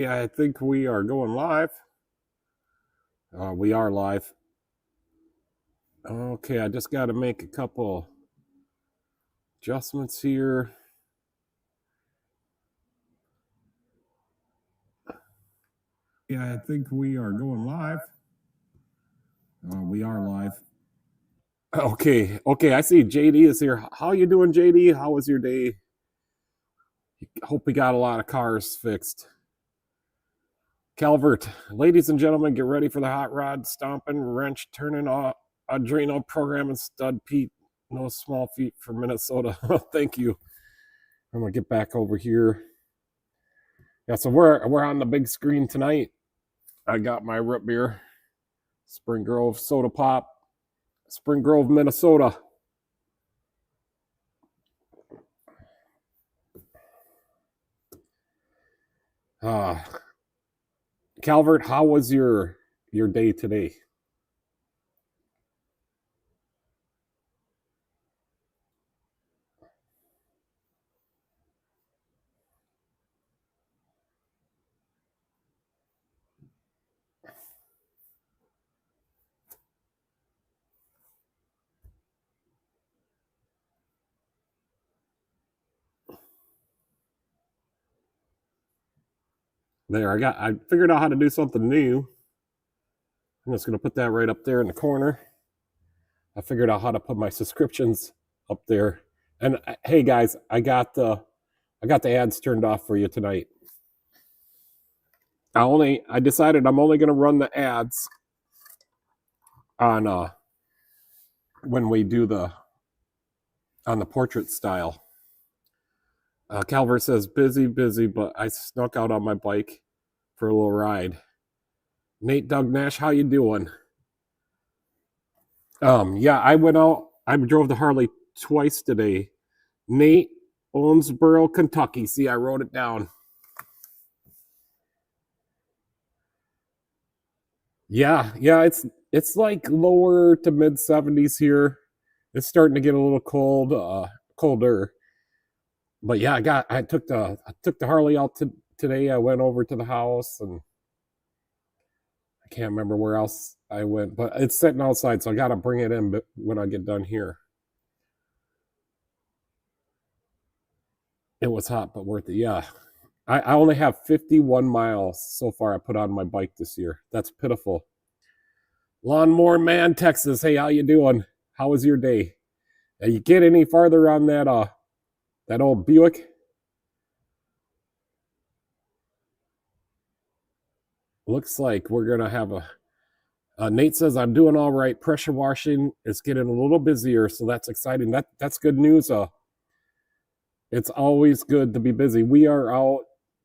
Yeah, I think we are going live. We are live. Okay, I just got to make a couple adjustments here. Yeah, I think we are going live. We are live. Okay. I see JD is here. How you doing, JD? How was your day? Hope we got a lot of cars fixed. Calvert, ladies and gentlemen, get ready for the hot rod stomping, wrench turning, Adreno program and stud Pete. No small feat for Minnesota. Thank you. I'm gonna get back over here. Yeah, so we're on the big screen tonight. I got my root beer, Spring Grove Soda Pop, Spring Grove, Minnesota. Uh, Calvert, how was your day today? There, I figured out how to do something new. I'm just gonna put that right up there in the corner. I figured out how to put my subscriptions up there. And hey guys, I got the ads turned off for you tonight. I decided I'm only gonna run the ads on when we do on the portrait style. Calvert says busy, but I snuck out on my bike for a little ride. Nate Doug Nash, how you doing? Yeah, I went out. I drove the Harley twice today. Nate, Owensboro, Kentucky. See, I wrote it down. Yeah, it's like lower to mid 70s here. It's starting to get a little colder. But yeah, I took the Harley out today. I went over to the house and I can't remember where else I went, but it's sitting outside, so I got to bring it in when I get done here. It was hot, but worth it. Yeah. I only have 51 miles so far I put on my bike this year. That's pitiful. Lawnmower Man, Texas. Hey, how you doing? How was your day? You get any farther on that old Buick? Looks like we're gonna have a. Nate says I'm doing all right. Pressure washing is getting a little busier, so that's exciting. That's good news. It's always good to be busy. We are out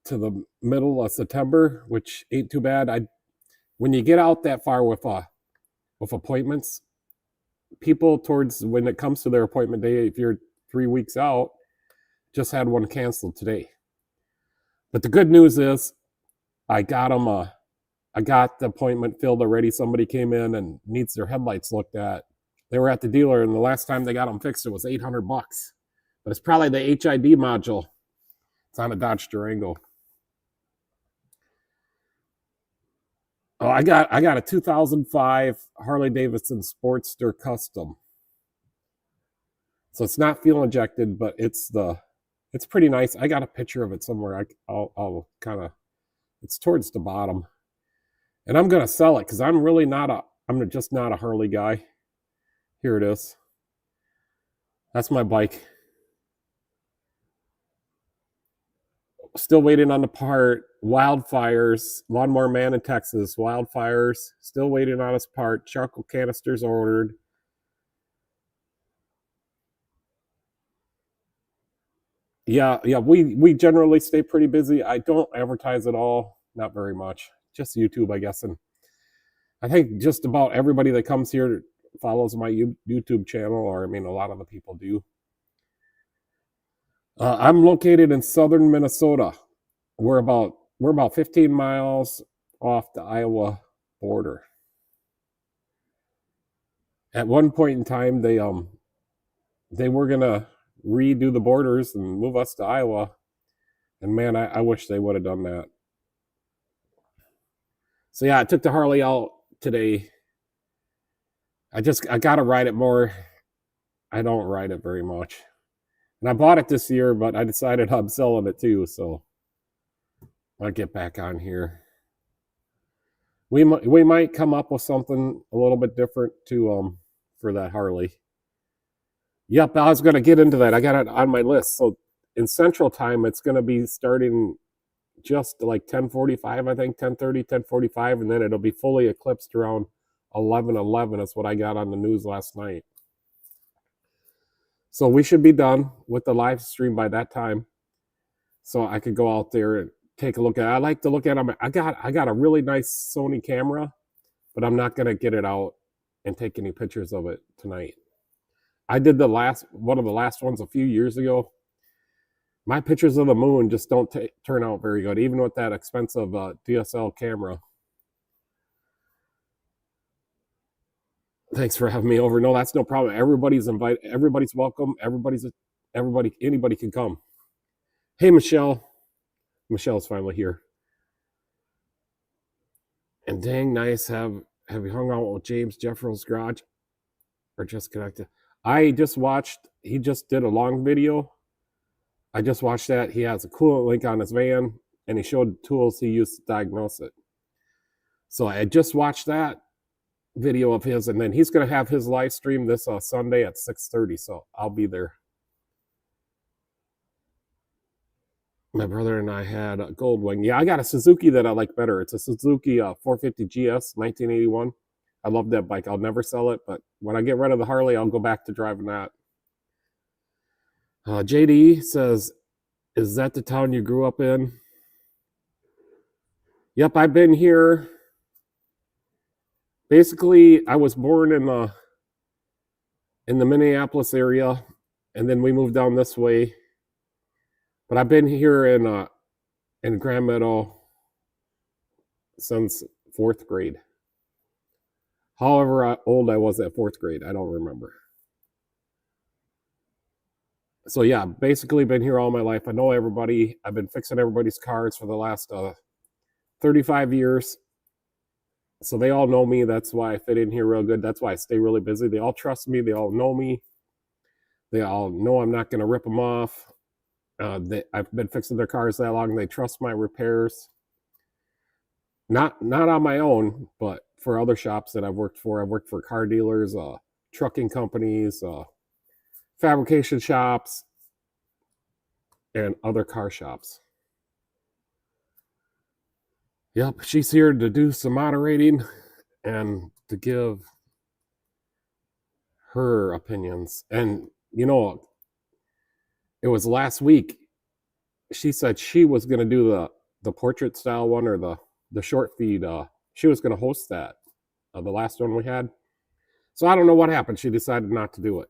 to the middle of September, which ain't too bad. I when you get out that far with appointments, people towards when it comes to their appointment day, if you're 3 weeks out, just had one canceled today. But the good news is, I got them. I got the appointment filled already. Somebody came in and needs their headlights looked at. They were at the dealer, and the last time they got them fixed, it was $800. But it's probably the HID module. It's on a Dodge Durango. Oh, I got a 2005 Harley Davidson Sportster Custom. So it's not fuel injected, but it's pretty nice. I got a picture of it somewhere. I'll kind of it's towards the bottom, and I'm gonna sell it because I'm just not a Harley guy. Here it is. That's my bike. Still waiting on the part. Wildfires, Lawnmower Man in Texas. Wildfires. Still waiting on his part. Charcoal canisters ordered. Yeah. We generally stay pretty busy. I don't advertise at all. Not very much. Just YouTube, I guess. And I think just about everybody that comes here follows my YouTube channel, or I mean, a lot of the people do. I'm located in southern Minnesota. We're about 15 miles off the Iowa border. At one point in time, they were gonna redo the borders and move us to Iowa, and man, I wish they would have done that. So yeah, I took the Harley out today. I gotta ride it more. I don't ride it very much. And I bought it this year, but I decided I'm selling it too, so I'll get back on here. We might come up with something a little bit different to for that Harley. Yep, I was gonna get into that. I got it on my list. So in Central Time, it's gonna be starting just like 10:45, I think, 10:30, 10:45, and then it'll be fully eclipsed around 11:11. That's what I got on the news last night. So we should be done with the live stream by that time. So I could go out there and take a look at it. I like to look at them. I got a really nice Sony camera, but I'm not gonna get it out and take any pictures of it tonight. I did one of the last ones a few years ago. My pictures of the moon just don't turn out very good, even with that expensive DSL camera. Thanks for having me over. No, that's no problem. Everybody's invited. Everybody's welcome. Anybody can come. Hey, Michelle. Michelle's finally here. And dang, nice. Have you hung out with James Jeffrell's garage or just connected? I just watched. He just did a long video. I just watched that. He has a coolant leak on his van, and he showed tools he used to diagnose it. So I just watched that video of his, and then he's going to have his live stream this Sunday at 6:30. So I'll be there. My brother and I had a Goldwing. Yeah, I got a Suzuki that I like better. It's a Suzuki 450 GS 1981. I love that bike. I'll never sell it, but when I get rid of the Harley, I'll go back to driving that. JD says, is that the town you grew up in? Yep, I've been here. Basically, I was born in the Minneapolis area, and then we moved down this way. But I've been here in Grand Meadow since 4th grade. However old I was at 4th grade, I don't remember. So yeah, basically been here all my life. I know everybody. I've been fixing everybody's cars for the last 35 years. So they all know me. That's why I fit in here real good. That's why I stay really busy. They all trust me. They all know me. They all know I'm not going to rip them off. I've been fixing their cars that long. They trust my repairs. Not on my own, but for other shops that I've worked for. I've worked for car dealers, trucking companies, fabrication shops, and other car shops. Yep, she's here to do some moderating and to give her opinions. And, you know, it was last week, she said she was going to do the portrait style one or the short feed. She was going to host that, the last one we had. So I don't know what happened. She decided not to do it.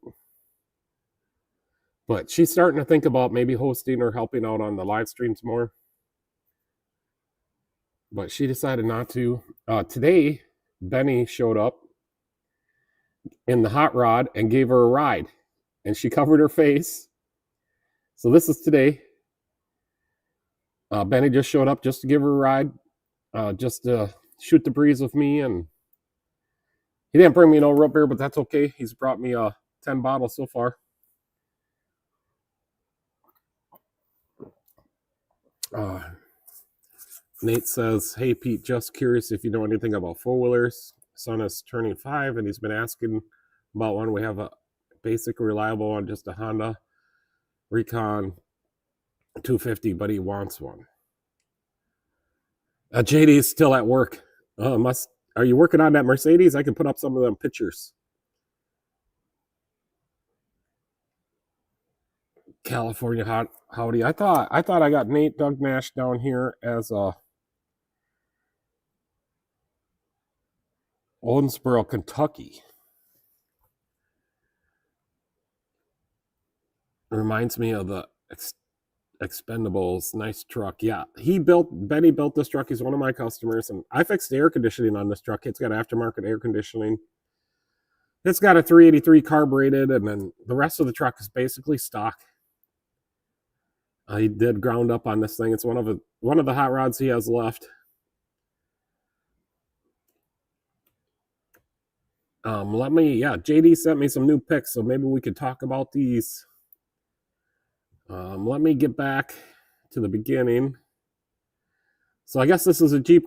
But she's starting to think about maybe hosting or helping out on the live streams more. But she decided not to. Today, Benny showed up in the hot rod and gave her a ride. And she covered her face. So this is today. Benny just showed up just to give her a ride, just to shoot the breeze with me. And he didn't bring me no root beer, but that's okay. He's brought me 10 bottles so far. Nate says, hey, Pete, just curious if you know anything about four-wheelers. Son is turning 5, and he's been asking about one. We have a basic, reliable one, just a Honda Recon 250, but he wants one. JD is still at work. Are you working on that Mercedes? I can put up some of them pictures. California howdy. I thought I got Nate Doug Nash down here as Owensboro, Kentucky. It reminds me of the Expendables. Nice truck. Yeah, Benny built this truck. He's one of my customers, and I fixed the air conditioning on this truck. It's got aftermarket air conditioning. It's got a 383 carbureted, and then the rest of the truck is basically stock. He did ground up on this thing. It's one of the hot rods he has left. JD sent me some new pics, so maybe we could talk about these. Let me get back to the beginning. So I guess this is a Jeep,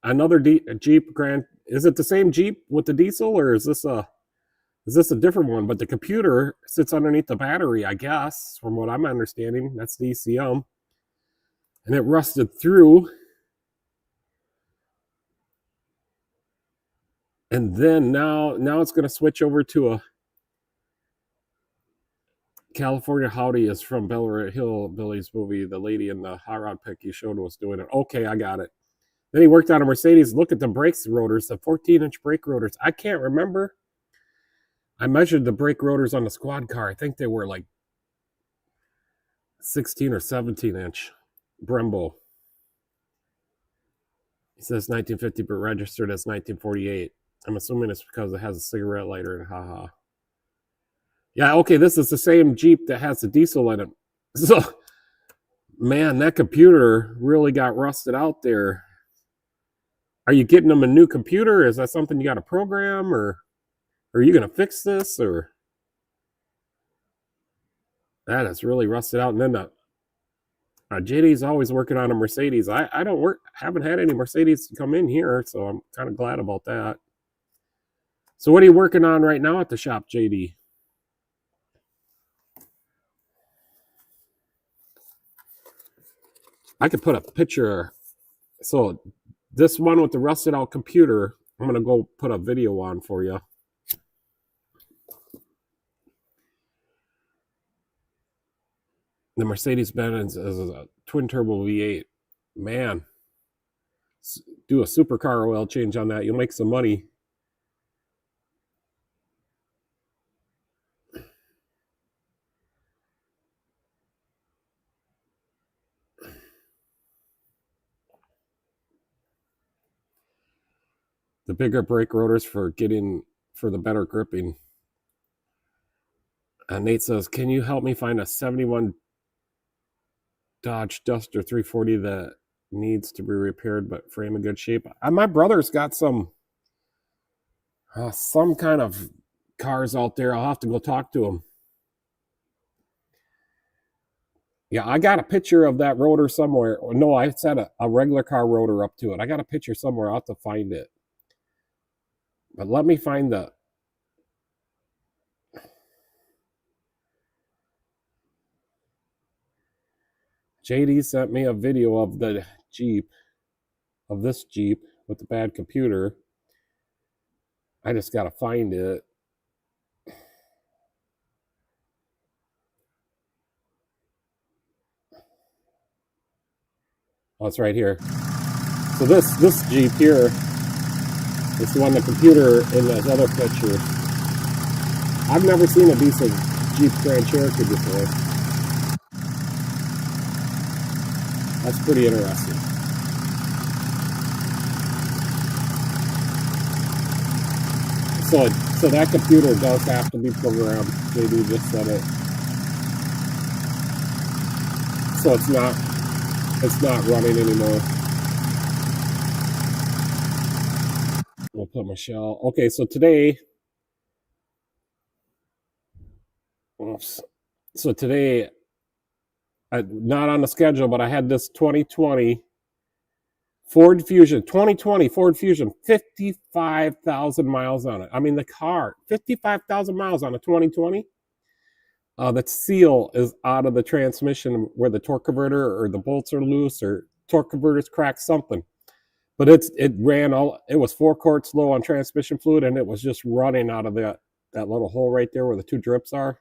a Jeep Grand. Is it the same Jeep with the diesel, or is this a different one? But the computer sits underneath the battery, I guess, from what I'm understanding. That's the ECM, and it rusted through. And then now it's going to switch over to a California Howdy is from Bella Hillbillies movie. The lady in the hot rod pic you showed was doing it. Okay, I got it. Then he worked on a Mercedes. Look at the brakes rotors, the 14-inch brake rotors. I can't remember. I measured the brake rotors on the squad car. I think they were like 16 or 17-inch Brembo. He says 1950, but registered as 1948. I'm assuming it's because it has a cigarette lighter and haha. Yeah, okay, this is the same Jeep that has the diesel in it. So, man, that computer really got rusted out there. Are you getting them a new computer? Is that something you got to program, or are you going to fix this? Or that is really rusted out. And then JD's always working on a Mercedes. I haven't had any Mercedes come in here, so I'm kind of glad about that. So what are you working on right now at the shop, JD? I could put a picture. So this one with the rusted out computer, I'm going to go put a video on for you. The Mercedes-Benz is a twin turbo V8. Man, do a supercar oil change on that. You'll make some money. The bigger brake rotors for the better gripping. Nate says, can you help me find a 71 Dodge Duster 340 that needs to be repaired but frame in good shape? My brother's got some kind of cars out there. I'll have to go talk to him. Yeah, I got a picture of that rotor somewhere. No, I set a regular car rotor up to it. I got a picture somewhere. I'll have to find it. But let me find the... JD sent me a video of the Jeep, of this Jeep with the bad computer. I just got to find it. Oh, it's right here. So this Jeep here is the one, the computer in that other picture. I've never seen a decent Jeep Grand Cherokee before. That's pretty interesting. So that computer does have to be programmed. JD just said it. So it's not running anymore. We'll put Michelle. Okay, so today, oops. So today, not on the schedule, but I had this 2020 Ford Fusion, 55,000 miles on it. I mean, the car, 55,000 miles on a 2020. The seal is out of the transmission where the torque converter or the bolts are loose or torque converter's cracked, something. But it was 4 quarts low on transmission fluid, and it was just running out of that little hole right there where the 2 drips are.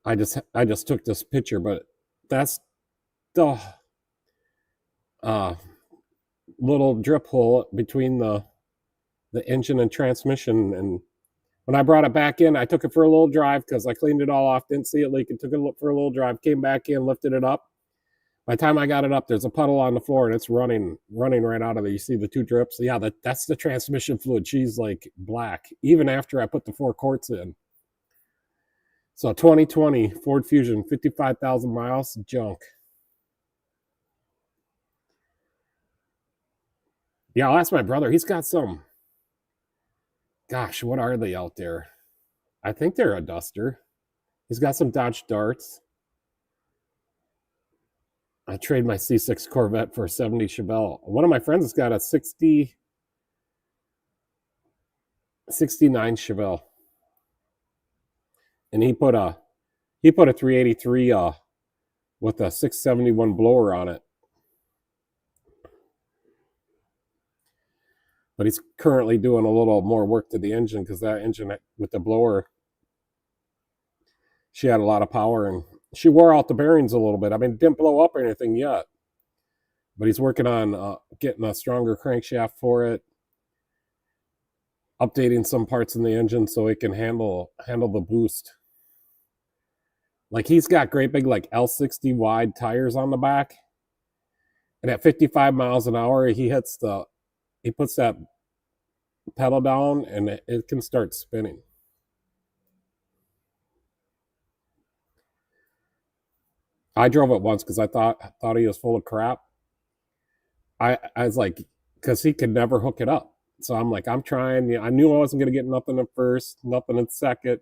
I just took this picture, but that's the little drip hole between the engine and transmission. And when I brought it back in, I took it for a little drive because I cleaned it all off, didn't see it leak, and took it for a little drive, came back in, lifted it up. By the time I got it up, there's a puddle on the floor, and it's running right out of it. You see the 2 drips? Yeah, that's the transmission fluid. She's like black, even after I put the 4 quarts in. So 2020 Ford Fusion, 55,000 miles, junk. Yeah, I'll ask my brother. He's got some Gosh, what are they out there? I think they're a Duster. He's got some Dodge Darts. I trade my C6 Corvette for a 70 Chevelle. One of my friends has got a 69 Chevelle, and he put a 383 with a 671 blower on it. But he's currently doing a little more work to the engine because that engine with the blower, she had a lot of power and she wore out the bearings a little bit. I mean, it didn't blow up or anything yet, but he's working on getting a stronger crankshaft for it, updating some parts in the engine so it can handle the boost. Like he's got great big like L60 wide tires on the back, and at 55 miles an hour, he puts that pedal down and it can start spinning. I drove it once because I thought he was full of crap. I was like, because he could never hook it up. So I'm like, I'm trying. I knew I wasn't going to get nothing at first, nothing at second.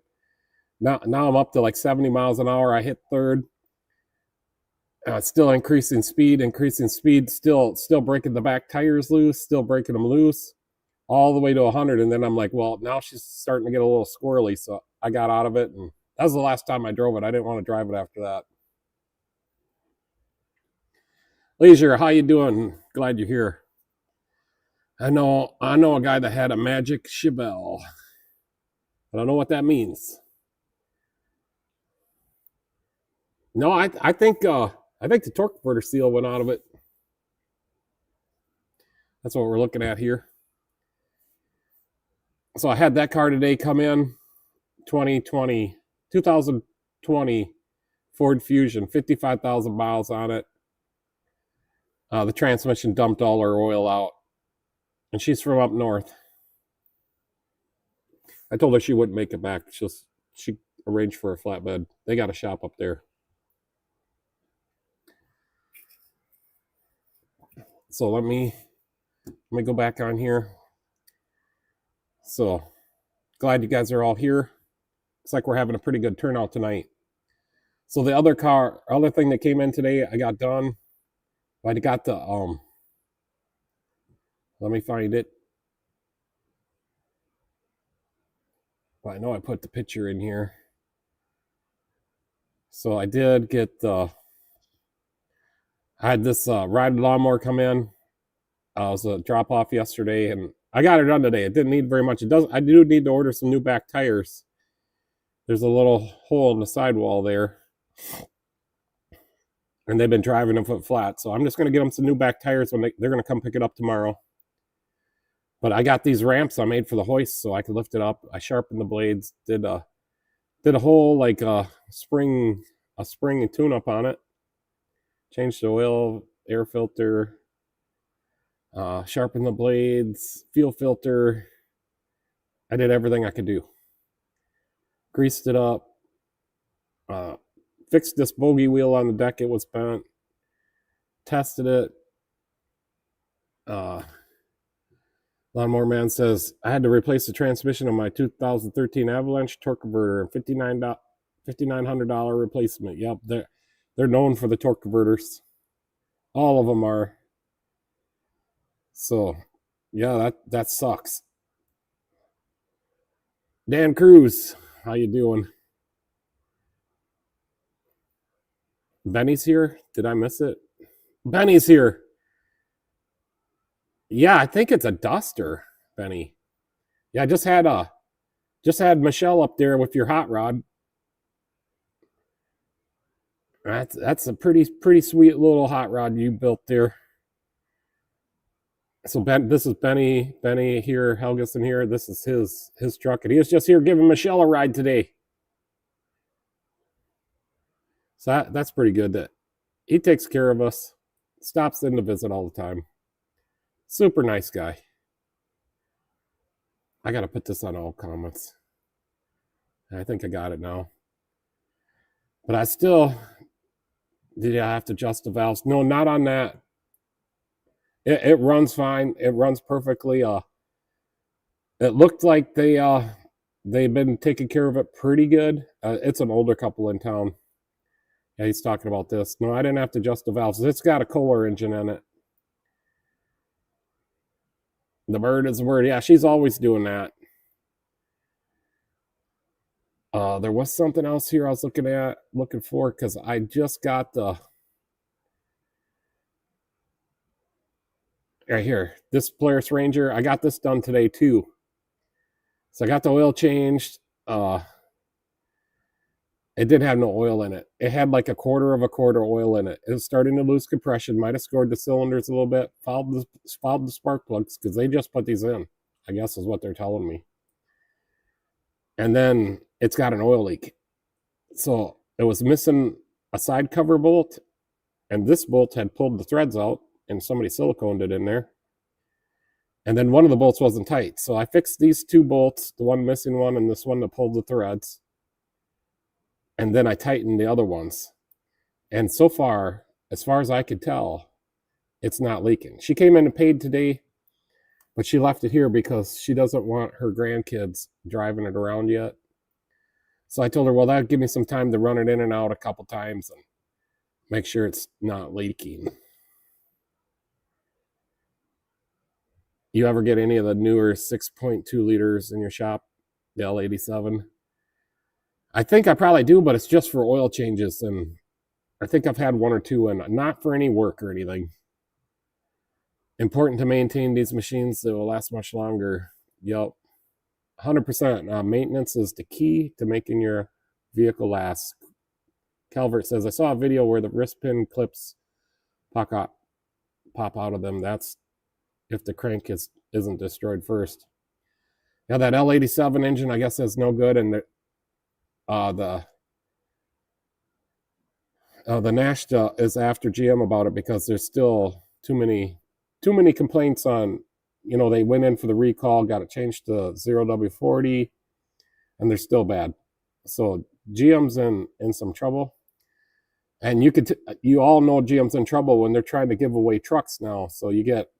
Now I'm up to like 70 miles an hour. I hit third. Still increasing speed, still breaking the back tires loose, still breaking them loose, all the way to 100. And then I'm like, well, now she's starting to get a little squirrely. So I got out of it. And that was the last time I drove it. I didn't want to drive it after that. Leisure, how you doing? Glad you're here. I know a guy that had a magic Chevelle. I don't know what that means. No, I think the torque converter seal went out of it. That's what we're looking at here. So I had that car today come in, 2020 Ford Fusion, 55,000 miles on it. The transmission dumped all her oil out, and she's from up north. I told her she wouldn't make it back. She arranged for a flatbed. They got a shop up there. So let me go back on here. So glad you guys are all here. Looks like we're having a pretty good turnout tonight. So the other thing that came in today, I got done. I got the let me find it. Well, I know I put the picture in here. So I did get I had this ride lawnmower come in. It was a drop off yesterday, and I got it done today. It didn't need very much. I do need to order some new back tires. There's a little hole in the sidewall there, and they've been driving them foot flat. So I'm just going to get them some new back tires when they're going to come pick it up tomorrow. But I got these ramps I made for the hoist so I could lift it up. I sharpened the blades, did a whole like spring and tune up on it. Changed the oil, air filter, sharpened the blades, fuel filter. I did everything I could do. Greased it up. Fixed this bogey wheel on the deck. It was bent. Tested it. Lawnmower Man says, I had to replace the transmission on my 2013 Avalanche torque converter and $5,900 replacement. Yep, they're known for the torque converters. All of them are. So, yeah, that sucks. Dan Cruz, how you doing? Benny's here? Did I miss it? Benny's here. Yeah, I think it's a Duster, Benny. Yeah, I just had Michelle up there with your hot rod. That's a pretty sweet little hot rod you built there. So this is Benny here, Helgeson here. This is his truck, and he was just here giving Michelle a ride today. So that's pretty good that he takes care of us, stops in to visit all the time. Super nice guy. I got to put this on all comments. I think I got it now. But I still, did I have to adjust the valves? No, not on that. It runs fine. It runs perfectly. It looked like they've been taking care of it pretty good. It's an older couple in town. Yeah, he's talking about this. No, I didn't have to adjust the valves. It's got a Kohler engine in it. The bird is the word. Yeah, she's always doing that. There was something else here I was looking for because I just got the right here. This Polaris Ranger, I got this done today too. So I got the oil changed. It did have no oil in it. It had like a quarter of a quart of oil in it. It was starting to lose compression. Might have scored the cylinders a little bit. Fouled the spark plugs because they just put these in, I guess is what they're telling me. And then it's got an oil leak. So it was missing a side cover bolt, and this bolt had pulled the threads out, and somebody siliconed it in there. And then one of the bolts wasn't tight. So I fixed these two bolts, the one missing one and this one that pulled the threads. And then I tightened the other ones. And so far as I could tell, it's not leaking. She came in and paid today, but she left it here because she doesn't want her grandkids driving it around yet. So I told her, well, that'd give me some time to run it in and out a couple times and make sure it's not leaking. You ever get any of the newer 6.2 liters in your shop, the L87? I think I probably do, but it's just for oil changes, and I think I've had one or two, and not for any work or anything. Important to maintain these machines; they will last much longer. Yep, 100%. Maintenance is the key to making your vehicle last. Calvert says, I saw a video where the wrist pin clips pop out of them. That's if the crank isn't destroyed first. Now that L87 engine, I guess, is no good, and the Nash is after GM about it because there's still too many complaints on. They went in for the recall, got it changed to 0W40, and they're still bad. So GM's in some trouble, and you all know GM's in trouble when they're trying to give away trucks now. So you get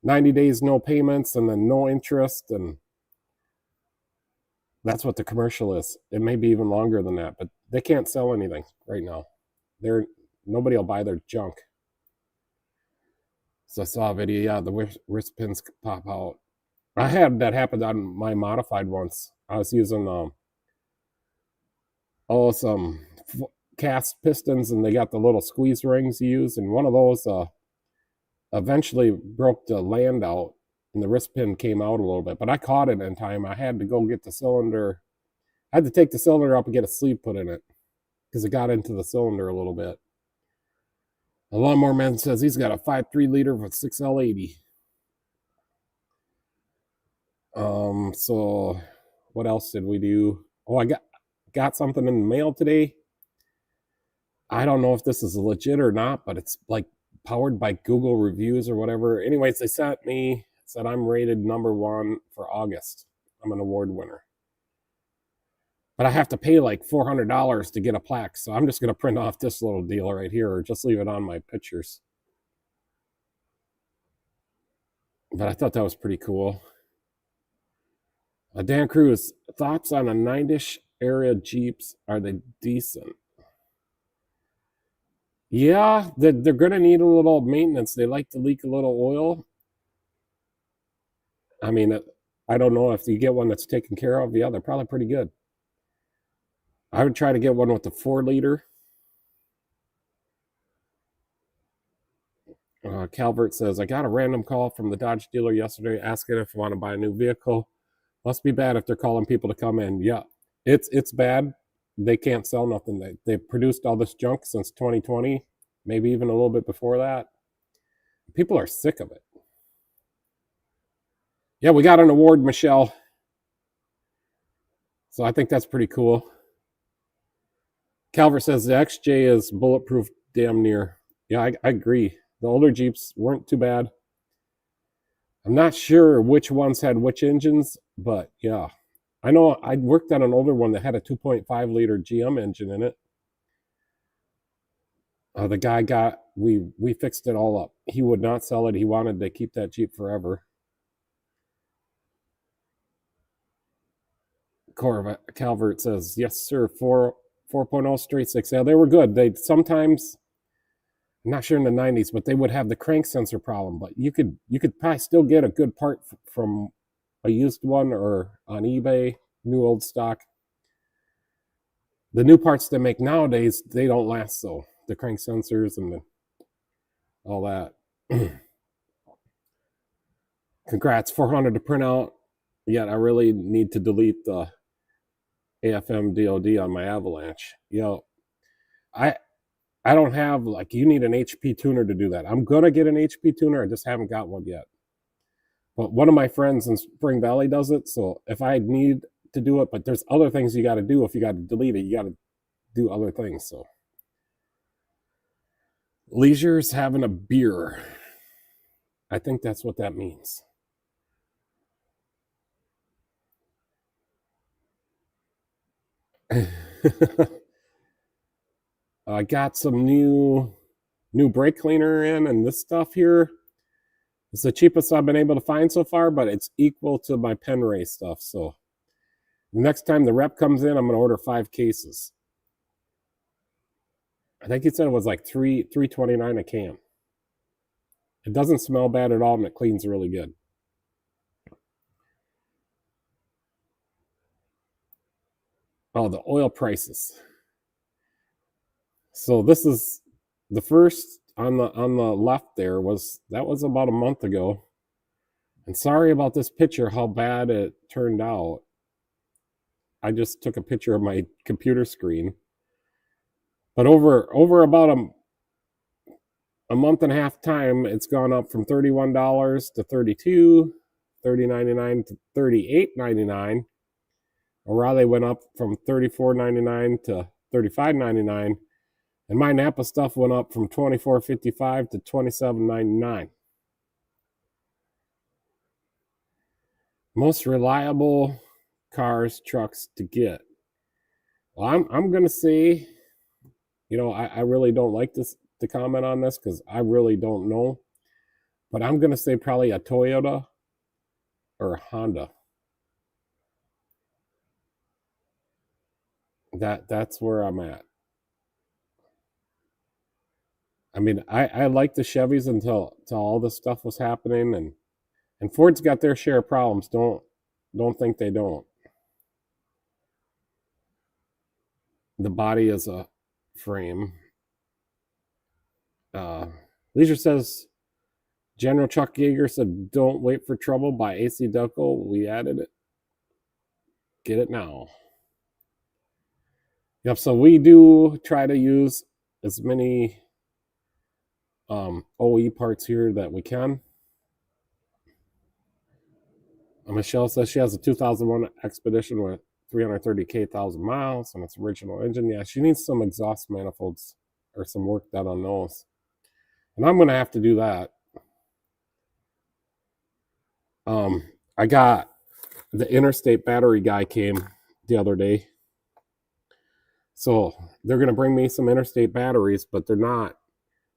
90 days no payments and then no interest, and that's what the commercial is. It may be even longer than that, but they can't sell anything right now. Nobody will buy their junk. So I saw a video. Yeah, the wrist pins pop out. I had that happen on my modified once. I was using some cast pistons, and they got the little squeeze rings you use, and one of those eventually broke the land out, and the wrist pin came out a little bit. But I caught it in time. I had to go get the cylinder. I had to take the cylinder up and get a sleeve put in it because it got into the cylinder a little bit. The Lawnmower Man says he's got a 5.3 liter with 6L80. So what else did we do? Oh, I got something in the mail today. I don't know if this is legit or not, but it's like powered by Google reviews or whatever. Anyways, they said I'm rated #1 for August. I'm an award winner. But I have to pay like $400 to get a plaque. So I'm just going to print off this little deal right here or just leave it on my pictures. But I thought that was pretty cool. Dan Cruz, thoughts on a 90-ish area Jeeps? Are they decent? Yeah, they're going to need a little maintenance. They like to leak a little oil. I mean, I don't know if you get one that's taken care of. Yeah, they're probably pretty good. I would try to get one with the 4 liter. Calvert says, I got a random call from the Dodge dealer yesterday asking if I want to buy a new vehicle. Must be bad if they're calling people to come in. Yeah, it's bad. They can't sell nothing. They've produced all this junk since 2020, maybe even a little bit before that. People are sick of it. Yeah, we got an award, Michelle. So I think that's pretty cool. Calvert says the XJ is bulletproof damn near. Yeah, I agree. The older Jeeps weren't too bad. I'm not sure which ones had which engines, but yeah. I know I worked on an older one that had a 2.5 liter GM engine in it. The guy we fixed it all up. He would not sell it. He wanted to keep that Jeep forever. Calvert says, yes, sir, 4.0 straight six. Yeah, they were good. They sometimes, I'm not sure in the 90s, but they would have the crank sensor problem. But you could probably still get a good part from a used one or on eBay, new old stock. The new parts they make nowadays, they don't last so. The crank sensors and all that. Congrats, 400 to print out. Yet I really need to delete the AFM DOD on my Avalanche. I don't have, like, you need an HP tuner to do that. I'm going to get an HP tuner. I just haven't got one yet. But one of my friends in Spring Valley does it. So if I need to do it, but there's other things you got to do. If you got to delete it, you got to do other things. So Leisure's having a beer. I think that's what that means. I got some new brake cleaner in, and this stuff here is the cheapest I've been able to find so far, but it's equal to my Penray stuff. So next time the rep comes in, I'm going to order 5 cases. I think he said it was like $3.29 a can. It doesn't smell bad at all, and it cleans really good. Oh, the oil prices. So this is the first on the left. That was about a month ago. And sorry about this picture, how bad it turned out. I just took a picture of my computer screen. But over about a month and a half time, it's gone up from $31 to $32, $30.99 to $38.99. O'Reilly went up from $34.99 to $35.99. And my Napa stuff went up from $24.55 to $27.99. Most reliable cars, trucks to get. Well, I'm gonna say, I really don't like this to comment on this because I really don't know. But I'm gonna say probably a Toyota or a Honda. That's where I'm at. I mean, I liked the Chevys until all this stuff was happening, and Ford's got their share of problems. Don't think they don't. The body is a frame. Leisure says, General Chuck Yeager said, don't wait for trouble by AC Delco. We added it. Get it now. Yep, so we do try to use as many OE parts here that we can. Michelle says she has a 2001 Expedition with 330,000 miles on its original engine. Yeah, she needs some exhaust manifolds or some work done on those. And I'm going to have to do that. I got the Interstate battery guy came the other day. So they're going to bring me some Interstate batteries, but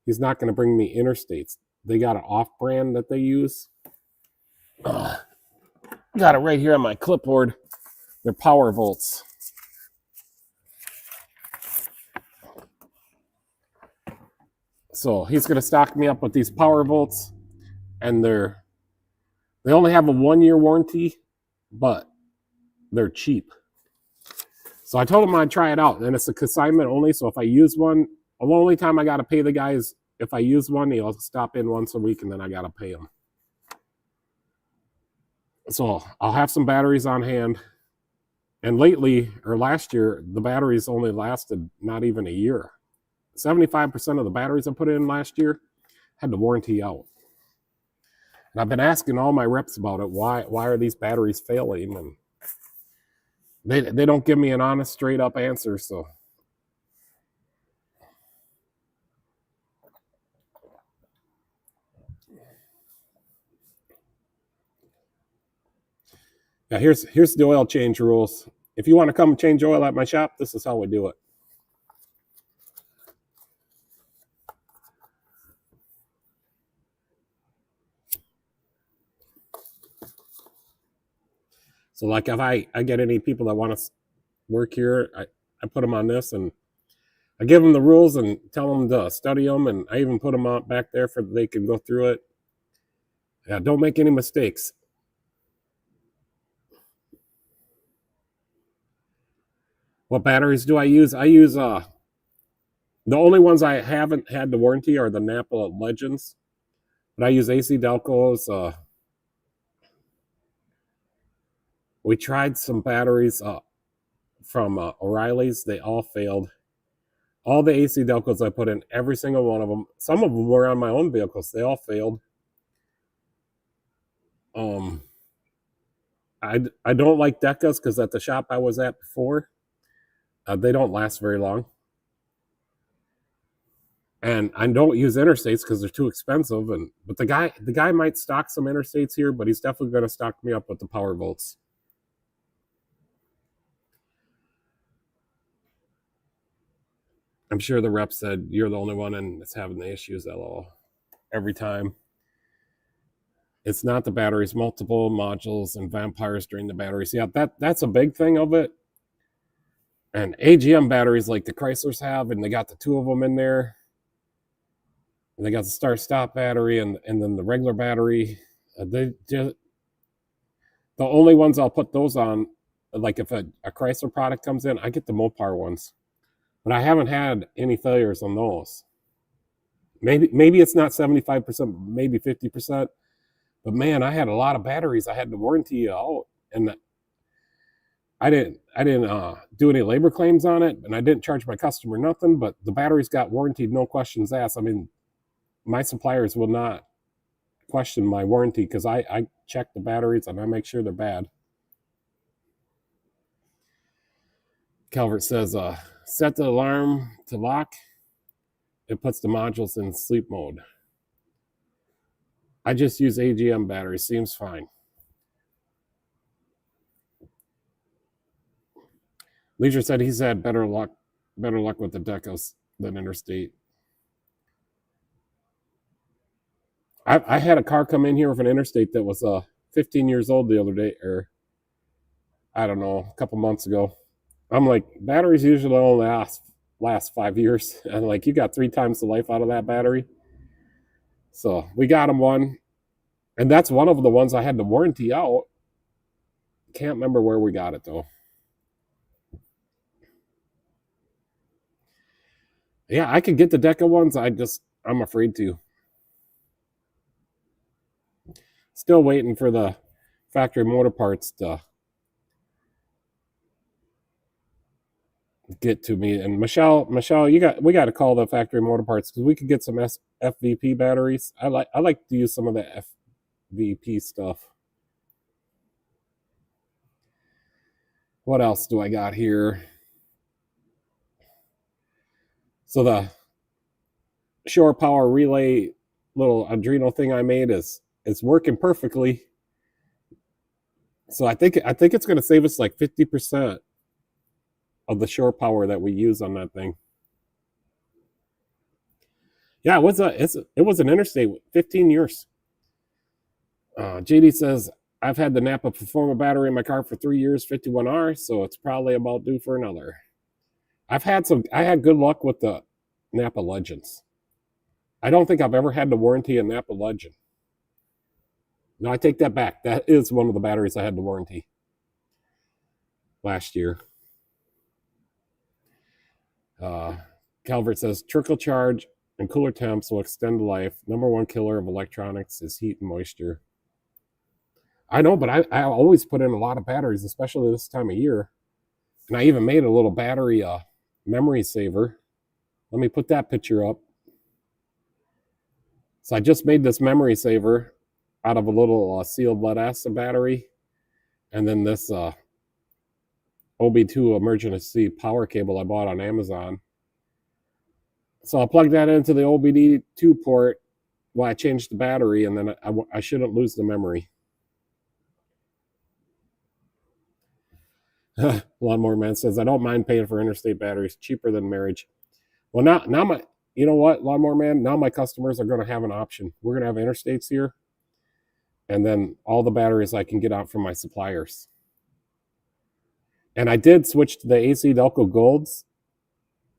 he's not going to bring me Interstates. They got an off-brand that they use. Got it right here on my clipboard. They're power volts. So he's going to stock me up with these power volts, and they only have a 1-year warranty, but they're cheap. So I told him I'd try it out, and it's a consignment only. So if I use one, the only time I got to pay the guy is if I use one, he'll stop in once a week, and then I got to pay him. So I'll have some batteries on hand. And last year, the batteries only lasted not even a year. 75% of the batteries I put in last year had the warranty out. And I've been asking all my reps about it. Why are these batteries failing? And they don't give me an honest, straight up answer. So yeah, here's the oil change rules. If you want to come change oil at my shop, this is how we do it. So like if I get any people that want to work here, I put them on this, and I give them the rules and tell them to study them, and I even put them out back there for they can go through it. Yeah, don't make any mistakes. What batteries do I use? I use the only ones I haven't had the warranty are the Napa Legends, but I use AC Delcos. We tried some batteries from O'Reilly's. They all failed. All the AC Delcos I put in, every single one of them. Some of them were on my own vehicles. They all failed. I don't like Decas because at the shop I was at before, they don't last very long. And I don't use interstates because they're too expensive. But the guy might stock some interstates here, but he's definitely going to stock me up with the power volts. I'm sure the rep said you're the only one and it's having the issues. LOL. Every time. It's not the batteries, multiple modules and vampires drain the batteries. Yeah, that's a big thing of it. And AGM batteries like the Chryslers have, and they got the two of them in there. And they got the start-stop battery and then the regular battery. The only ones I'll put those on, like if a Chrysler product comes in, I get the Mopar ones. But I haven't had any failures on those. Maybe it's not 75%, maybe 50%. But man, I had a lot of batteries I had to warranty out, and I didn't do any labor claims on it, and I didn't charge my customer nothing. But the batteries got warranted, no questions asked. I mean, my suppliers will not question my warranty because I check the batteries and I make sure they're bad. Calvert says, set the alarm to lock. It puts the modules in sleep mode. I just use AGM batteries. Seems fine. Leisure said he's had better luck with the Decos than Interstate. I had a car come in here with an Interstate that was 15 years old the other day, or I don't know, a couple months ago. I'm like, batteries usually only last 5 years, and like you got 3 times the life out of that battery. So we got him one, and that's one of the ones I had to warranty out. Can't remember where we got it though. Yeah, I could get the Deca ones. I'm afraid to. Still waiting for the factory motor parts to get to me. And Michelle, we got to call the factory motor parts because we could get some FVP batteries. I like to use some of the FVP stuff. What else do I got here? So the shore power relay little Adreno thing I made is working perfectly. So I think it's going to save us like 50% of the shore power that we use on that thing. Yeah, it was an Interstate, 15 years. JD says, I've had the Napa Performa battery in my car for 3 years, 51R, so it's probably about due for another. I had good luck with the Napa Legends. I don't think I've ever had to warranty a Napa Legend. No, I take that back. That is one of the batteries I had to warranty last year. Calvert says, trickle charge and cooler temps will extend life. Number one killer of electronics is heat and moisture. I know, but I always put in a lot of batteries, especially this time of year. And I even made a little battery memory saver. Let me put that picture up. So I just made this memory saver out of a little sealed lead acid battery. And then this OB2 emergency power cable I bought on Amazon. So I'll plug that into the OBD2 port while I change the battery, and then I shouldn't lose the memory. Lawnmower Man says, I don't mind paying for Interstate batteries, cheaper than marriage. Well, now you know what, Lawnmower Man? Now my customers are going to have an option. We're going to have Interstates here, and then all the batteries I can get out from my suppliers. And I did switch to the AC Delco Golds,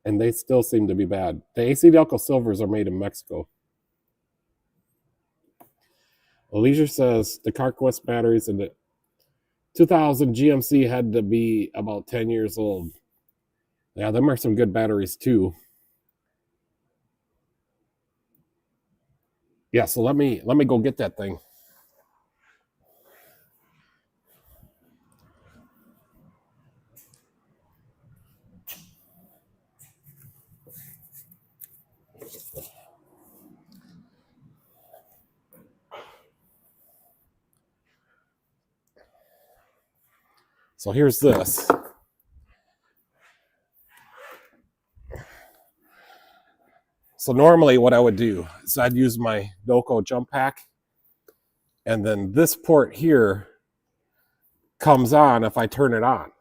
and they still seem to be bad. The AC Delco Silvers are made in Mexico. Leisure says the CarQuest batteries in the 2000 GMC had to be about 10 years old. Yeah, them are some good batteries too. Yeah, so let me go get that thing. So here's this. So normally what I would do is I'd use my Doco jump pack, and then this port here comes on if I turn it on.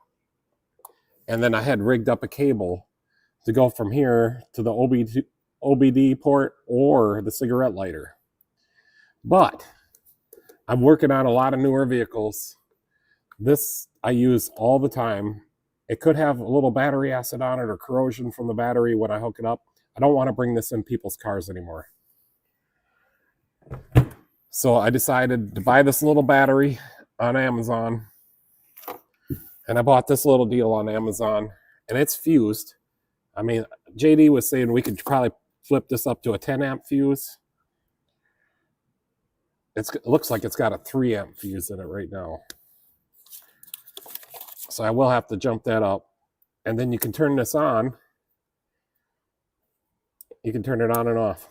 And then I had rigged up a cable to go from here to the OBD port or the cigarette lighter. But I'm working on a lot of newer vehicles. This I use all the time. It could have a little battery acid on it or corrosion from the battery when I hook it up. I don't want to bring this in people's cars anymore. So I decided to buy this little battery on Amazon. And I bought this little deal on Amazon, and it's fused. I mean, JD was saying we could probably flip this up to a 10 amp fuse. It looks like it's got a 3 amp fuse in it right now. So I will have to jump that up. And then you can turn this on. You can turn it on and off.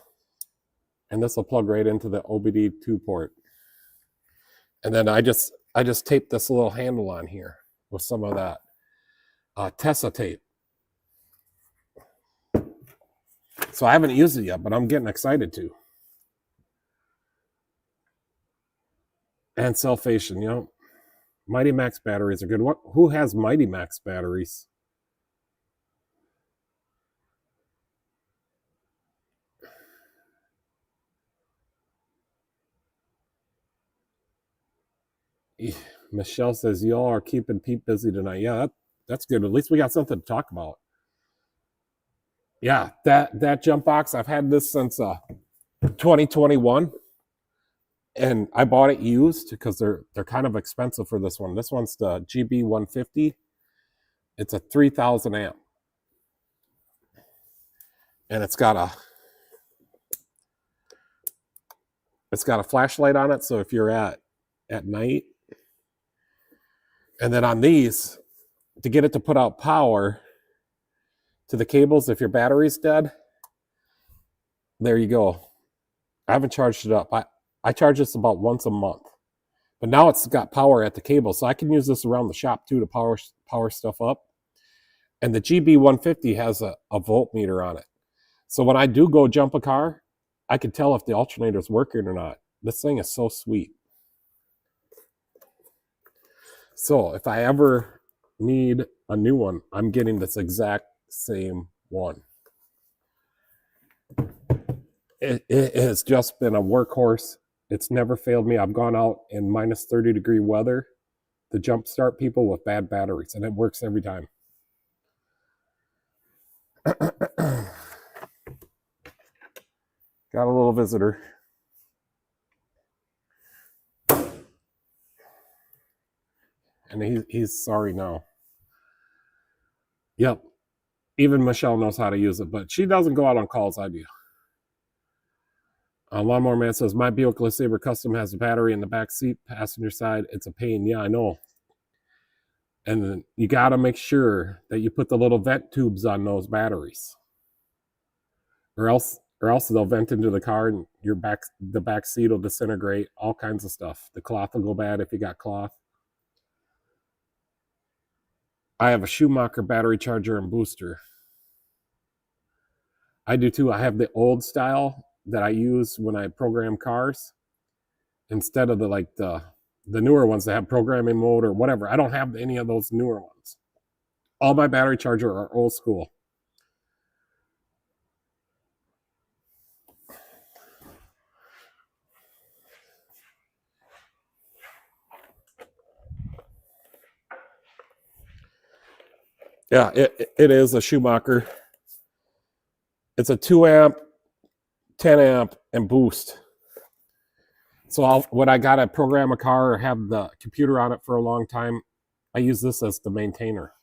And this will plug right into the OBD2 port. And then I just taped this little handle on here with some of that Tessa tape. So I haven't used it yet, but I'm getting excited to. And Selfation, you know, Mighty Max batteries are good. Who has Mighty Max batteries? Michelle says y'all are keeping Pete busy tonight. Yeah, that's good. At least we got something to talk about. Yeah, that jump box, I've had this since 2021, and I bought it used because they're kind of expensive for this one. This one's the GB 150. It's a 3000 amp, and it's got a flashlight on it. So if you're at night, and then on these, to get it to put out power to the cables, if your battery's dead, there you go. I haven't charged it up. I charge this about once a month, but now it's got power at the cable, so I can use this around the shop too to power stuff up. And the GB 150 has a voltmeter on it, so when I do go jump a car, I can tell if the alternator's working or not. This thing is so sweet. So if I ever need a new one, I'm getting this exact same one. It has just been a workhorse. It's never failed me. I've gone out in minus 30-degree weather to jumpstart people with bad batteries, and it works every time. Got a little visitor. And he's sorry now. Yep. Even Michelle knows how to use it, but she doesn't go out on calls. I do. Lawnmower Man says, my Buick LeSabre Custom has a battery in the back seat, passenger side. It's a pain. Yeah, I know. And then you got to make sure that you put the little vent tubes on those batteries, or else they'll vent into the car and the back seat will disintegrate. All kinds of stuff. The cloth will go bad if you got cloth. I have a Schumacher battery charger and booster. I do too. I have the old style that I use when I program cars instead of the newer ones that have programming mode or whatever. I don't have any of those newer ones. All my battery charger are old school. Yeah, it is a Schumacher. It's a 2 amp, 10 amp, and boost. So when I got to program a car or have the computer on it for a long time, I use this as the maintainer.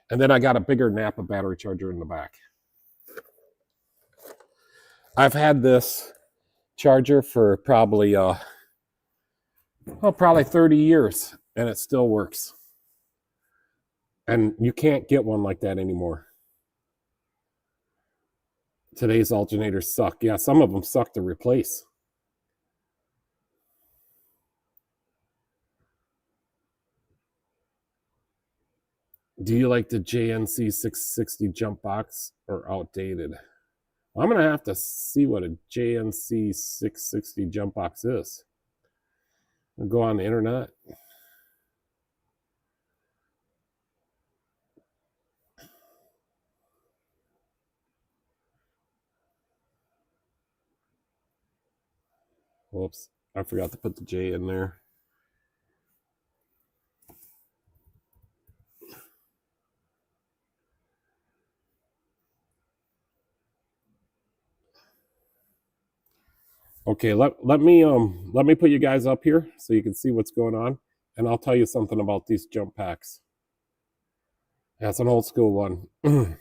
And then I got a bigger Napa battery charger in the back. I've had this charger for probably 30 years, and it still works. And you can't get one like that anymore. Today's alternators suck. Yeah, some of them suck to replace. Do you like the JNC 660 jump box or outdated? Well, I'm going to have to see what a JNC 660 jump box is. I'll go on the internet. Whoops, I forgot to put the J in there. Okay, let me put you guys up here so you can see what's going on, and I'll tell you something about these jump packs. That's an old school one.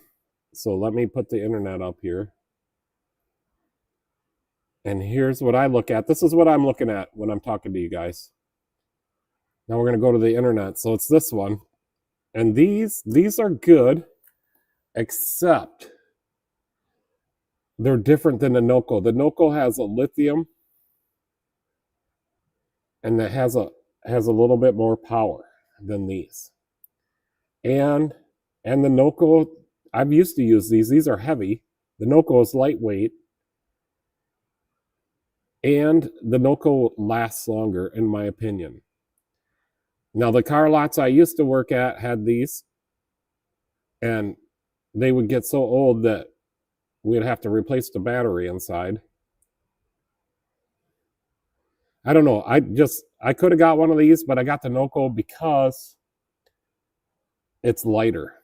So let me put the internet up here. And here's what I look at. This is what I'm looking at when I'm talking to you guys. Now we're going to go to the internet. So it's this one. And these are good, except they're different than the NOCO. The NOCO has a lithium, and it has a little bit more power than these. And the NOCO, I've used to use these. These are heavy. The NOCO is lightweight. And the NOCO lasts longer, in my opinion. Now, the car lots I used to work at had these, and they would get so old that we'd have to replace the battery inside. I don't know. I could have got one of these, but I got the NOCO because it's lighter.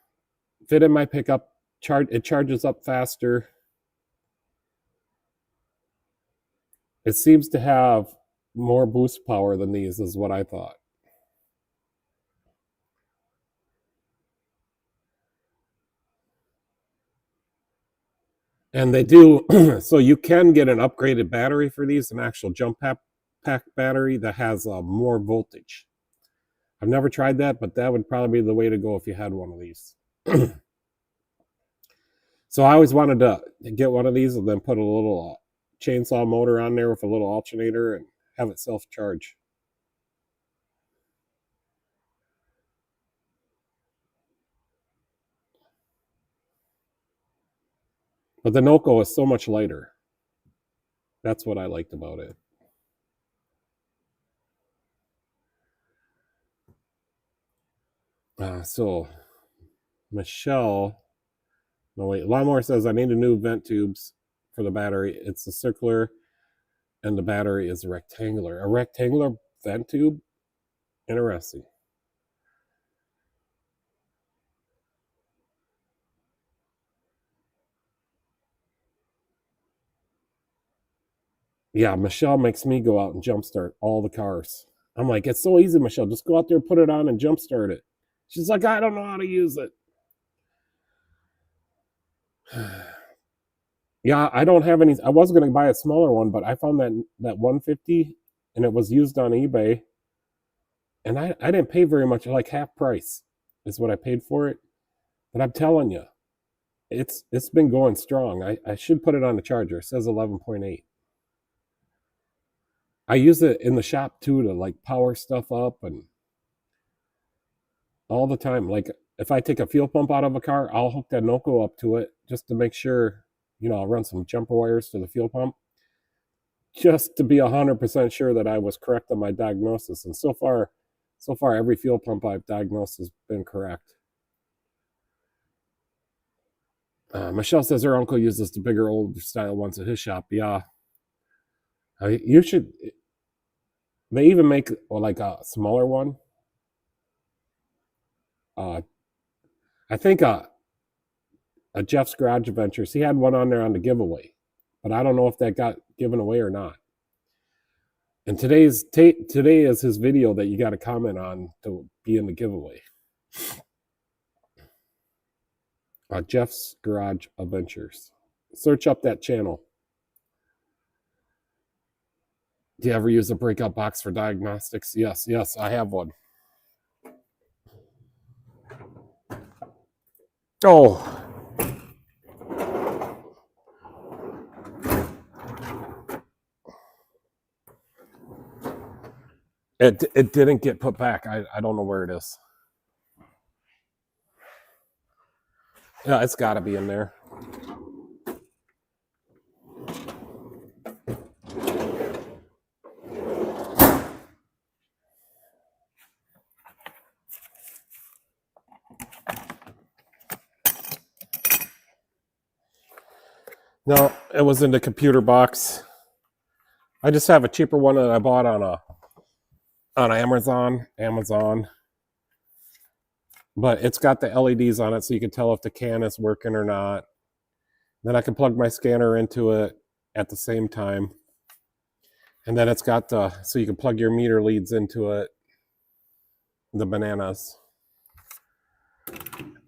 Fit in my pickup, it charges up faster. It seems to have more boost power than these, is what I thought. And they do, so you can get an upgraded battery for these, an actual jump pack battery that has more voltage. I've never tried that, but that would probably be the way to go if you had one of these. So I always wanted to get one of these and then put a little chainsaw motor on there with a little alternator and have it self-charge. But the NOCO is so much lighter. That's what I liked about it. So Michelle, no wait, Lawnmower says I need a new vent tubes for the battery. It's a circular and the battery is rectangular. A rectangular vent tube? Interesting. Yeah, Michelle makes me go out and jumpstart all the cars. I'm like, it's so easy, Michelle. Just go out there, put it on, and jumpstart it. She's like, I don't know how to use it. Yeah, I don't have any. I was going to buy a smaller one, but I found that 150, and it was used on eBay, and I didn't pay very much, like half price is what I paid for it. But I'm telling you, it's been going strong. I should put it on the charger. It says 11.8. I use it in the shop too to like power stuff up and all the time. Like if I take a fuel pump out of a car, I'll hook that NOCO up to it just to make sure, I'll run some jumper wires to the fuel pump just to be 100% sure that I was correct on my diagnosis. And so far, every fuel pump I've diagnosed has been correct. Michelle says her uncle uses the bigger old style ones at his shop. Yeah. You should. They even make like a smaller one. I think a Jeff's Garage Adventures, he had one on there on the giveaway, but I don't know if that got given away or not. And today is his video that you got to comment on to be in the giveaway. Jeff's Garage Adventures. Search up that channel. Do you ever use a breakout box for diagnostics? Yes, I have one. Oh. It didn't get put back. I don't know where it is. Yeah, it's got to be in there. No, it was in the computer box. I just have a cheaper one that I bought on Amazon. But it's got the LEDs on it so you can tell if the can is working or not. Then I can plug my scanner into it at the same time. And then it's got so you can plug your meter leads into it. The bananas.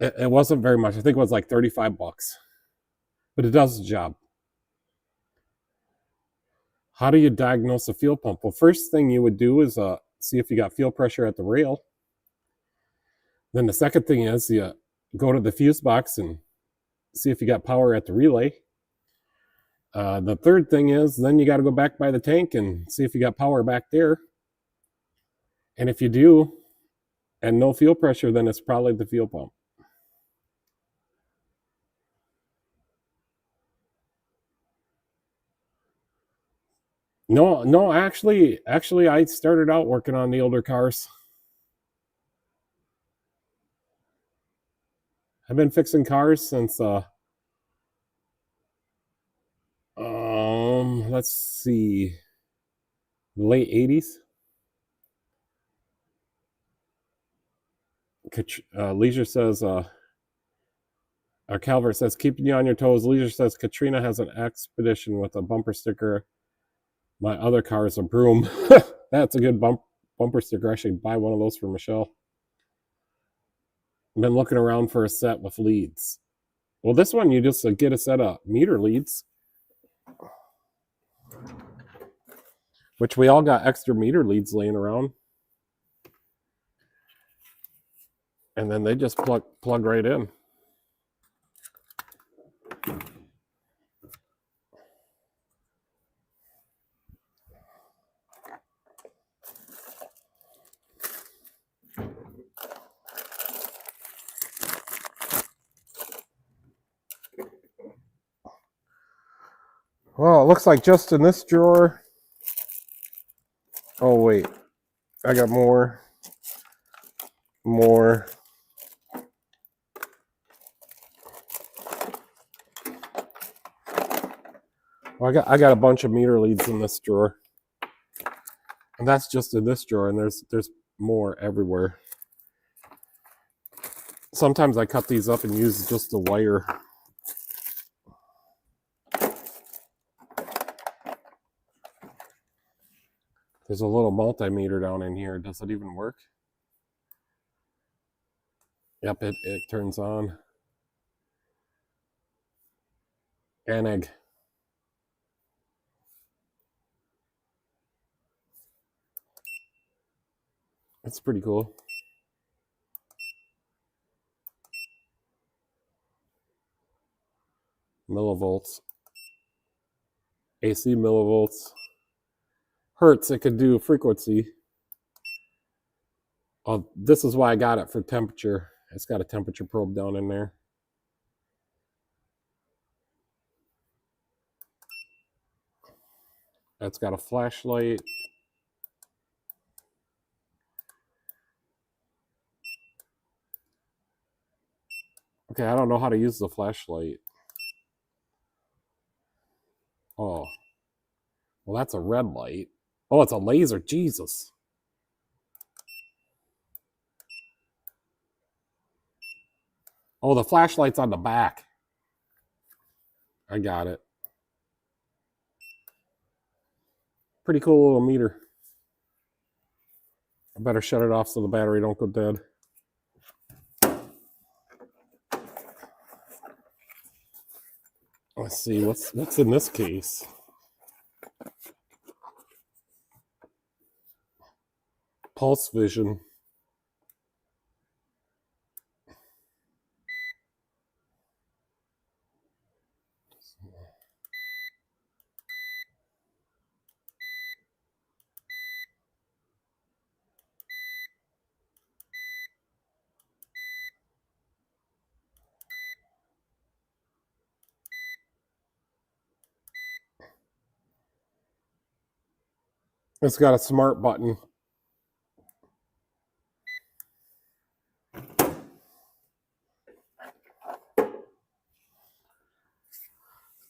It wasn't very much. I think it was like 35 bucks. But it does the job. How do you diagnose a fuel pump? Well, first thing you would do is see if you got fuel pressure at the rail. Then the second thing is you go to the fuse box and see if you got power at the relay. The third thing is then you got to go back by the tank and see if you got power back there. And if you do, and no fuel pressure, then it's probably the fuel pump. No, actually, I started out working on the older cars. I've been fixing cars since let's see, late 80s. Leisure says Calvert says keeping you on your toes. Leisure says Katrina has an Expedition with a bumper sticker. My other car is a Broom. That's a good bumper sticker. I should buy one of those for Michelle. I've been looking around for a set with leads. Well, this one you just get a set of meter leads, which we all got extra meter leads laying around. And then they just plug right in. Well, it looks like just in this drawer. Oh, wait. I got more. Well, I got a bunch of meter leads in this drawer. And that's just in this drawer, and there's more everywhere. Sometimes I cut these up and use just the wire. There's a little multimeter down in here. Does it even work? Yep, it turns on. Aneg. It's pretty cool. Millivolts. AC millivolts. Hertz, it could do frequency. Oh, this is why I got it for temperature. It's got a temperature probe down in there. It's got a flashlight. Okay, I don't know how to use the flashlight. Oh. Well, that's a red light. Oh, it's a laser. Jesus. Oh, the flashlight's on the back. I got it. Pretty cool little meter. I better shut it off so the battery don't go dead. Let's see what's in this case. Pulse vision. It's got a smart button.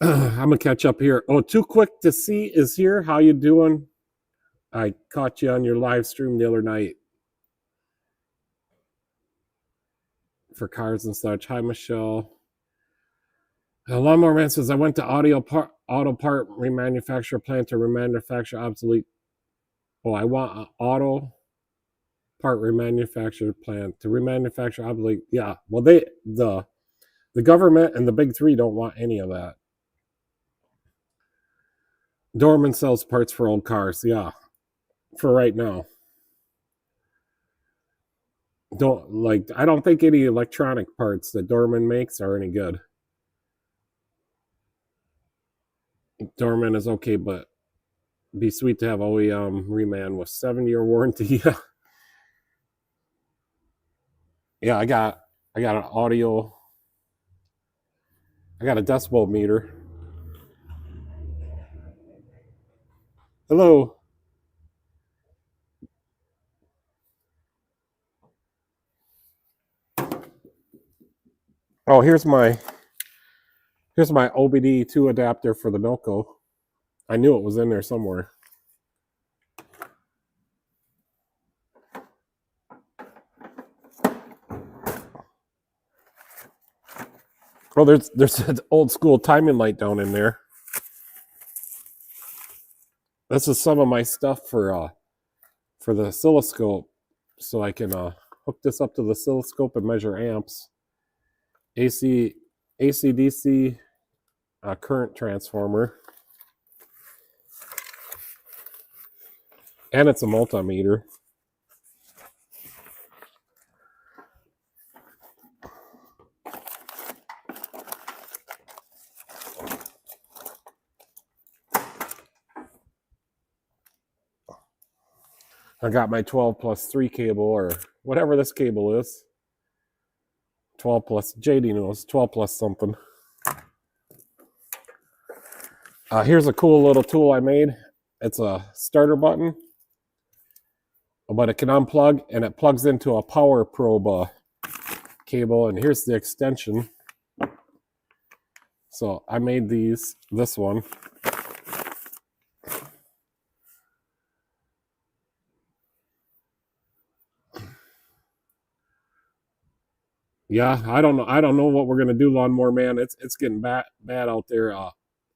I'm gonna catch up here. Oh, Too Quick to See is here. How you doing? I caught you on your live stream the other night for cars and such. Hi, Michelle. Lawnmower Man says I went to auto part remanufacturer plant to remanufacture obsolete. Oh, I want an auto part remanufacturer plant to remanufacture obsolete. Yeah, well, the government and the big three don't want any of that. Dorman sells parts for old cars. Yeah, for right now. I don't think any electronic parts that Dorman makes are any good. Dorman is okay, but be sweet to have OEM reman with 7-year warranty. Yeah, I got an audio. I got a decibel meter. Hello. Oh, here's my OBD2 adapter for the Noco. I knew it was in there somewhere. Oh, there's an old school timing light down in there. This is some of my stuff for the oscilloscope, so I can hook this up to the oscilloscope and measure amps. AC/DC current transformer, and it's a multimeter. I got my 12+3 cable, or whatever this cable is. 12 plus, JD knows, 12 plus something. Here's a cool little tool I made. It's a starter button, but it can unplug, and it plugs into a power probe cable, and here's the extension. So I made this one. Yeah, I don't know what we're gonna do, Lawnmower Man. It's getting bad out there.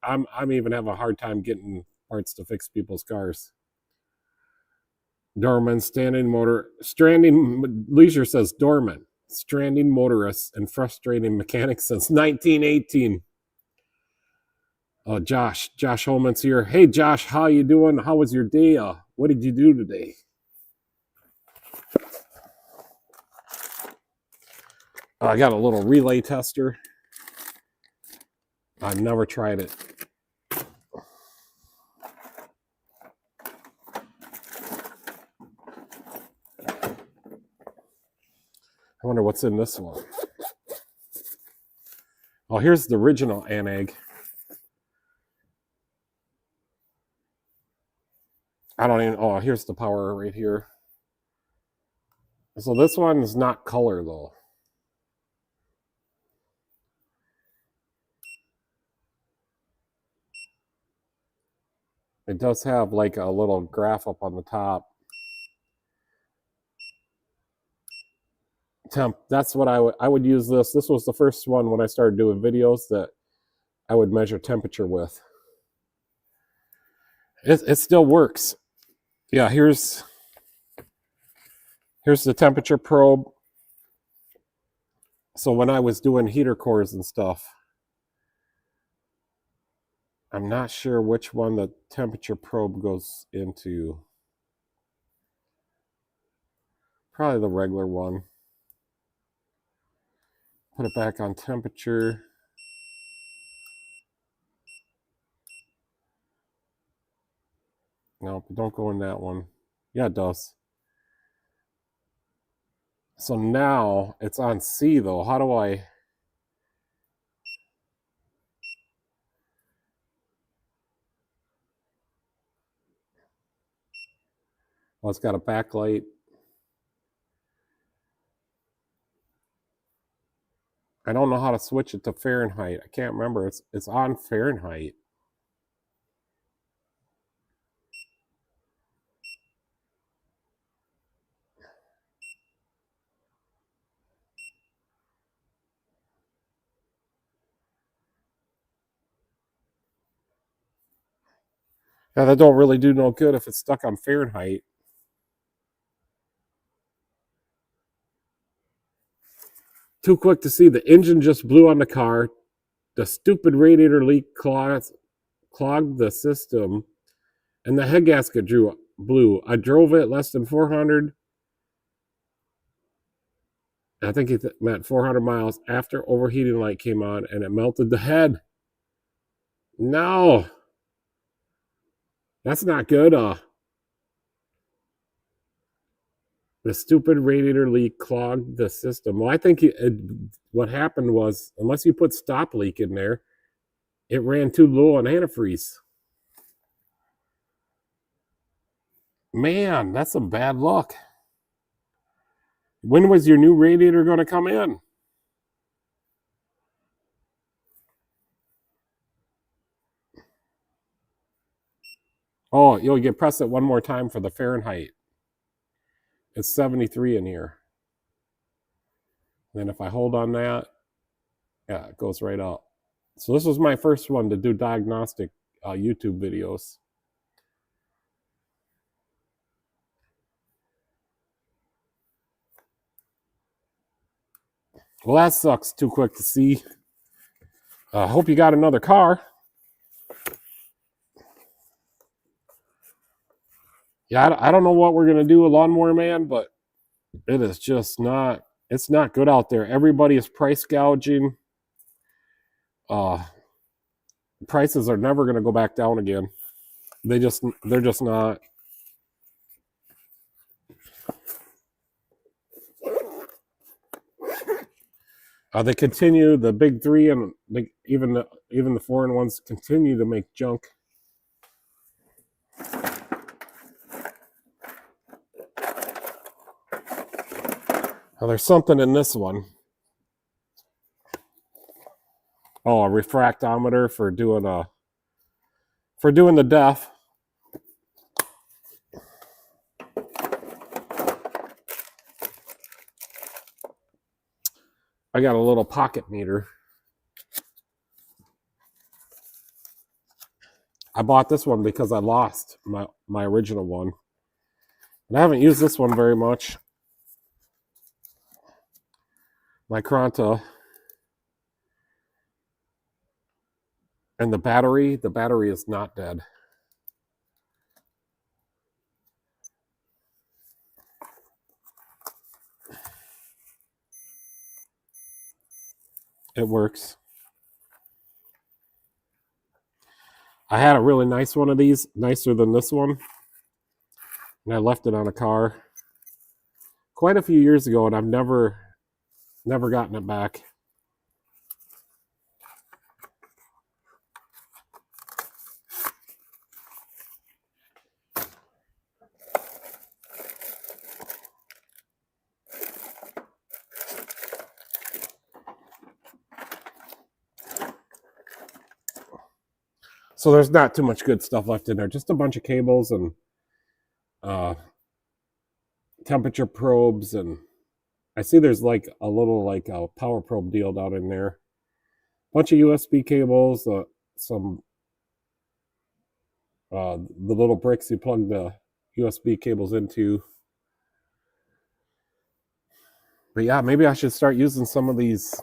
I'm even having a hard time getting parts to fix people's cars. Dorman, stranding leisure says Dorman, stranding motorists and frustrating mechanics since 1918. Oh, Josh Holman's here. Hey, Josh, how you doing? How was your day? What did you do today? I got a little relay tester. I've never tried it. I wonder what's in this one. Oh, here's the original Anag. I don't even, oh, here's the power right here. So this one is not color though. It does have like a little graph up on the top. temp. That's what I would use this. This was the first one when I started doing videos that I would measure temperature with. It still works. Yeah, here's the temperature probe. So when I was doing heater cores and stuff, I'm not sure which one the temperature probe goes into. Probably the regular one. Put it back on temperature. No, don't go in that one. Yeah, it does. So now it's on C though. How do I... Oh, it's got a backlight. I don't know how to switch it to Fahrenheit. I can't remember. It's on Fahrenheit. Yeah, that don't really do no good if it's stuck on Fahrenheit. Too quick to see. The engine just blew on the car. The stupid radiator leak clogged the system, and the head gasket blew. I drove it less than 400. I think he meant 400 miles after overheating light came on, and it melted the head. No, that's not good. The stupid radiator leak clogged the system. Well, I think what happened was, unless you put stop leak in there, it ran too low on antifreeze. Man, that's some bad luck. When was your new radiator going to come in? Oh, you'll get press it one more time for the Fahrenheit. It's 73 in here. Then if I hold on that, yeah, it goes right up. So this was my first one to do diagnostic YouTube videos. Well, that sucks. Too quick to see. Hope you got another car. Yeah, I don't know what we're gonna do with Lawnmower Man, but it is just not. It's not good out there. Everybody is price gouging. Prices are never gonna go back down again. They're just not. They continue. The big three and even the 4-in-1s continue to make junk. Now, there's something in this one. Oh, a refractometer for doing the def. I got a little pocket meter. I bought this one because I lost my original one. And I haven't used this one very much. My Kranta. And the battery is not dead. It works. I had a really nice one of these, nicer than this one. And I left it on a car quite a few years ago, and I've never gotten it back. So there's not too much good stuff left in there. Just a bunch of cables and temperature probes and I see there's like a little like a power probe deal down in there. Bunch of USB cables, some the little bricks you plug the USB cables into. But yeah, maybe I should start using some of these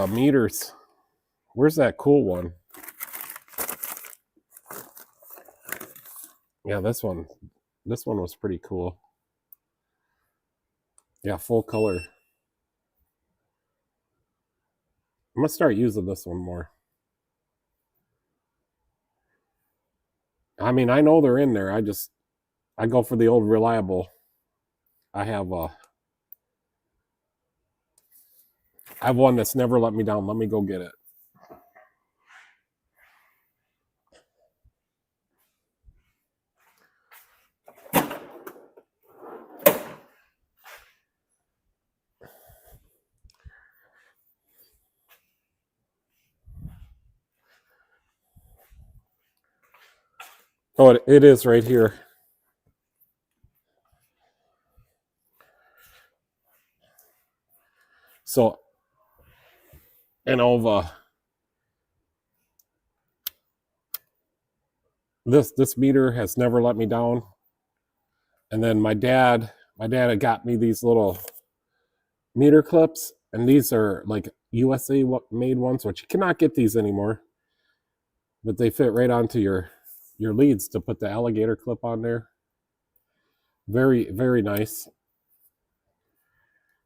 meters. Where's that cool one? Yeah, this one was pretty cool. Yeah, full color. I'm gonna start using this one more. I mean, I know they're in there. I go for the old reliable. I have one that's never let me down. Let me go get it. Oh, it is right here. So, and over this meter has never let me down. And then my dad had got me these little meter clips, and these are like USA made ones, which you cannot get these anymore. But they fit right onto your leads to put the alligator clip on there. Very, very nice.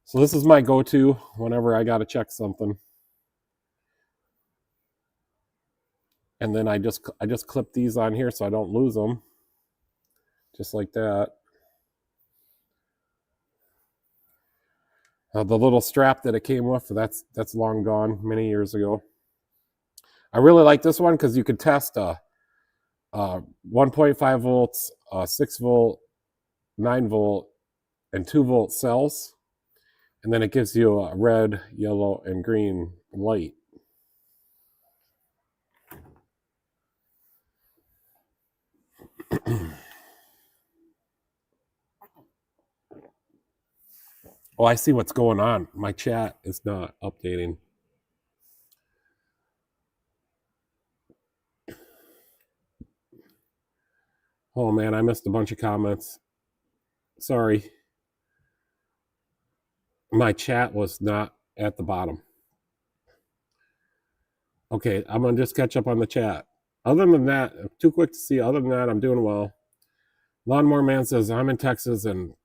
So this is my go-to whenever I got to check something. And then I just clip these on here so I don't lose them. Just like that. The little strap that it came with, that's long gone, many years ago. I really like this one because you could test 1.5 volts, 6 volt, 9 volt, and 2 volt cells. And then it gives you a red, yellow, and green light. Oh, I see what's going on. My chat is not updating. Oh man, I missed a bunch of comments. Sorry. My chat was not at the bottom. Okay, I'm gonna just catch up on the chat. Other than that, I'm too quick to see. Other than that, I'm doing well. Lawnmower Man says, I'm in Texas and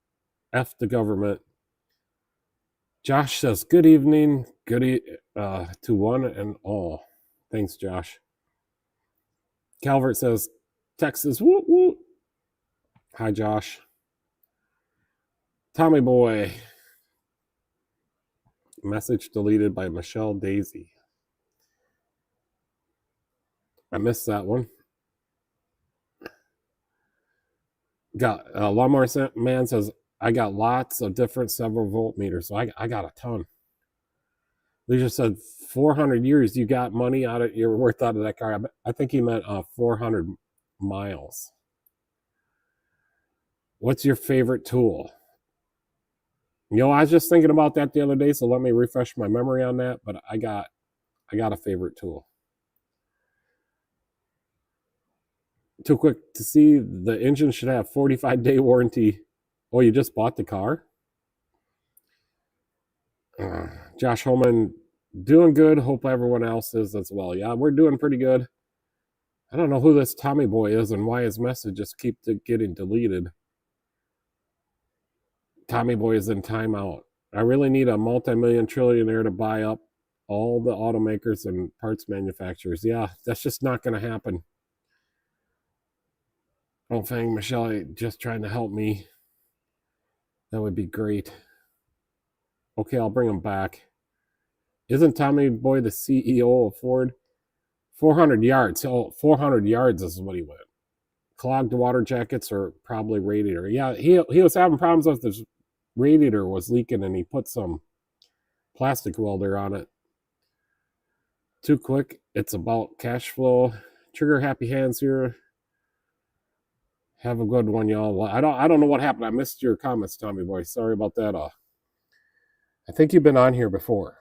F the government. Josh says, good evening. Good to one and all. Thanks, Josh. Calvert says, Texas, whoop, whoop. Hi, Josh. Tommy Boy. Message deleted by Michelle Daisy. I missed that one. Got Lawnmower Man says, I got lots of different several voltmeters. So I got a ton. They just said 400 years you got money out of your worth out of that car. I think he meant 400 miles. What's your favorite tool? You know, I was just thinking about that the other day, so let me refresh my memory on that. But I got a favorite tool. Too quick to see. The engine should have 45-day warranty. Oh, you just bought the car? Josh Holman, doing good. Hope everyone else is as well. Yeah, we're doing pretty good. I don't know who this Tommy Boy is and why his messages keep getting deleted. Tommy Boy is in timeout. I really need a multi-million trillionaire to buy up all the automakers and parts manufacturers. Yeah, that's just not going to happen. Oh, Fang, Michelle, just trying to help me. That would be great. Okay, I'll bring him back. Isn't Tommy Boy the CEO of Ford? 400 yards. Oh, 400 yards is what he went. Clogged water jackets or probably radiator. Yeah, he was having problems with his radiator was leaking and he put some plastic welder on it. Too quick. It's about cash flow. Trigger happy hands here. Have a good one, y'all. Well, I don't know what happened. I missed your comments, Tommy boy. Sorry about that. I think you've been on here before.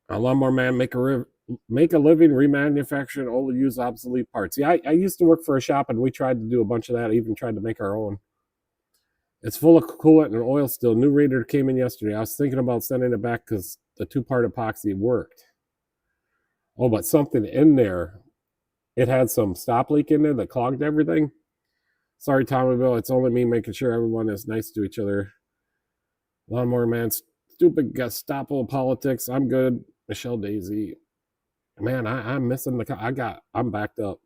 A lawnmower man make a living remanufacturing old used obsolete parts. Yeah, I used to work for a shop and we tried to do a bunch of that. I even tried to make our own. It's full of coolant and oil still. New radiator came in yesterday. I was thinking about sending it back because the two-part epoxy worked. Oh, but something in there, it had some stop leak in there that clogged everything. Sorry, Tommy Bill. It's only me making sure everyone is nice to each other. Lawnmower man, stupid Gestapo politics. I'm good. Michelle Daisy. Man, I'm missing I'm backed up.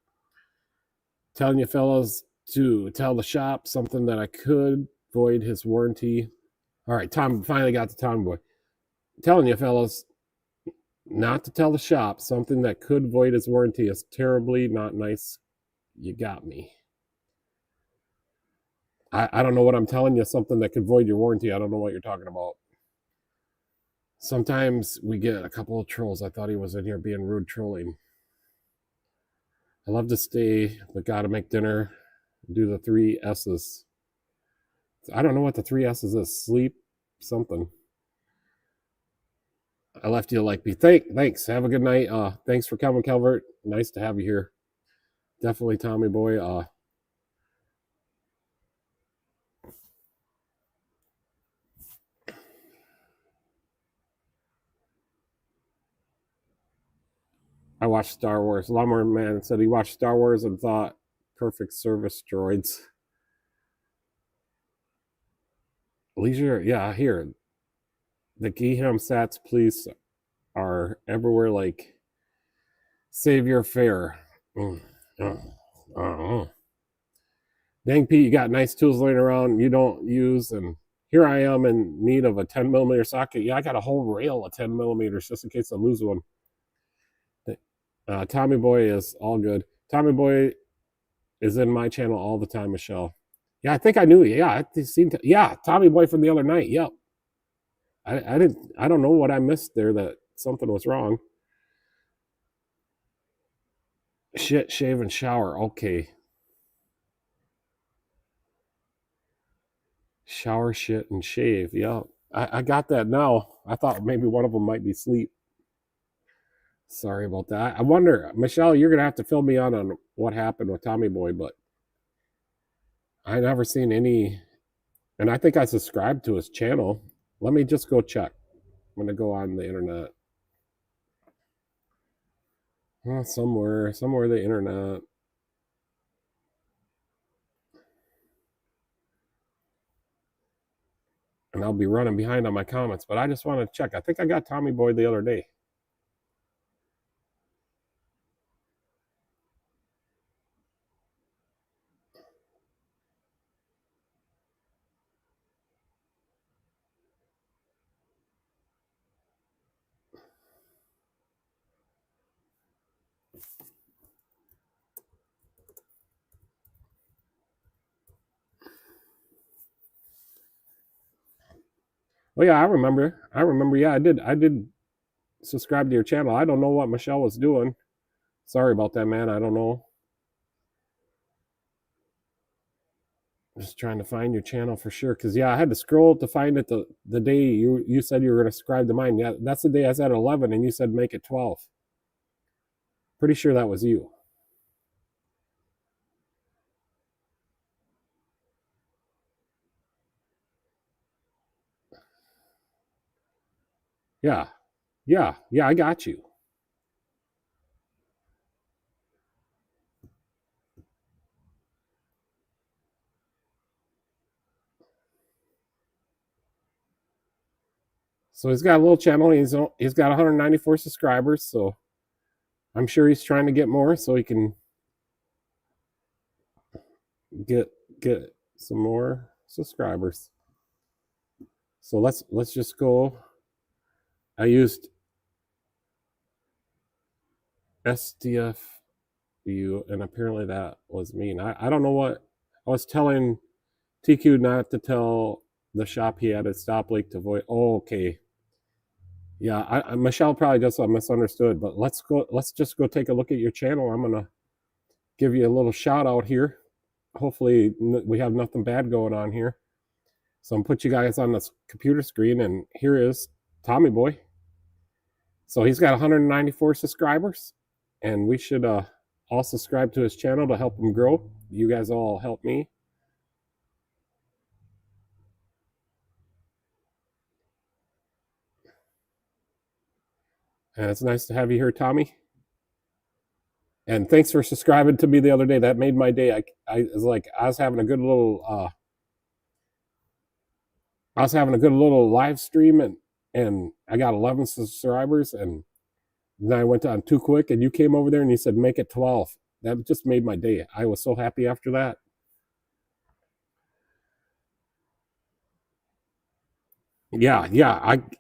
Telling you fellas to tell the shop something that I could void his warranty. All right, Tom finally got the Tommy boy. Telling you fellas not to tell the shop something that could void his warranty is terribly not nice. You got me. I don't know what I'm telling you, something that could void your warranty. I don't know what you're talking about. Sometimes we get a couple of trolls. I thought he was in here being rude trolling. I love to stay, but gotta make dinner. Do the 3 S's. I don't know what the 3 S's is. Sleep, something. I left you like me. Thanks. Have a good night. Thanks for coming, Calvert. Nice to have you here. Definitely, Tommy boy. I watched Star Wars. Lawnmower Man said he watched Star Wars and thought perfect service droids. Leisure, yeah, here. The Geham Sats police are everywhere like save your fare. Dang Pete, you got nice tools laying around you don't use, and here I am in need of a 10mm socket. Yeah, I got a whole rail of 10mm just in case I lose one. Tommy Boy is all good. Tommy Boy is in my channel all the time, Michelle. Yeah, I think I knew you. Yeah, yeah, Tommy Boy from the other night. Yep. I don't know what I missed there that something was wrong. Shit, shave, and shower. Okay. Shower, shit, and shave. Yeah. I got that now. I thought maybe one of them might be sleep. Sorry about that. I wonder, Michelle, you're gonna have to fill me on what happened with Tommy Boy, but I never seen any, and I think I subscribed to his channel. Let me just go check. I'm gonna go on the internet. Somewhere the internet. And I'll be running behind on my comments, but I just want to check. I think I got Tommy Boy the other day. Oh yeah, I remember. Yeah, I did subscribe to your channel. I don't know what Michelle was doing. Sorry about that, man. I don't know. Just trying to find your channel for sure. Cause yeah, I had to scroll to find it the day you said you were gonna subscribe to mine. Yeah, that's the day I said 11 and you said make it 12. Pretty sure that was you. Yeah. Yeah, I got you. So he's got a little channel. He's got 194 subscribers. So I'm sure he's trying to get more so he can get some more subscribers. So let's just go. I used SDFU, and apparently that was mean. I don't know what I was telling TQ not to tell the shop he had a stop leak to avoid. Oh, okay. Yeah, Michelle probably just misunderstood, but let's just go take a look at your channel. I'm gonna give you a little shout out here. Hopefully we have nothing bad going on here. So I'm put you guys on this computer screen, and here is Tommy Boy. So he's got 194 subscribers, and we should all subscribe to his channel to help him grow. You guys all help me. And it's nice to have you here, Tommy. And thanks for subscribing to me the other day. That made my day. I was like, I was having a good little live stream, and I got 11 subscribers, and then I went on too quick, and you came over there and you said make it 12. That just made my day. I was so happy after that. Yeah,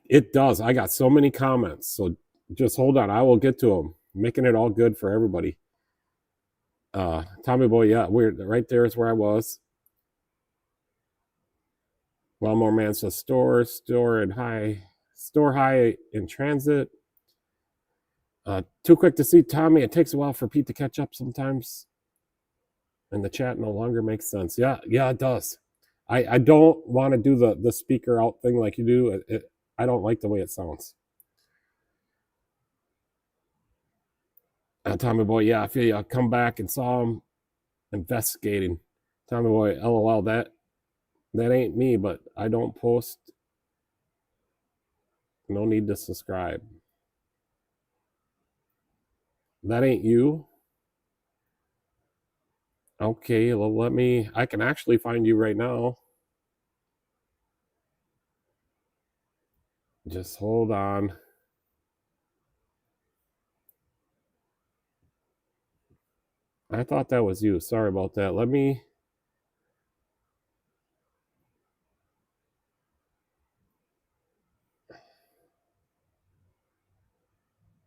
it does. I got so many comments. So just hold on. I will get to them. Making it all good for everybody. Tommy Boy, yeah, we're right there is where I was. Lawnmower Man says store high in transit. Too quick to see Tommy. It takes a while for Pete to catch up sometimes. And the chat no longer makes sense. Yeah, it does. I don't want to do the speaker out thing like you do. I don't like the way it sounds. Tommy Boy, yeah, I feel you. I come back and saw him investigating. Tommy Boy, LOL, that ain't me, but I don't post. No need to subscribe. That ain't you? Okay, well, I can actually find you right now. Just hold on. I thought that was you. Sorry about that.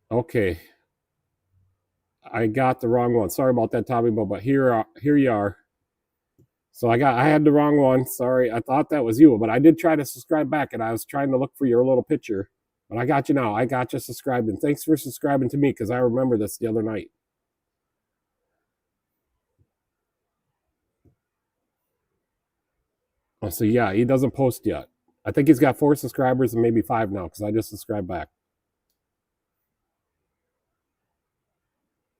Okay. I got the wrong one. Sorry about that, Tommy, but here you are. So I had the wrong one. Sorry. I thought that was you, but I did try to subscribe back, and I was trying to look for your little picture. But I got you now. I got you subscribed, and thanks for subscribing to me, because I remember this the other night. Oh, so yeah, he doesn't post yet. I think he's got 4 subscribers and maybe 5 now, because I just subscribed back.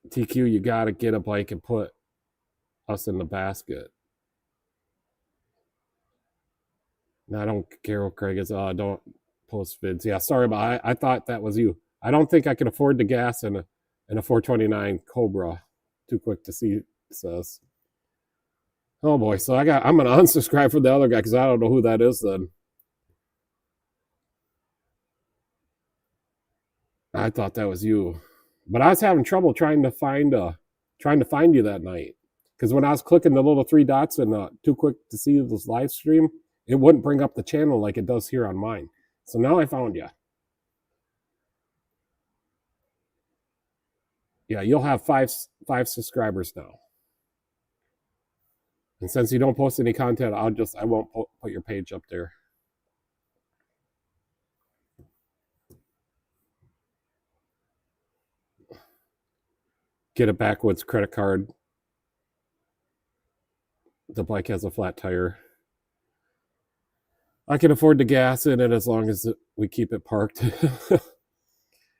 TQ, you gotta get a bike and put us in the basket. No, I don't care what Craig is. Don't post vids. Yeah, sorry about. I thought that was you. I don't think I can afford the gas in a 429 Cobra. Too quick to see, says. Oh boy, so I'm gonna unsubscribe from the other guy because I don't know who that is. Then I thought that was you, but I was having trouble trying to find you that night, because when I was clicking the little 3 dots and too quick to see this live stream, it wouldn't bring up the channel like it does here on mine. So now I found you. Yeah, you'll have five subscribers now. And since you don't post any content, I won't put your page up there. Get a backwoods credit card. The bike has a flat tire. I can afford the gas in it as long as we keep it parked.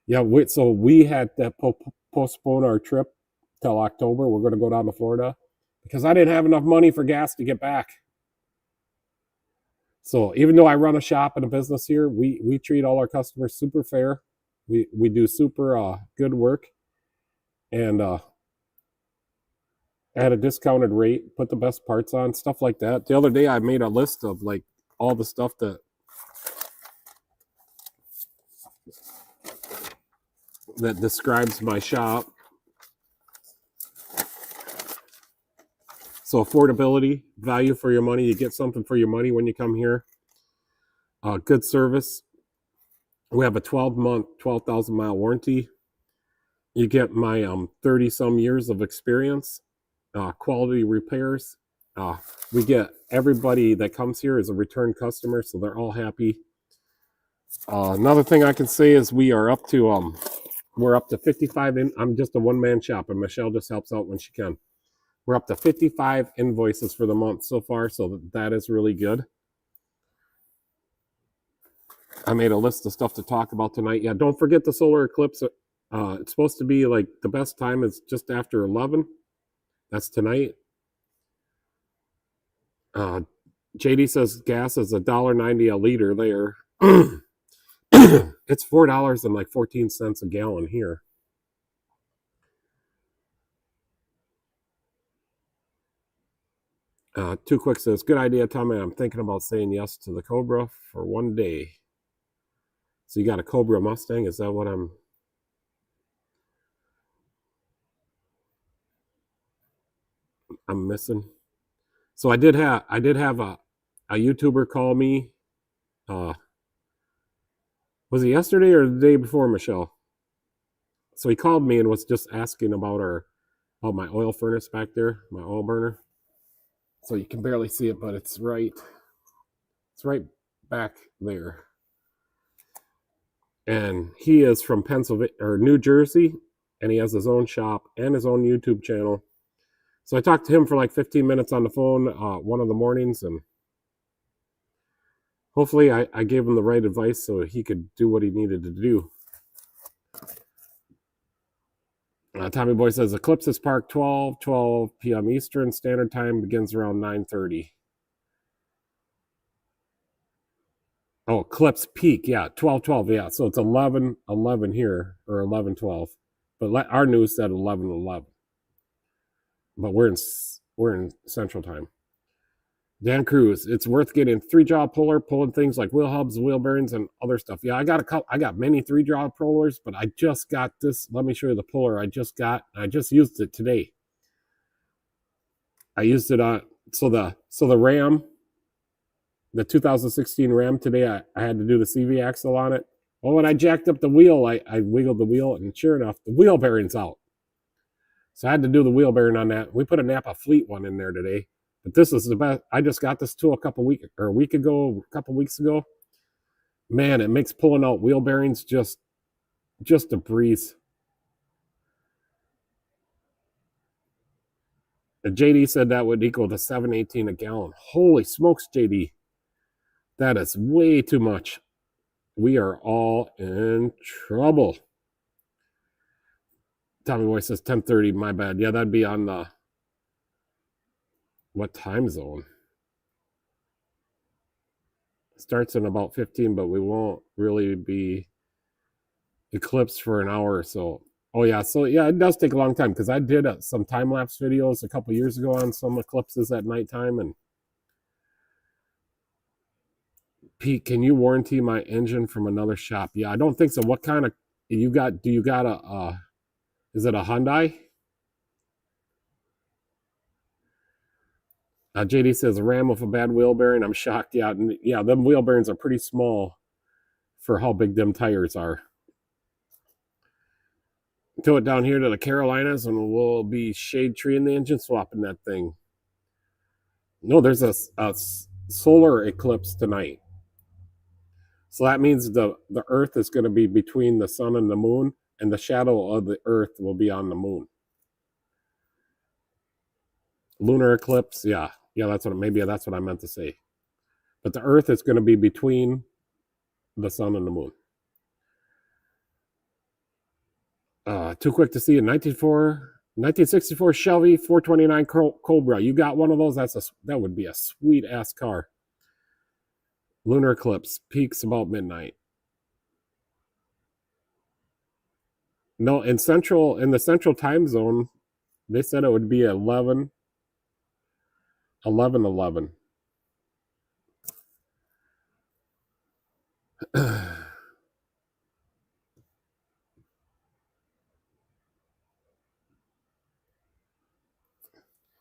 Yeah, so we had to postpone our trip till October. We're going to go down to Florida because I didn't have enough money for gas to get back. So even though I run a shop and a business here, we treat all our customers super fair. We do super good work, and at a discounted rate, put the best parts on, stuff like that. The other day I made a list of like all the stuff that describes my shop. So affordability, value for your money. You get something for your money when you come here. Good service. We have a 12-month, 12,000-mile warranty. You get my 30-some years of experience. Quality repairs. We get everybody that comes here is a return customer, so they're all happy. Another thing I can say is we're up to 55 in. I'm just a one-man shop, and Michelle just helps out when she can. We're up to 55 invoices for the month so far, so that is really good. I made a list of stuff to talk about tonight. Yeah, don't forget the solar eclipse. It's supposed to be like the best time is just after 11. That's tonight. JD says gas is $1.90 a liter there. It's $4.14 a gallon here. Too Quick says, good idea, Tommy. I'm thinking about saying yes to the Cobra for one day. So you got a Cobra Mustang? Is that what I'm missing? So I did have a YouTuber call me. Was it yesterday or the day before, Michelle? So he called me and was just asking about my oil furnace back there, my oil burner. So you can barely see it, but it's right back there. And he is from Pennsylvania or New Jersey, and he has his own shop and his own YouTube channel. So I talked to him for like 15 minutes on the phone one of the mornings, and hopefully I gave him the right advice so he could do what he needed to do. Tommy Boy says Eclipse is Park 12 p.m. Eastern Standard Time, begins around 9:30. Oh, Eclipse Peak, yeah, 12, yeah. So it's 11 here, or 11:12. But our news said 11:11. But we're in Central Time. Dan Cruz, it's worth getting 3-jaw puller, pulling things like wheel hubs, wheel bearings, and other stuff. Yeah, I got many 3-jaw pullers, but I just got this. Let me show you the puller I just got. I just used it today. I used it on so the Ram, the 2016 Ram today. I had to do the CV axle on it. Well, when I jacked up the wheel, I wiggled the wheel, and sure enough, the wheel bearing's out. So I had to do the wheel bearing on that. We put a Napa Fleet one in there today. But this is the best. I just got this tool a couple weeks ago. Man, it makes pulling out wheel bearings just a breeze. And JD said that would equal to $7.18 a gallon. Holy smokes, JD. That is way too much. We are all in trouble. Tommy Boy says 10:30. My bad. Yeah, that'd be on the what time zone? Starts in about 15, but we won't really be eclipsed for an hour or so. Oh yeah, so yeah, it does take a long time because I did some time lapse videos a couple years ago on some eclipses at nighttime. And Pete, can you warranty my engine from another shop? Yeah, I don't think so. What kind of you got? Do you got a? Is it a Hyundai? JD says a Ram with a bad wheel bearing. I'm shocked. Yeah, them wheel bearings are pretty small for how big them tires are. Tow it down here to the Carolinas, and we'll be shade tree in the engine swapping that thing. No, there's a solar eclipse tonight. So that means the Earth is going to be between the sun and the moon, and the shadow of the Earth will be on the moon. Lunar eclipse, yeah, that's what I meant to say. But the Earth is going to be between the sun and the moon. Too Quick to See a 1964 Chevy 429 Cobra. You got one of those? That would be a sweet ass car. Lunar eclipse peaks about midnight. No, in the central time zone, they said it would be 11.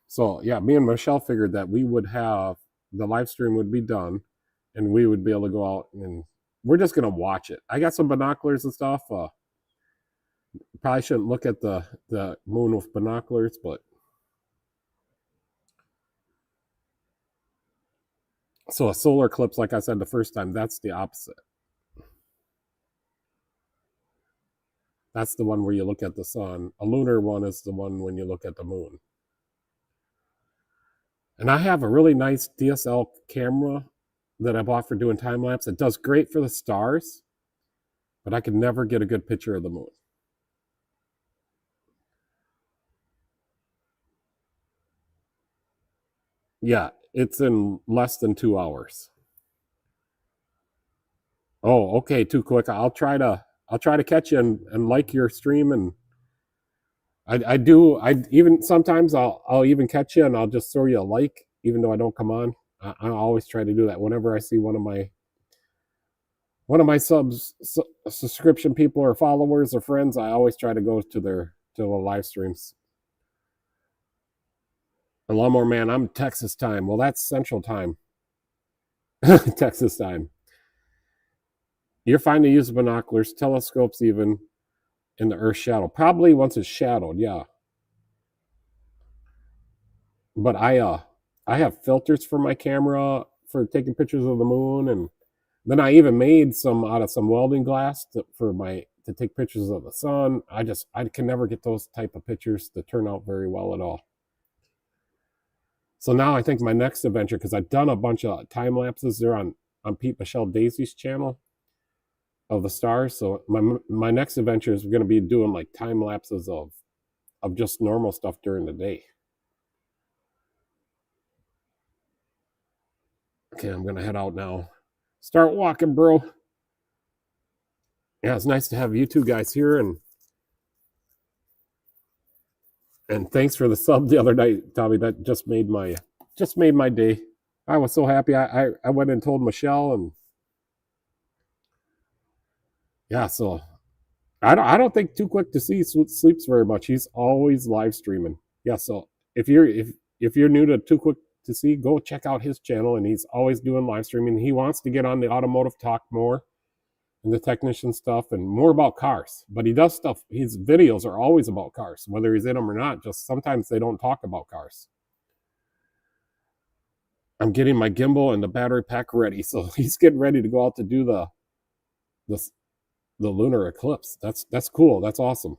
So yeah, me and Michelle figured that we would have the live stream would be done, and we would be able to go out, and we're just gonna watch it. I got some binoculars and stuff. Probably shouldn't look at the moon with binoculars, but so a solar eclipse, like I said the first time, that's the opposite. That's the one where you look at the sun. A lunar one is the one when you look at the moon. And I have a really nice DSL camera that I bought for doing time lapse. It does great for the stars, but I could never get a good picture of the moon. Yeah, it's in less than 2 hours. Oh, okay, too quick. I'll try to catch you and like your stream, and I do. I even sometimes I'll even catch you and I'll just throw you a like even though I don't come on. I always try to do that whenever I see one of my subscription people or followers or friends. I always try to go to the live streams. And Lawnmower Man, I'm Texas time. Well, that's Central time. Texas time. You're fine to use binoculars, telescopes, even in the Earth's shadow. Probably once it's shadowed, yeah. But I have filters for my camera for taking pictures of the moon, and then I even made some out of some welding glass to take pictures of the sun. I can never get those type of pictures to turn out very well at all. So now I think my next adventure, because I've done a bunch of time lapses, they're on Pete Michelle Daisy's channel of the stars. So my next adventure is going to be doing like time lapses of just normal stuff during the day. Okay, I'm going to head out now. Start walking, bro. Yeah, it's nice to have you two guys here, and thanks for the sub the other night, Tommy. That just made my day. I was so happy. I went and told Michelle, and yeah, so I don't think Too Quick to See sleeps very much. He's always live streaming. Yeah, so if you're new to Too Quick to See, go check out his channel, and he's always doing live streaming. He wants to get on the automotive talk more and the technician stuff and more about cars. But he does stuff. His videos are always about cars, whether he's in them or not. Just sometimes they don't talk about cars. I'm getting my gimbal and the battery pack ready, so he's getting ready to go out to do the lunar eclipse. That's cool. That's awesome.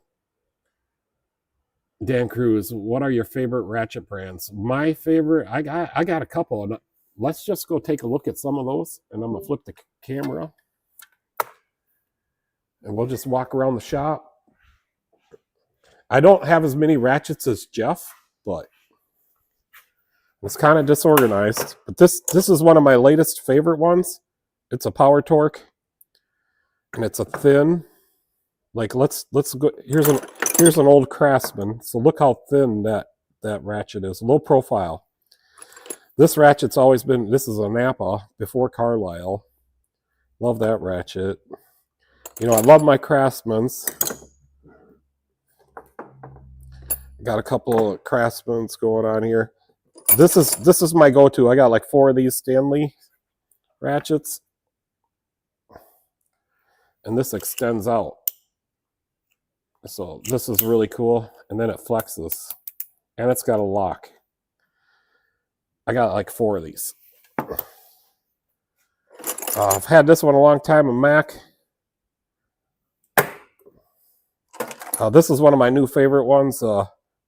Dan Cruz, what are your favorite ratchet brands? My favorite, I got a couple, and let's just go take a look at some of those. And I'm gonna flip the camera, and we'll just walk around the shop. I don't have as many ratchets as Jeff, but it's kind of disorganized. But this is one of my latest favorite ones. It's a Power Torque, and it's a thin. Like let's go. Here's an old Craftsman. So look how thin that ratchet is. Low profile. This ratchet's always been. This is a Napa before Carlisle. Love that ratchet. You know, I love my Craftsmans. Got a couple of Craftsmans going on here. This is my go-to. I got like 4 of these Stanley ratchets, and this extends out. So this is really cool, and then it flexes, and it's got a lock. I got like 4 of these. I've had this one a long time, a Mac. This is one of my new favorite ones,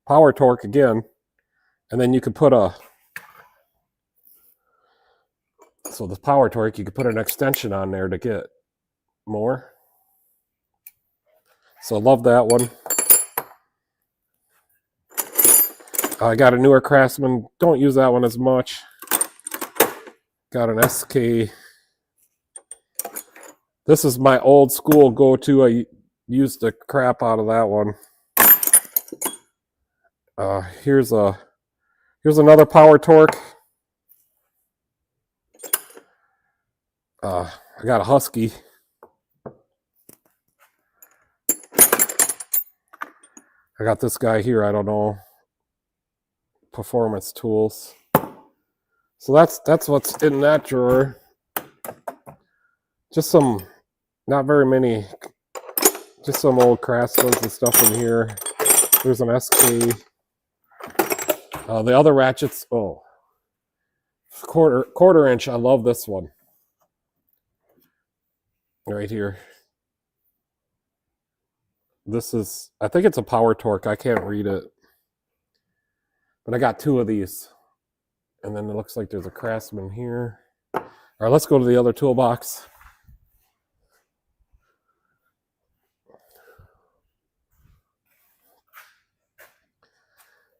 Power Torque again. And then you could put so the Power Torque, you could put an extension on there to get more. So I love that one. I got a newer Craftsman. Don't use that one as much. Got an SK. This is my old school go-to. I used the crap out of that one. Here's another Power Torque. I got a Husky. I got this guy here. I don't know. Performance Tools. So that's what's in that drawer. Just some, not very many, just some old Craftsmans and stuff in here. There's an SK. The other ratchets, quarter inch. I love this one. Right here. This is, I think it's a Power Torque. I can't read it. But I got 2 of these. And then it looks like there's a Craftsman here. All right, let's go to the other toolbox.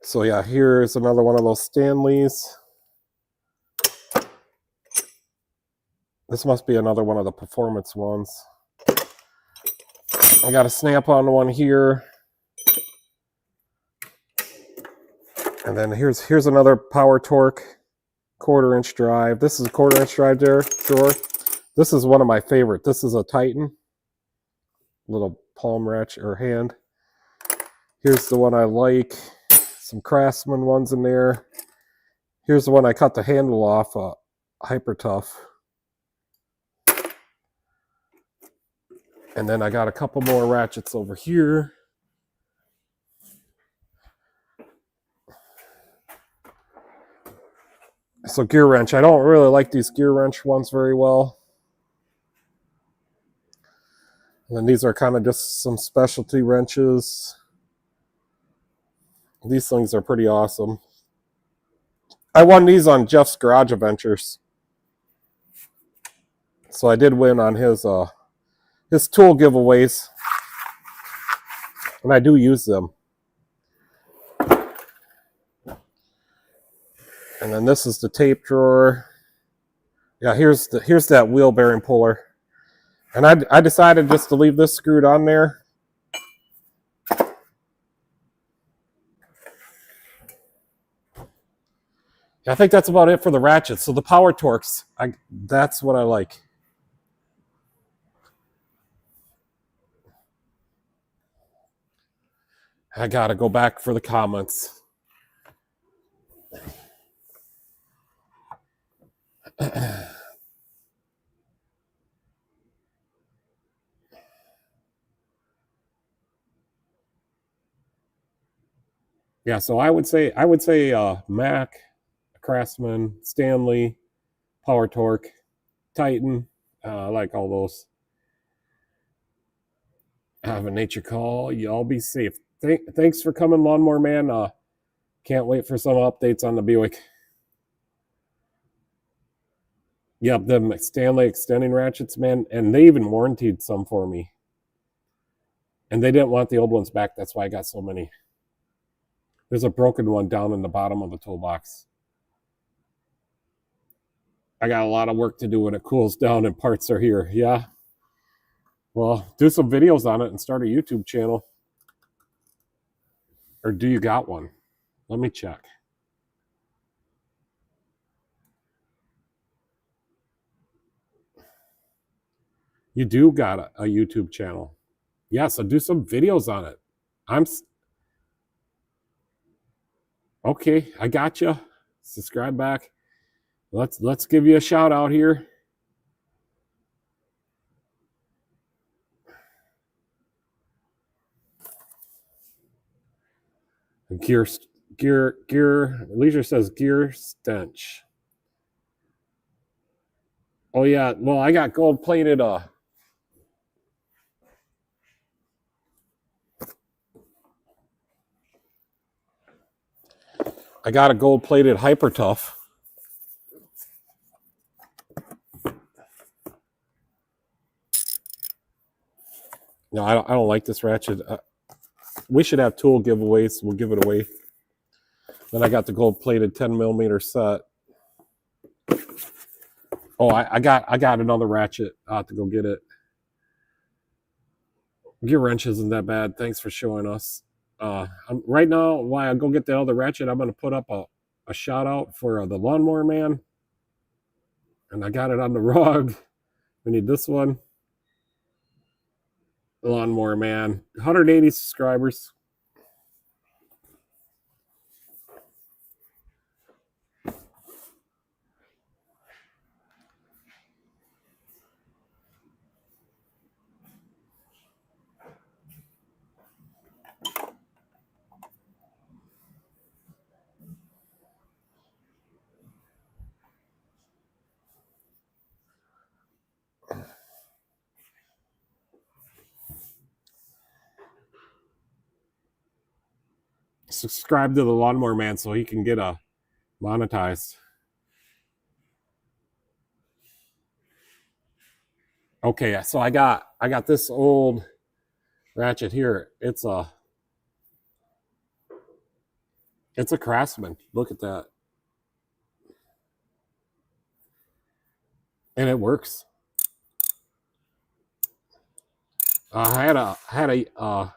So yeah, here's another one of those Stanleys. This must be another one of the performance ones. I got a snap-on one here. And then here's another Power Torque 1/4-inch drive. This is a 1/4-inch drive there, drawer. This is one of my favorite. This is a Titan. Little palm ratchet or hand. Here's the one I like. Some Craftsman ones in there. Here's the one I cut the handle off, Hyper Tough. And then I got a couple more ratchets over here. So gear wrench. I don't really like these gear wrench ones very well. And then these are kind of just some specialty wrenches. These things are pretty awesome. I won these on Jeff's Garage Adventures. So I did win on his tool giveaways. And I do use them. And then this is the tape drawer. Yeah, here's that wheel bearing puller. And I decided just to leave this screwed on there. I think that's about it for the ratchets. So the Power Torques, that's what I like. I gotta go back for the comments. Yeah, so I would say Mac, Craftsman, Stanley, Power Torque, Titan. I like all those. Have a nature call. Y'all be safe. Thanks for coming, Lawnmower Man. Can't wait for some updates on the Buick. Yep, them Stanley extending ratchets, man, and they even warranted some for me. And they didn't want the old ones back. That's why I got so many. There's a broken one down in the bottom of the toolbox. I got a lot of work to do when it cools down and parts are here. Yeah. Well, do some videos on it and start a YouTube channel. Or do you got one? Let me check. You do got a YouTube channel. Yeah, so do some videos on it. Okay, I got you. Subscribe back. Let's give you a shout out here. Gear. Leisure says gear stench. Oh yeah, well I got gold plated. I got a gold plated Hyper Tough. No, I don't like this ratchet. We should have tool giveaways. We'll give it away. Then I got the gold plated 10mm set. Oh, I got another ratchet. I'll have to go get it. Gear wrench isn't that bad. Thanks for showing us. Right now, while I go get the other ratchet, I'm going to put up a shout out for the Lawnmower Man. And I got it on the rug. We need this one. Lawnmower Man. 180 subscribers. subscribe to the Lawnmower Man so he can get monetized. Okay, so I got this old ratchet here. It's a Craftsman. Look at that. And it works. I had a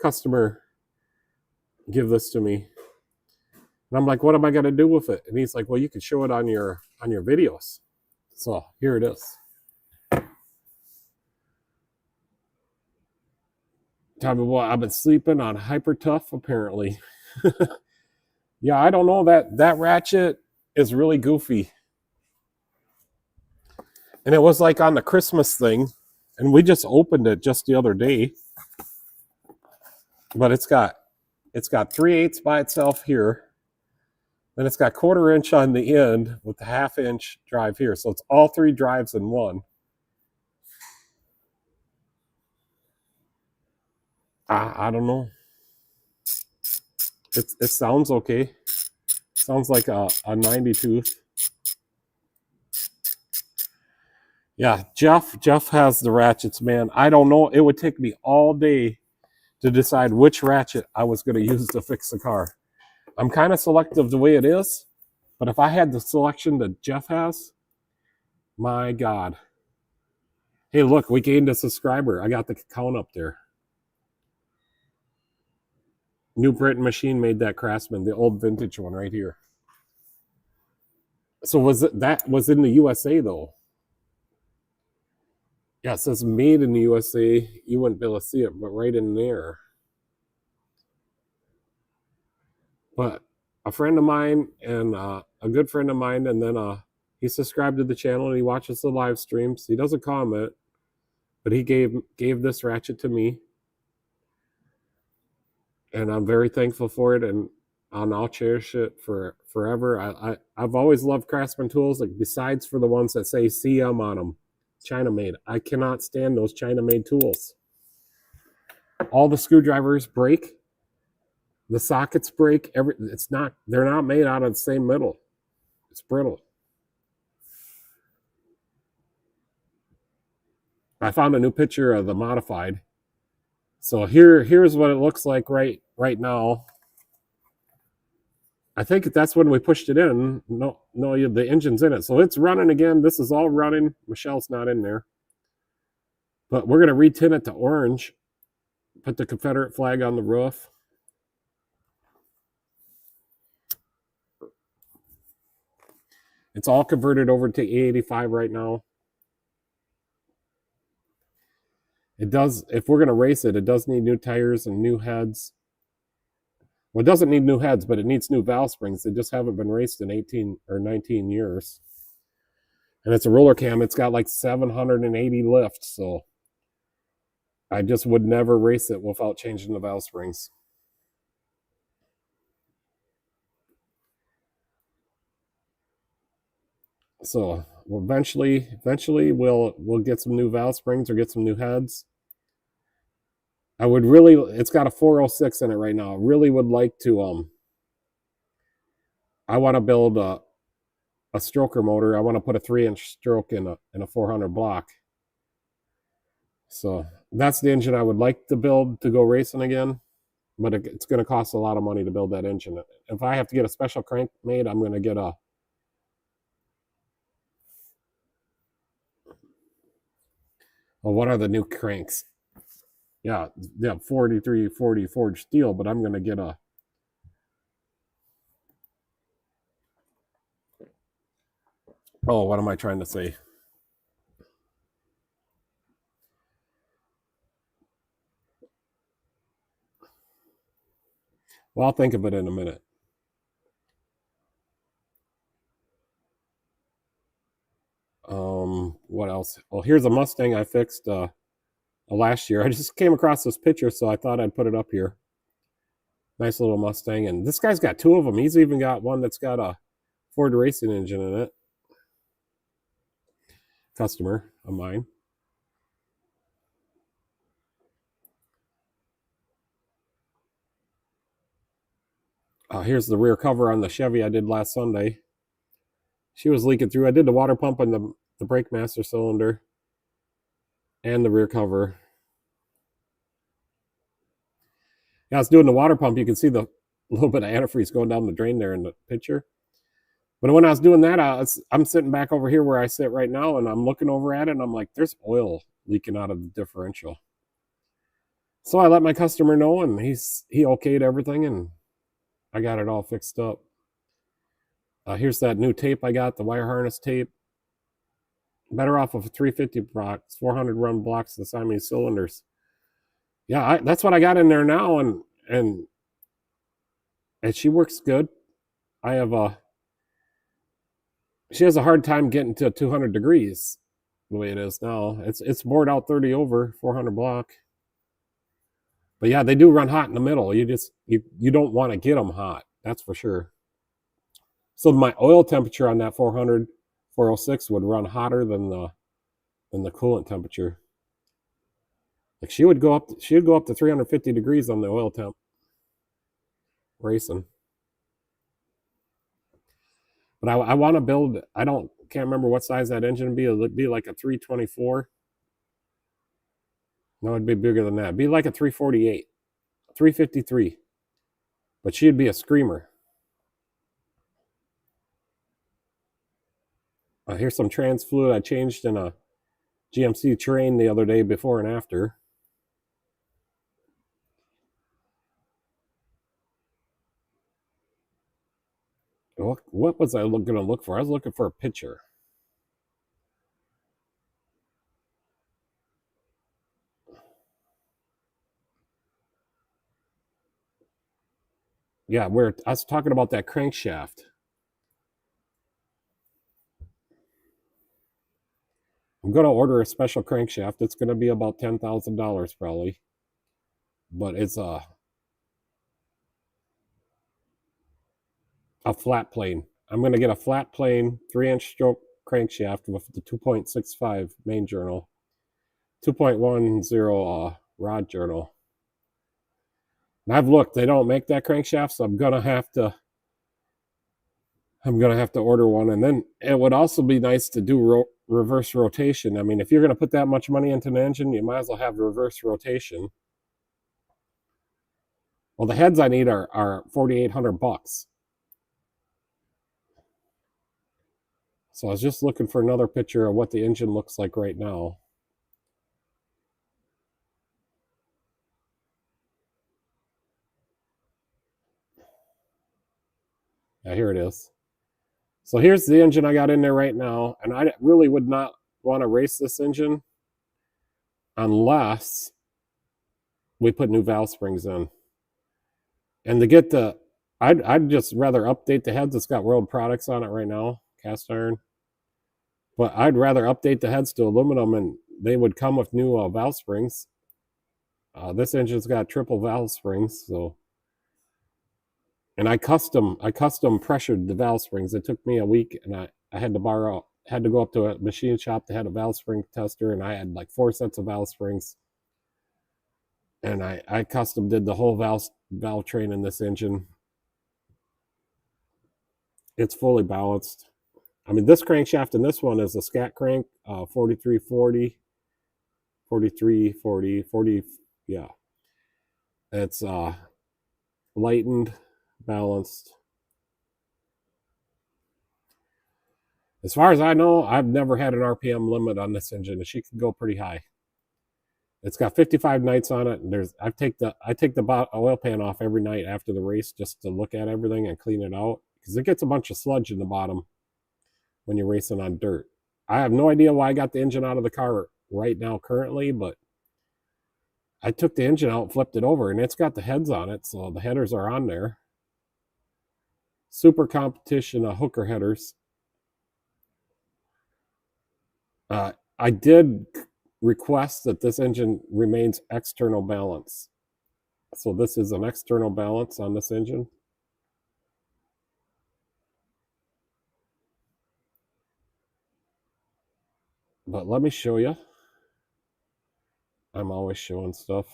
customer give this to me, and I'm like, "What am I gonna do with it?" And he's like, "Well, you can show it on your videos." So here it is. Tell me what, I've been sleeping on Hyper Tough apparently. Yeah, I don't know, that ratchet is really goofy, and it was like on the Christmas thing, and we just opened it just the other day. But it's got 3/8 by itself here. Then it's got 1/4 inch on the end with the 1/2 inch drive here. So it's all 3 drives in one. I don't know. It sounds okay. Sounds like a 90 tooth. Yeah, Jeff has the ratchets, man. I don't know. It would take me all day to decide which ratchet I was going to use to fix the car. I'm kind of selective the way it is, but if I had the selection that Jeff has, my God. Hey, look, we gained a subscriber. I got the count up there. New Britain Machine made that Craftsman, the old vintage one right here. So that was in the USA though? Yeah, it says made in the USA. You wouldn't be able to see it, but right in there. But a friend of mine and a good friend of mine, and then he subscribed to the channel and he watches the live streams. He doesn't comment, but he gave this ratchet to me, and I'm very thankful for it, and I'll cherish it for forever. I've always loved Craftsman tools, like besides for the ones that say CM on them, China made. I cannot stand those China made tools. All the screwdrivers break, the sockets break. They're not made out of the same metal. It's brittle. I found a new picture of the modified. So here's what it looks like right now. I think that's when we pushed it in. No, the engine's in it. So it's running again. This is all running. Michelle's not in there. But we're going to retint it to orange. Put the Confederate flag on the roof. It's all converted over to E85 right now. It does, if we're going to race it, it does need new tires and new heads. Well, it doesn't need new heads, but it needs new valve springs. They just haven't been raced in 18 or 19 years. And it's a roller cam. It's got like 780 lift, so I just would never race it without changing the valve springs. So eventually we'll get some new valve springs or get some new heads. I would really, it's got a 406 in it right now. I really would like to I want to build a stroker motor. I want to put a 3-inch stroke in a 400 block. So that's the engine I would like to build to go racing again, but it's going to cost a lot of money to build that engine. If I have to get a special crank made, I'm going to get a what are the new cranks? Yeah, 4340 forged steel, but I'm going to get a what am I trying to say? Well, I'll think of it in a minute. What else? Well, here's a Mustang I fixed last year. I just came across this picture, so I thought I'd put it up here. Nice little Mustang, and this guy's got 2 of them. He's even got one that's got a Ford racing engine in it. Customer of mine. Here's the rear cover on the Chevy I did last Sunday. She was leaking through. I did the water pump on the brake master cylinder and the rear cover. Yeah, I was doing the water pump. You can see the little bit of antifreeze going down the drain there in the picture. But when I was doing that, I'm sitting back over here where I sit right now, and I'm looking over at it, and I'm like, there's oil leaking out of the differential. So I let my customer know, and he okayed everything, and I got it all fixed up. Here's that new tape I got, the wire harness tape. Better off of a 350 box, 400 run blocks of Siamese cylinders. Yeah, that's what I got in there now, and she works good. I have she has a hard time getting to 200 degrees the way it is now. It's bored out 30 over 400 block. But yeah, they do run hot in the middle. You don't want to get them hot. That's for sure. So my oil temperature on that 400 406 would run hotter than the coolant temperature. Like she would go up to 350 degrees on the oil temp racing. But I want to build. Can't remember what size that engine would be. It'd be like a 324. No, it'd be bigger than that. It'd be like a 348, 353. But she'd be a screamer. Here's some trans fluid I changed in a GMC Terrain the other day, before and after. What was I going to look for? I was looking for a picture. Yeah, where I was talking about that crankshaft. I'm going to order a special crankshaft. It's going to be about $10,000 probably. But it's a flat plane. I'm going to get a flat plane 3-inch stroke crankshaft with the 2.65 main journal, 2.10 rod journal. And I've looked; they don't make that crankshaft, so I'm gonna have to order one. And then it would also be nice to do reverse rotation. I mean, if you're going to put that much money into an engine, you might as well have reverse rotation. Well, the heads I need are $4,800. So I was just looking for another picture of what the engine looks like right now. Yeah, here it is. So here's the engine I got in there right now, and I really would not want to race this engine unless we put new valve springs in. And to get I'd just rather update the heads. It's got World Products on it right now, cast iron. But I'd rather update the heads to aluminum, and they would come with new valve springs. This engine's got triple valve springs, so. And I custom pressured the valve springs. It took me a week, and I had to go up to a machine shop that had a valve spring tester, and I had like 4 sets of valve springs. And I custom did the whole valve train in this engine. It's fully balanced. I mean, this crankshaft in this one is a scat crank, 4340, 4340, 40, yeah. It's lightened, balanced. As far as I know, I've never had an RPM limit on this engine, and she can go pretty high. It's got 55 nights on it, and I take the oil pan off every night after the race just to look at everything and clean it out, because it gets a bunch of sludge in the bottom when you're racing on dirt. I have no idea why I got the engine out of the car right now currently, but I took the engine out, flipped it over, and it's got the heads on it, so the headers are on there. Super competition hooker headers. I did request that this engine remains external balance. So this is an external balance on this engine. But let me show you. I'm always showing stuff.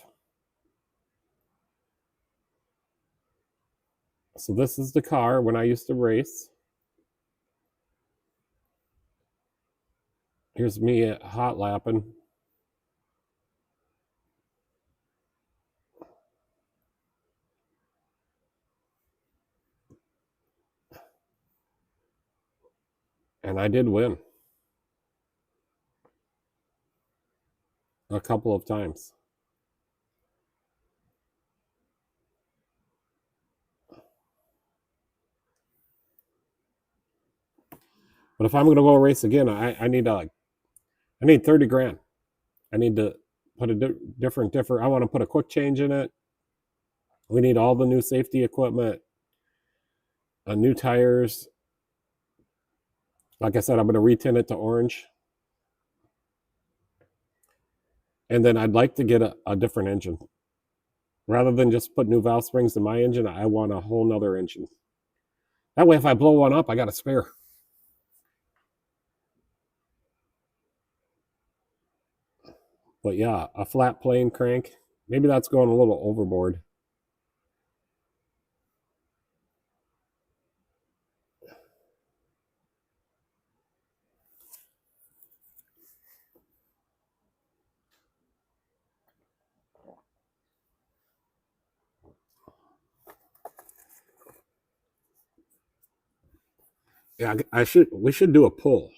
So this is the car when I used to race. Here's me hot lapping. And I did win a couple of times. But if I'm going to go race again, I need 30 grand. I need to put a different. I want to put a quick change in it. We need all the new safety equipment, new tires. Like I said, I'm going to retint it to orange. And then I'd like to get a different engine. Rather than just put new valve springs in my engine, I want a whole nother engine. That way, if I blow one up, I got a spare. But yeah, a flat plane crank. Maybe that's going a little overboard. Yeah, we should do a pull.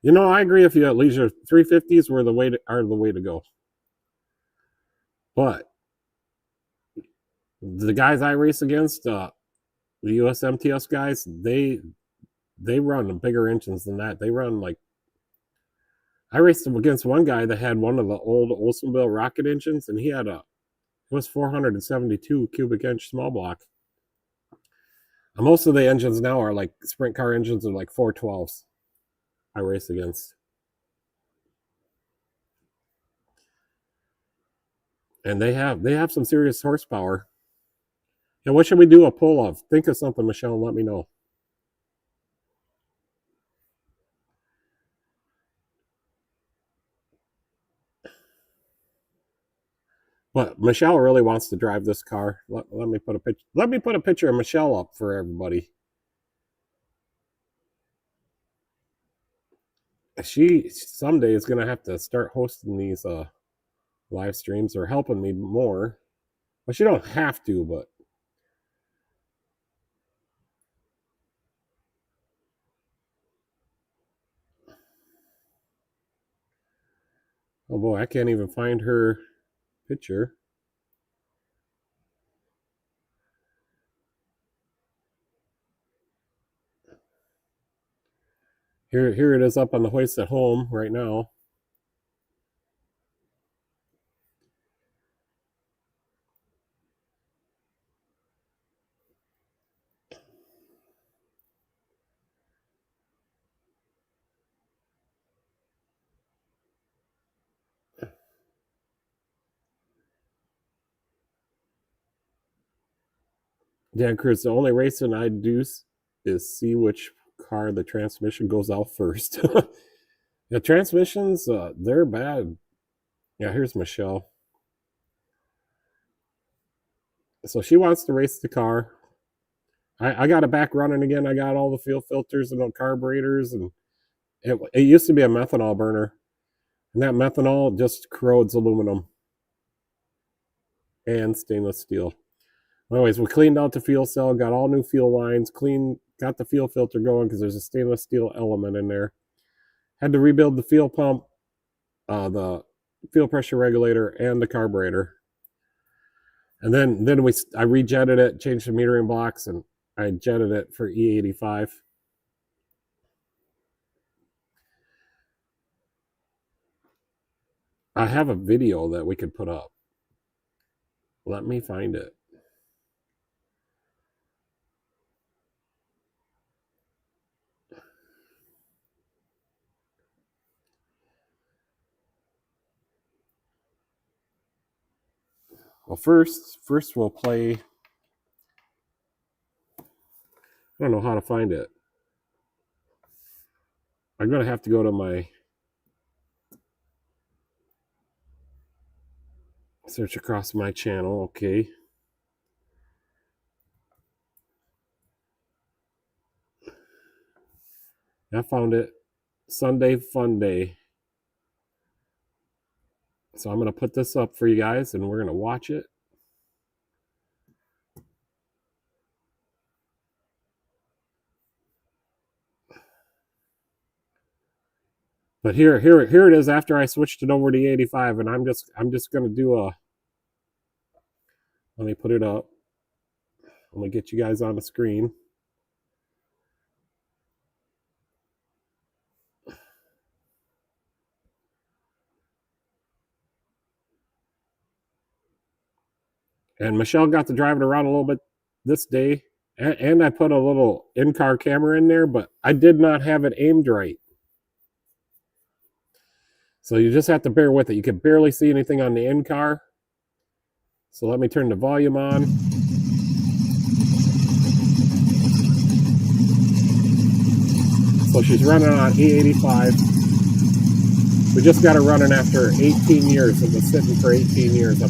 You know, I agree with you at leisure. 350s are the way to go. But the guys I race against, the US MTS guys, they run bigger engines than that. They run like I raced against one guy that had one of the old Oldsmobile rocket engines, and it was 472 cubic inch small block. And most of the engines now are like sprint car engines are like 412s. I race against, and they have some serious horsepower. And what should we do a pull of? Think of something, Michelle, and let me know. But Michelle really wants to drive this car. Let me put a picture. Let me put a picture of Michelle up for everybody. She someday is gonna have to start hosting these live streams or helping me more. Well, she don't have to, but oh boy, I can't even find her picture. Here it is up on the hoist at home right now. Dan Cruz, the only racing I do is see which car the transmission goes out first. The transmissions, they're bad. Yeah, here's Michelle. So she wants to race the car. I got it back running again. I got all the fuel filters and the carburetors, and it used to be a methanol burner, and that methanol just corrodes aluminum and stainless steel. Anyways, we cleaned out the fuel cell, got all new fuel lines, got the fuel filter going because there's a stainless steel element in there. Had to rebuild the fuel pump, the fuel pressure regulator, and the carburetor. And then I rejetted it, changed the metering blocks, and I jetted it for E85. I have a video that we could put up. Let me find it. Well, first we'll play. I don't know how to find it. I'm gonna have to go to my. Search across my channel. Okay. I found it. Sunday Fun Day. So I'm going to put this up for you guys and we're going to watch it. But here it is after I switched it over to 85, and I'm just going to do a. Let me put it up. Let me get you guys on the screen. And Michelle got to drive it around a little bit this day, and I put a little in-car camera in there, but I did not have it aimed right. So you just have to bear with it. You can barely see anything on the in-car. So let me turn the volume on. So she's running on E85. We just got it running after 18 years. It was sitting for 18 years. I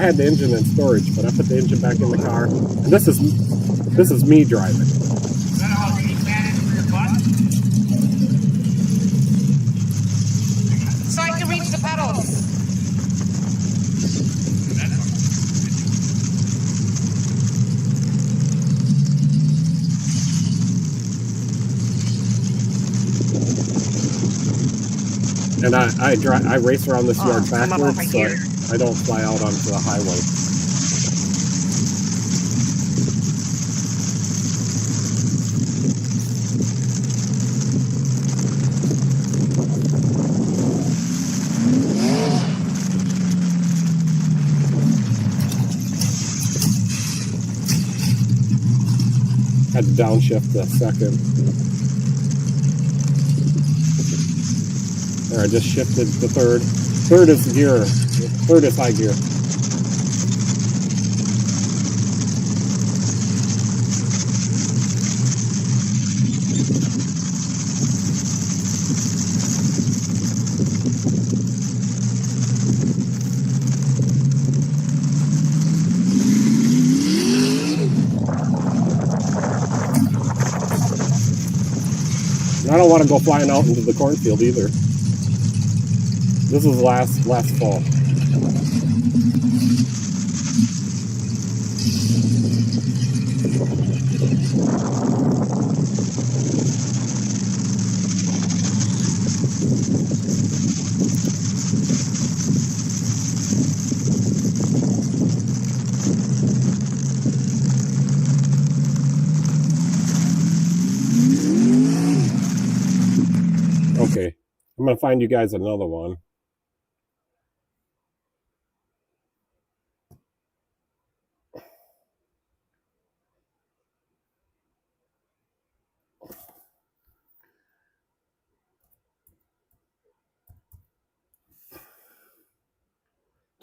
had the engine in storage, but I put the engine back in the car. And this is me driving. Is that all you added for your butt? So I can reach the pedals. And I race around this yard backwards, so here. I don't fly out onto the highway. Had to downshift the second. There, I just shifted the third. Third is gear. Third is high gear. And I don't want to go flying out into the cornfield either. This is last fall. Okay, I'm gonna find you guys another one.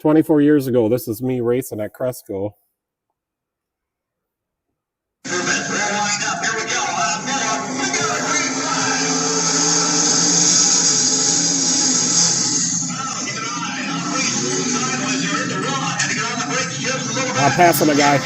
"24 years ago, this is me racing at Cresco. I'm passing a guy.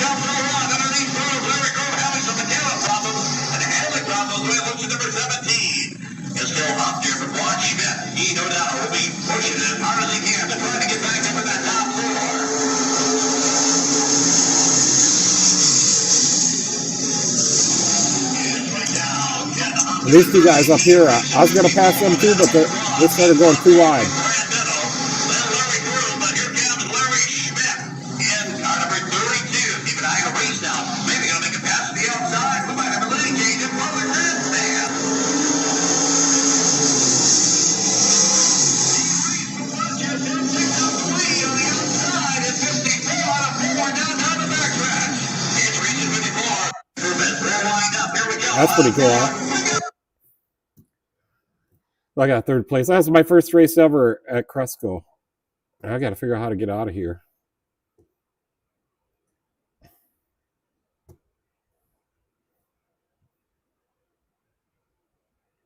These two guys up here, I was going to pass them too, but they started going too wide. That's pretty cool, huh? I got third place. That was my first race ever at Cresco. I got to figure out how to get out of here.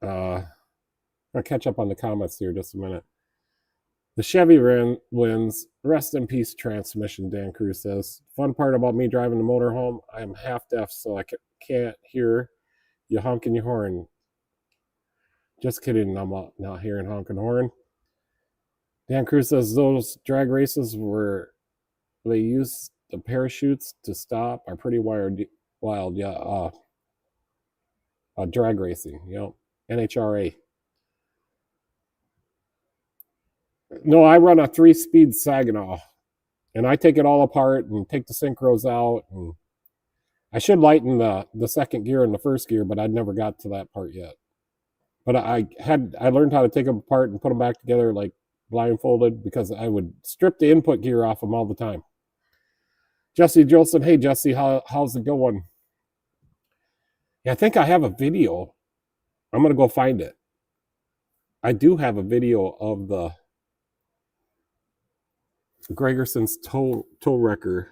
I'll catch up on the comments here just a minute. The Chevy wins. Rest in peace, transmission, Dan Cruz says. Fun part about me driving the motorhome, I am half deaf, so I can't hear you honking your horn. Just kidding, I'm not hearing honking horn. Dan Cruz says those drag races where they use the parachutes to stop are pretty wild. Yeah. Drag racing, NHRA. No, I run a 3-speed Saginaw, and I take it all apart and take the synchros out. And I should lighten the second gear and the first gear, but I never got to that part yet. But I learned how to take them apart and put them back together like blindfolded because I would strip the input gear off them all the time. Jesse Jolson, hey Jesse, how's it going? Yeah, I think I have a video. I'm gonna go find it. I do have a video of the Gregerson's tow wrecker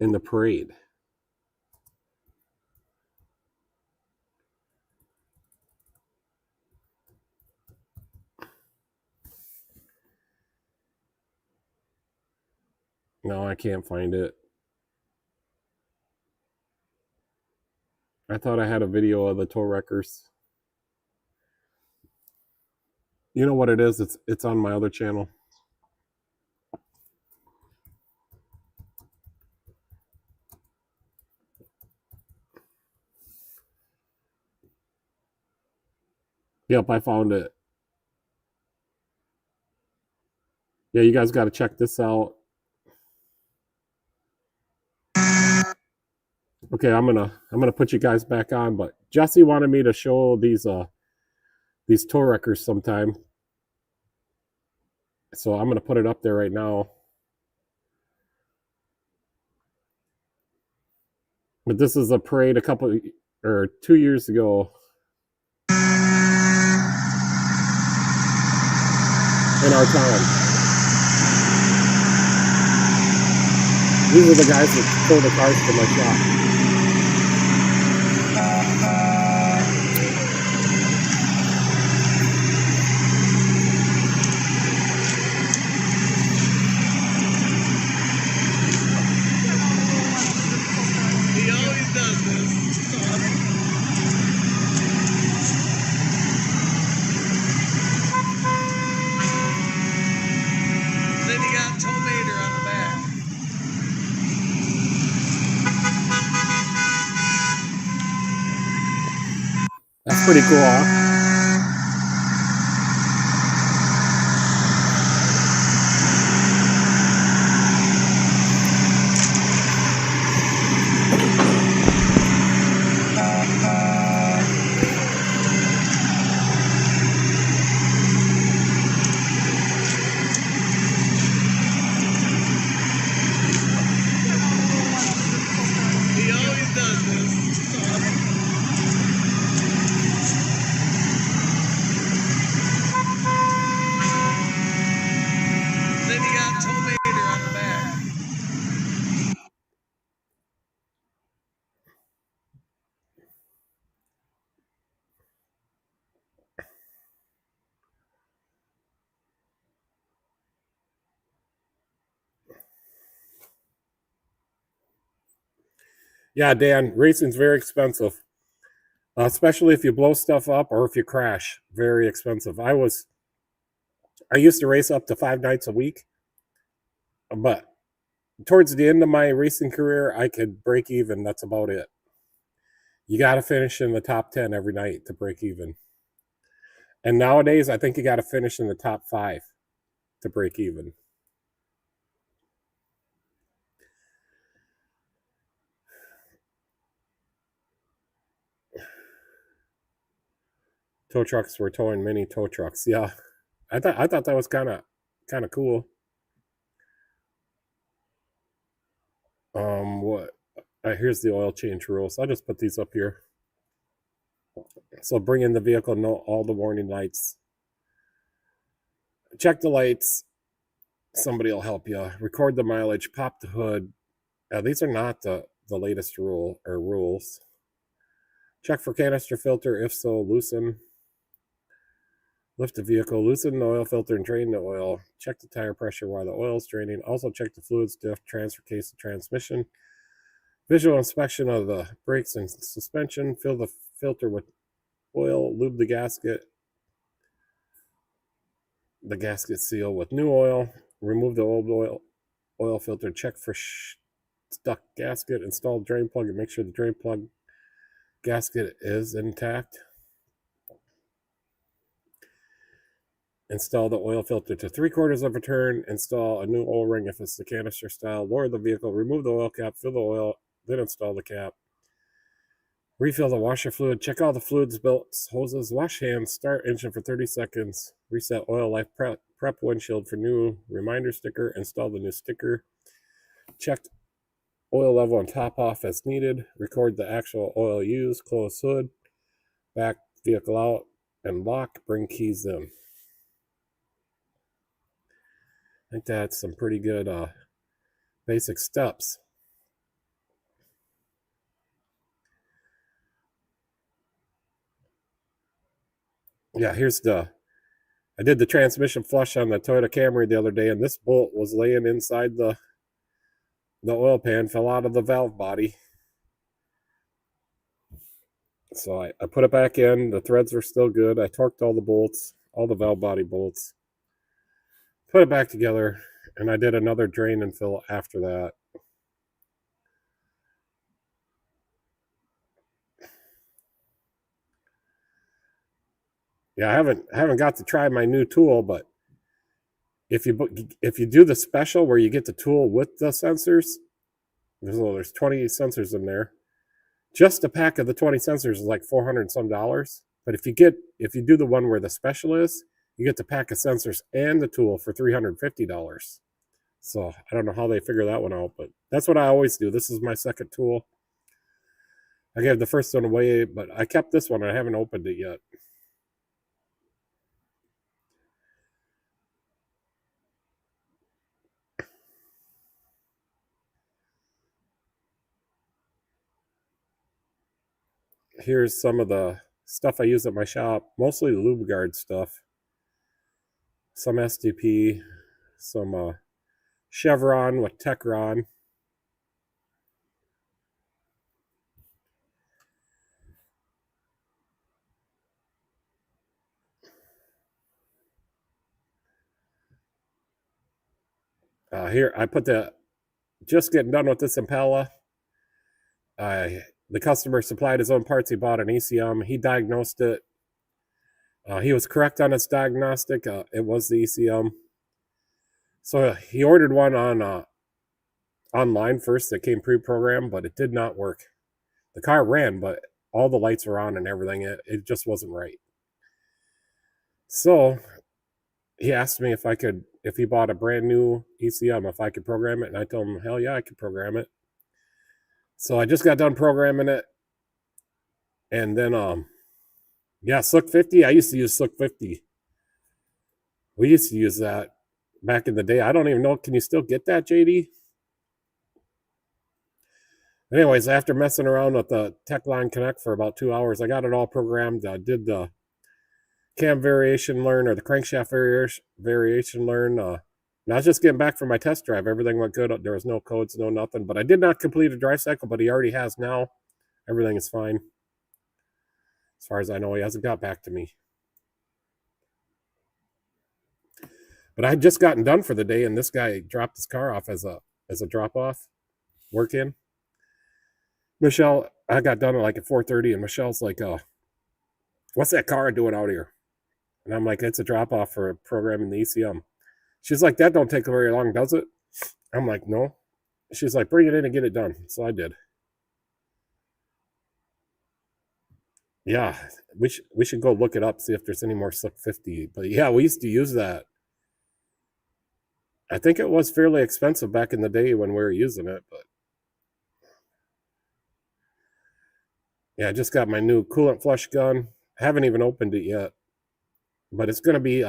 in the parade. No, I can't find it. I thought I had a video of the tow wreckers. You know what it is? It's on my other channel. Yep, I found it. Yeah, you guys got to check this out. Okay, I'm gonna put you guys back on, but Jesse wanted me to show these tow wreckers sometime, so I'm gonna put it up there right now. But this is a parade 2 years ago in our town. These are the guys that tow the cars for my shop. He always does this. Then you got Tomater on the back. That's pretty cool, huh? He always does this. Then you got Tomater on the back. Yeah, Dan, racing's very expensive, especially if you blow stuff up or if you crash. Very expensive. I used to race up to 5 nights a week, but towards the end of my racing career, I could break even. That's about it. You got to finish in the top 10 every night to break even. And nowadays, I think you got to finish in the top 5 to break even. Tow trucks were towing mini tow trucks. Yeah, I thought that was kind of cool. What? Here's the oil change rules. I'll just put these up here. So bring in the vehicle, know all the warning lights. Check the lights. Somebody will help you. Record the mileage. Pop the hood. These are not the latest rules. Check for canister filter. If so, loosen. Lift the vehicle, loosen the oil filter, and drain the oil. Check the tire pressure while the oil is draining. Also check the fluids, diff, transfer case, and transmission. Visual inspection of the brakes and suspension. Fill the filter with oil. Lube the gasket seal with new oil. Remove the old oil filter. Check for stuck gasket. Install drain plug and make sure the drain plug gasket is intact. Install the oil filter to 3/4 of a turn. Install a new O-ring if it's the canister style. Lower the vehicle. Remove the oil cap. Fill the oil. Then install the cap. Refill the washer fluid. Check all the fluids, belts, hoses. Wash hands. Start engine for 30 seconds. Reset oil life. Prep windshield for new reminder sticker. Install the new sticker. Check oil level and top off as needed. Record the actual oil used. Close hood. Back vehicle out and lock. Bring keys in. I think that's some pretty good basic steps. Yeah, I did the transmission flush on the Toyota Camry the other day, and this bolt was laying inside the oil pan, fell out of the valve body. So I put it back in. The threads were still good. I torqued all the bolts, all the valve body bolts. Put it back together, and I did another drain and fill after that. Yeah, I haven't got to try my new tool, but if you do the special where you get the tool with the sensors, there's 20 sensors in there. Just a pack of the 20 sensors is like $400 and some. But if you do the one where the special is, you get the pack of sensors and the tool for $350. So I don't know how they figure that one out, but that's what I always do. This is my second tool. I gave the first one away, but I kept this one. I haven't opened it yet. Here's some of the stuff I use at my shop, mostly the lube guard stuff. Some SDP, some Chevron with Techron. Here, I put just getting done with this Impala. The customer supplied his own parts. He bought an ECM. He diagnosed it. He was correct on its diagnostic. It was the ECM. So he ordered one on online first. That came pre-programmed, but it did not work. The car ran, but all the lights were on and everything. It just wasn't right. So he asked me if he bought a brand new ECM, if I could program it, and I told him, hell yeah, I could program it. So I just got done programming it, and then yeah, Slick 50. I used to use Slick 50. We used to use that back in the day. I don't even know. Can you still get that, JD? Anyways, after messing around with the Techline Connect for about 2 hours, I got it all programmed. I did the cam variation learn, or the crankshaft variation learn. And I was just getting back from my test drive. Everything went good. There was no codes, no nothing. But I did not complete a drive cycle, but he already has now. Everything is fine. As far as I know, he hasn't got back to me. But I had just gotten done for the day, and this guy dropped his car off as a drop-off, work-in. Michelle, I got done at like at 4:30, and Michelle's like, what's that car doing out here? And I'm like, it's a drop-off for programming the ECM. She's like, that don't take very long, does it? I'm like, no. She's like, bring it in and get it done. So I did. Yeah, we should go look it up, see if there's any more Slick 50. But yeah, we used to use that. I think it was fairly expensive back in the day when we were using it, but yeah, I just got my new coolant flush gun. I haven't even opened it yet, but it's going to be,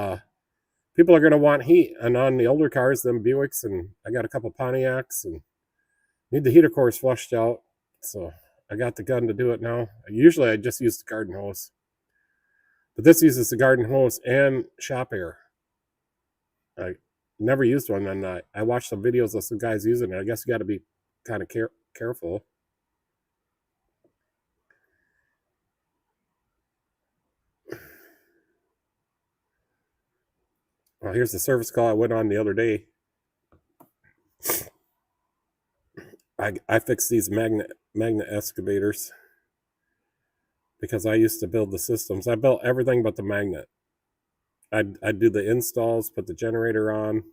people are going to want heat. And on the older cars, them Buicks, and I got a couple Pontiacs, and need the heater cores flushed out. So I got the gun to do it now. Usually I just use the garden hose. But this uses the garden hose and shop air. I never used one, and I watched some videos of some guys using it. I guess you got to be kind of careful. Well, here's the service call I went on the other day. I fixed these magnet excavators because I used to build the systems. I built everything but the magnet. I'd do the installs, put the generator on.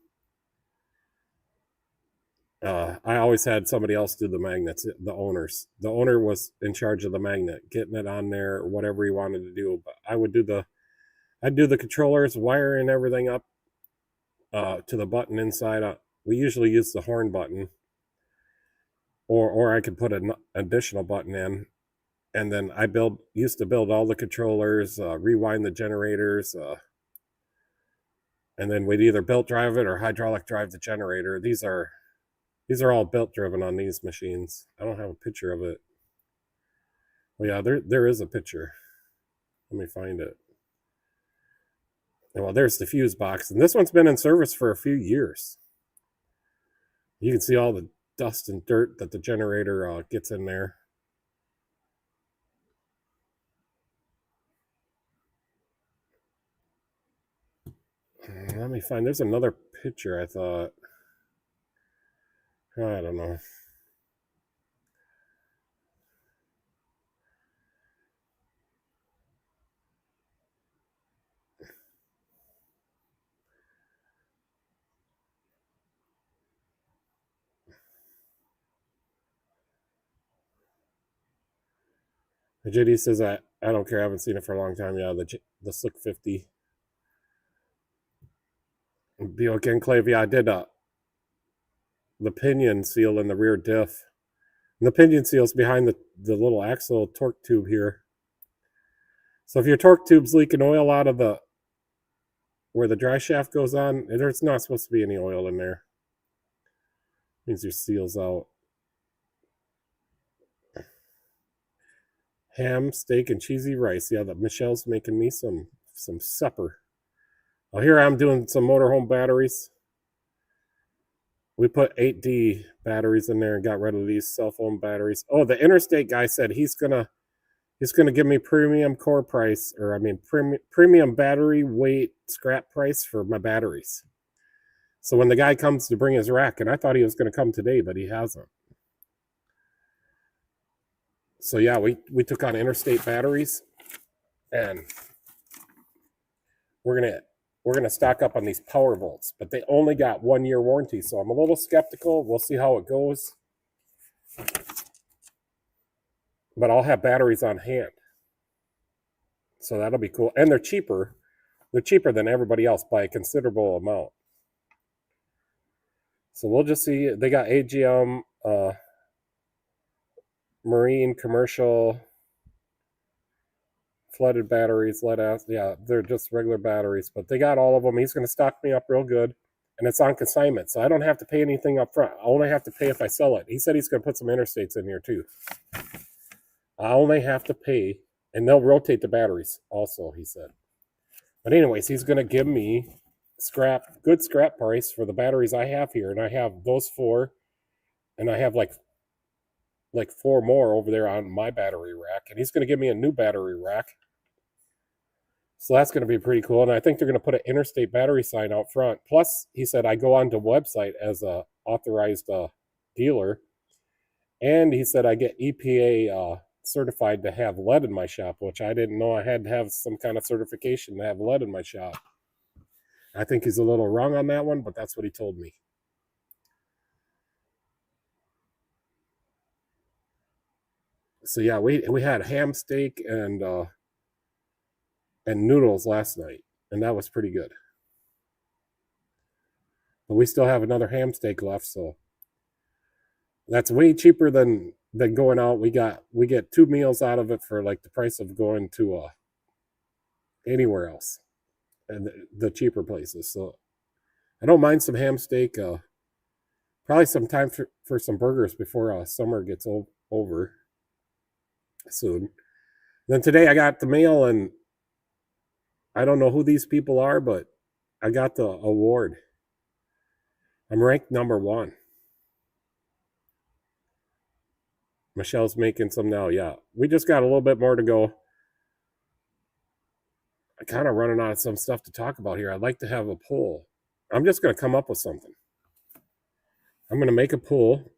I always had somebody else do the magnets, the owners. The owner was in charge of the magnet, getting it on there, or whatever he wanted to do. But I'd do the controllers, wiring everything up to the button inside. We usually use the horn button, or I could put an additional button in, and then I used to build all the controllers, rewind the generators, and then we'd either belt drive it or hydraulic drive the generator. These are all belt driven on these machines. I don't have a picture of it. Well, yeah, there is a picture. Let me find it. Well, there's the fuse box, and this one's been in service for a few years. You can see all the dust and dirt that the generator gets in there. Let me find, there's another picture I thought. I don't know. JD says, I don't care. I haven't seen it for a long time. Yeah, the Slick 50. Buick Enclave. Yeah, I did the pinion seal in the rear diff. And the pinion seal's behind the little axle torque tube here. So if your torque tube's leaking oil out of where the dry shaft goes on, there's not supposed to be any oil in there. It means your seal's out. Ham, steak, and cheesy rice. Yeah, Michelle's making me some supper. Well, here I'm doing some motorhome batteries. We put 8D batteries in there and got rid of these cell phone batteries. Oh, the Interstate guy said he's gonna give me premium core price, or I mean premium battery weight scrap price for my batteries. So when the guy comes to bring his rack, and I thought he was going to come today, but he hasn't. So yeah, we took on Interstate batteries, and we're gonna stock up on these power volts, but they only got 1 year warranty, so I'm a little skeptical. We'll see how it goes, but I'll have batteries on hand, so that'll be cool. And they're cheaper. They're cheaper than everybody else by a considerable amount. So we'll just see. They got AGM, marine, commercial, flooded batteries, lead acid. Yeah, they're just regular batteries, but they got all of them. He's going to stock me up real good, and it's on consignment, so I don't have to pay anything up front. I only have to pay if I sell it. He said he's going to put some Interstates in here too. I only have to pay, and they'll rotate the batteries also, he said. But anyways, he's going to give me good scrap price for the batteries I have here, and I have those 4, and I have like 4 more over there on my battery rack, and he's going to give me a new battery rack. So that's going to be pretty cool, and I think they're going to put an Interstate battery sign out front. Plus, he said I go onto website as a authorized dealer, and he said I get EPA certified to have lead in my shop, which I didn't know I had to have some kind of certification to have lead in my shop. I think he's a little wrong on that one, but that's what he told me. So yeah, we had ham, steak, and noodles last night, and that was pretty good. But we still have another ham steak left, so that's way cheaper than going out. We get 2 meals out of it for like the price of going to anywhere else, and the cheaper places. So I don't mind some ham steak. Probably some time for some burgers before summer gets over. soon. Then today I got the mail, and I don't know who these people are, but I got the award. I'm ranked number 1. Michelle's making some now. Yeah, we just got a little bit more to go. I'm kind of running out of some stuff to talk about here. I'd like to have a poll. I'm just going to come up with something. I'm going to make a poll.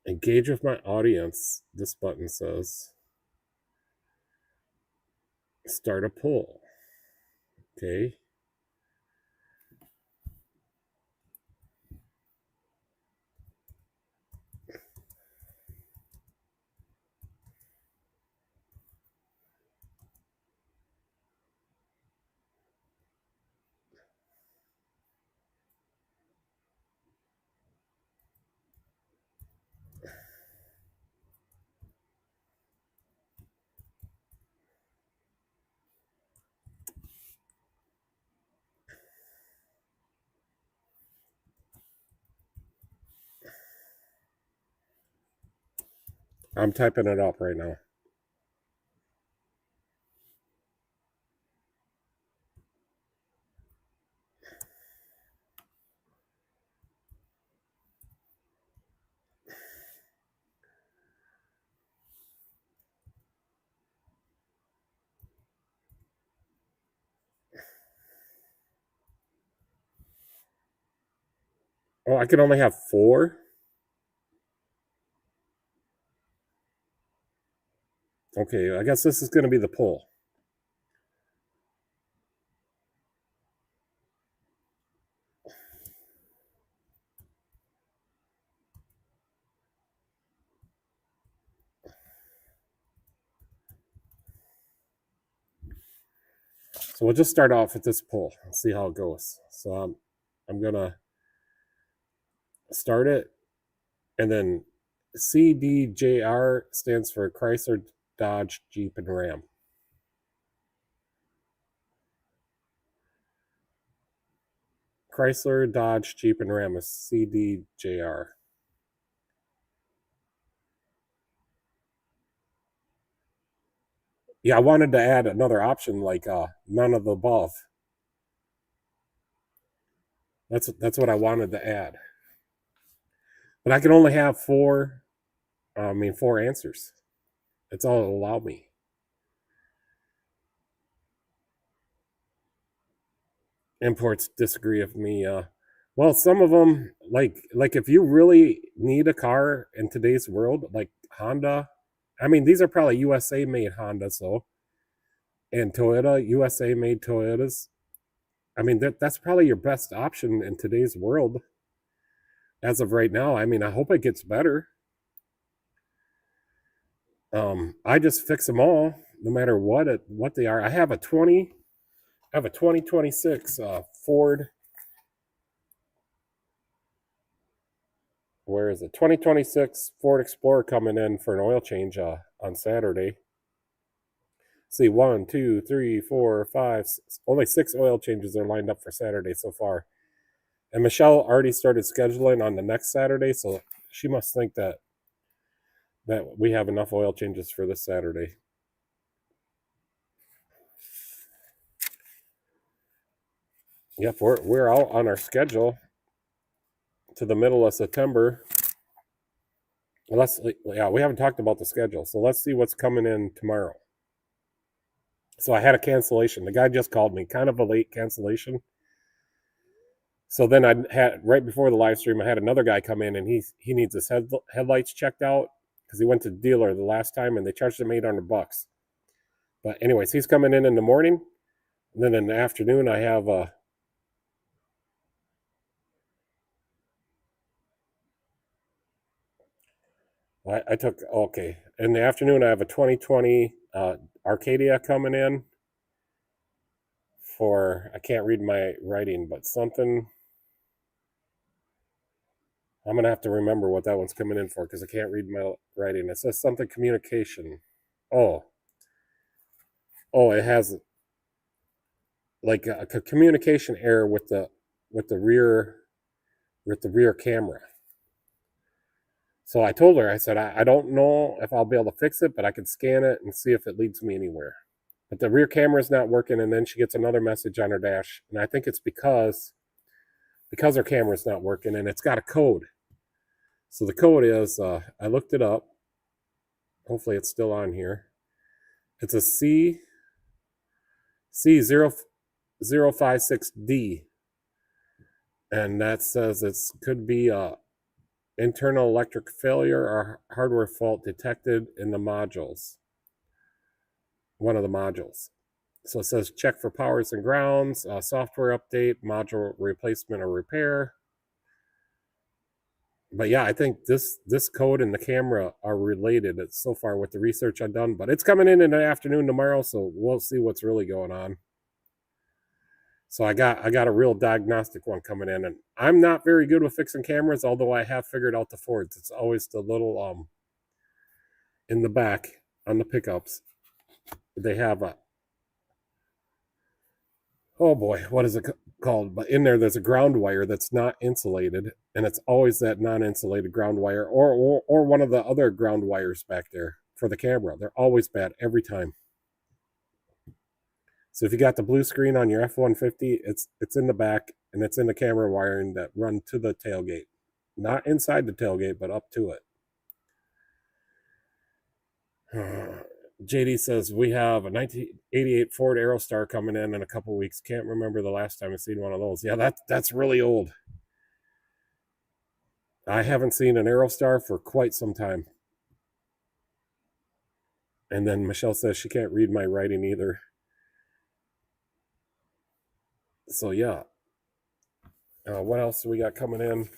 Engage with my audience. This button says start a poll. Okay. I'm typing it up right now. Oh, I can only have 4? Okay, I guess this is going to be the poll. So we'll just start off with this poll and see how it goes. So I'm going to start it, and then CDJR stands for Chrysler, Dodge, Jeep, and Ram. Chrysler, Dodge, Jeep, and Ram is CDJR. Yeah, I wanted to add another option like none of the above. That's what I wanted to add. But I can only have 4 answers. That's all it'll allow me. Imports disagree with me. Well, some of them, like if you really need a car in today's world, like Honda, I mean, these are probably USA made Honda, so, and Toyota, USA made Toyotas. I mean, that's probably your best option in today's world as of right now. I mean, I hope it gets better. I just fix them all, no matter what they are. I have a 2026 Ford. Where is it? 2026 Ford Explorer coming in for an oil change on Saturday. See, 1, 2, 3, 4, 5. Only 6 oil changes are lined up for Saturday so far. And Michelle already started scheduling on the next Saturday, so she must think that we have enough oil changes for this Saturday. Yep, we're out on our schedule to the middle of September. We haven't talked about the schedule, so let's see what's coming in tomorrow. So I had a cancellation. The guy just called me, kind of a late cancellation. So then I had, right before the live stream, I had another guy come in, and he needs his headlights checked out because he went to the dealer the last time and they charged him $800. But anyways, he's coming in the morning, and then in the afternoon I have I took, okay, in the afternoon I have a 2020 Arcadia coming in for, I can't read my writing, but something, I'm going to have to remember what that one's coming in for because I can't read my writing. It says something communication. Oh, it has like a communication error with the rear camera. So I told her, I said, I don't know if I'll be able to fix it, but I can scan it and see if it leads me anywhere. But the rear camera is not working, and then she gets another message on her dash, and I think it's because her camera's not working, and it's got a code. So the code is, I looked it up. Hopefully it's still on here. It's a C056D, and that says it could be a internal electric failure or hardware fault detected in the modules. One of the modules. So it says check for powers and grounds, software update, module replacement or repair. But yeah, I think this code and the camera are related. It's so far with the research I've done, but it's coming in the afternoon tomorrow, so we'll see what's really going on. So I got a real diagnostic one coming in, and I'm not very good with fixing cameras, although I have figured out the Fords. It's always the little in the back on the pickups. They have a, oh boy, what is it called? But in there's a ground wire that's not insulated, and it's always that non-insulated ground wire or one of the other ground wires back there for the camera. They're always bad every time. So if you got the blue screen on your F-150, it's in the back, and it's in the camera wiring that run to the tailgate. Not inside the tailgate, but up to it. JD says we have a 1988 Ford Aerostar coming in a couple weeks. Can't remember the last time I've seen one of those. Yeah, that's really old. I haven't seen an Aerostar for quite some time. And then Michelle says she can't read my writing either. So yeah. What else do we got coming in?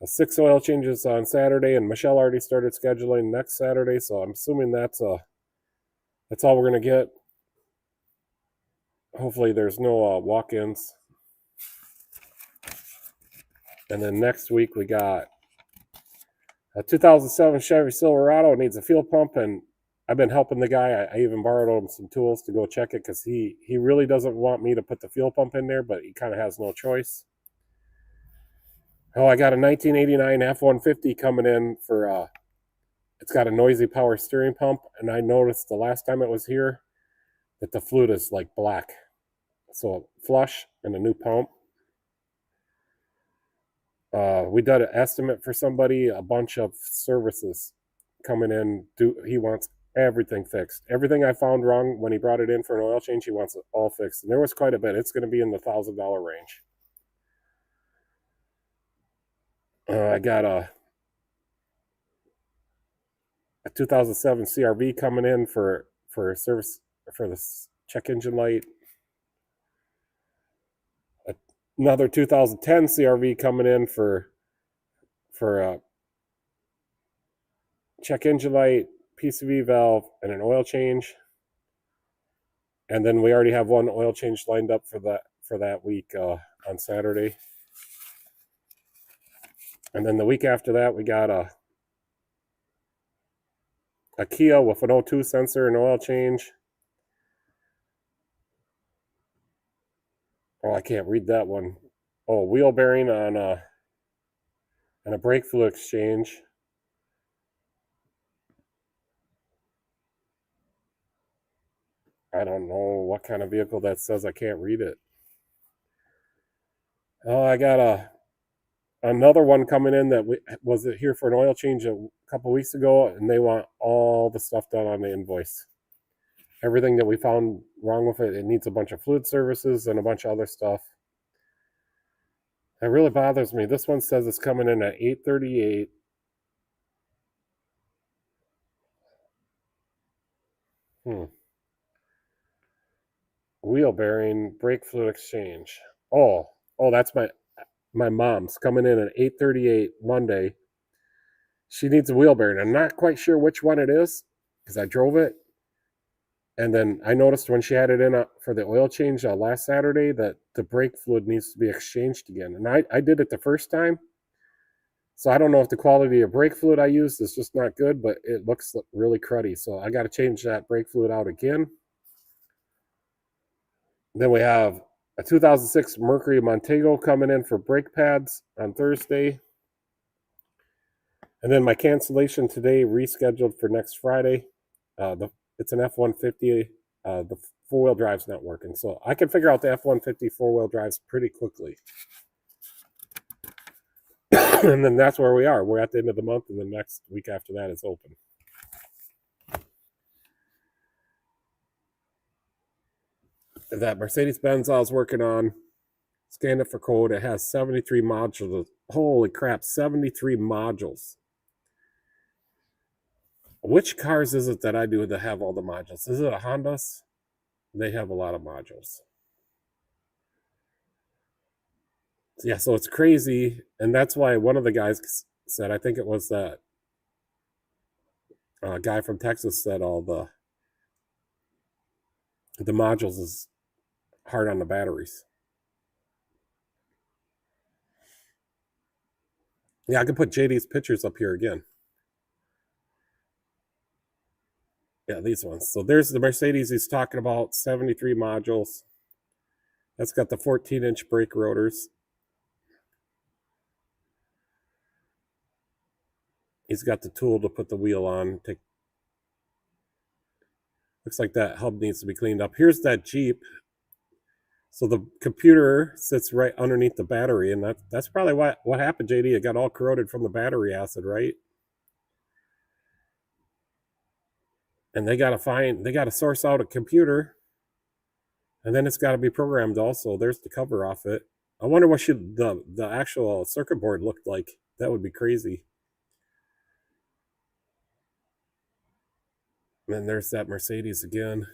6 oil changes on Saturday, and Michelle already started scheduling next Saturday, so I'm assuming that's all we're gonna get. Hopefully there's no walk-ins. And then next week we got a 2007 Chevy Silverado. It needs a fuel pump, and I've been helping the guy. I even borrowed him some tools to go check it because he really doesn't want me to put the fuel pump in there, but he kind of has no choice. Oh, I got a 1989 F-150 coming in for, it's got a noisy power steering pump, and I noticed the last time it was here that the fluid is like black. So flush and a new pump. We did an estimate for somebody, a bunch of services coming in. He wants everything fixed. Everything I found wrong when he brought it in for an oil change, he wants it all fixed. And there was quite a bit. It's going to be in the $1,000 range. I got a 2007 CRV coming in for service for the check engine light. Another 2010 CRV coming in for check engine light, PCV valve, and an oil change. And then we already have one oil change lined up for that week on Saturday. And then the week after that, we got a Kia with an O2 sensor and oil change. Oh, I can't read that one. Oh, wheel bearing on and a brake fluid exchange. I don't know what kind of vehicle that says. I can't read it. Oh, I got another one coming in that was here for an oil change a couple weeks ago, and they want all the stuff done on the invoice. Everything that we found wrong with it, it needs a bunch of fluid services and a bunch of other stuff. That really bothers me. This one says it's coming in at $838. Wheel bearing, brake fluid exchange. Oh, that's my mom's coming in at 8:38 Monday. She needs a wheel bearing. I'm not quite sure which one it is because I drove it. And then I noticed when she had it in for the oil change last Saturday that the brake fluid needs to be exchanged again. And I did it the first time. So I don't know if the quality of brake fluid I used is just not good, but it looks really cruddy. So I got to change that brake fluid out again. Then we have a 2006 Mercury Montego coming in for brake pads on Thursday. And then my cancellation today rescheduled for next Friday. It's an F-150. The four-wheel drive's not working, so I can figure out the F-150 four-wheel drives pretty quickly. And then that's where we are. We're at the end of the month, and the next week after that is open. That Mercedes-Benz I was working on, scanned it for code. It has 73 modules. Holy crap, 73 modules. Which cars is it that I do that have all the modules? Is it a Honda's? They have a lot of modules. Yeah, so it's crazy, and that's why one of the guys said, I think it was that guy from Texas, said all the modules is hard on the batteries. Yeah, I can put JD's pictures up here again. Yeah, these ones. So there's the Mercedes he's talking about, 73 modules. That's got the 14-inch brake rotors. He's got the tool to put the wheel on. Looks like that hub needs to be cleaned up. Here's that Jeep. So the computer sits right underneath the battery, and that's probably what happened, JD. It got all corroded from the battery acid, right? And they got to source out a computer, and then it's got to be programmed also. There's the cover off it. I wonder what should the actual circuit board look like. That would be crazy. And then there's that Mercedes again.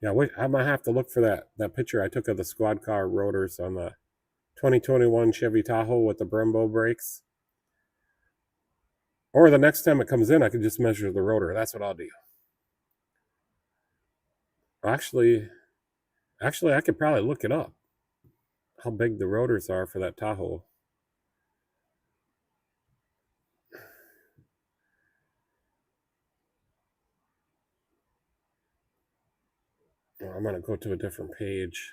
Yeah, wait, I might have to look for that picture I took of the squad car rotors on the 2021 Chevy Tahoe with the Brembo brakes. Or the next time it comes in, I can just measure the rotor. That's what I'll do. Actually, I could probably look it up, how big the rotors are for that Tahoe. I'm going to go to a different page.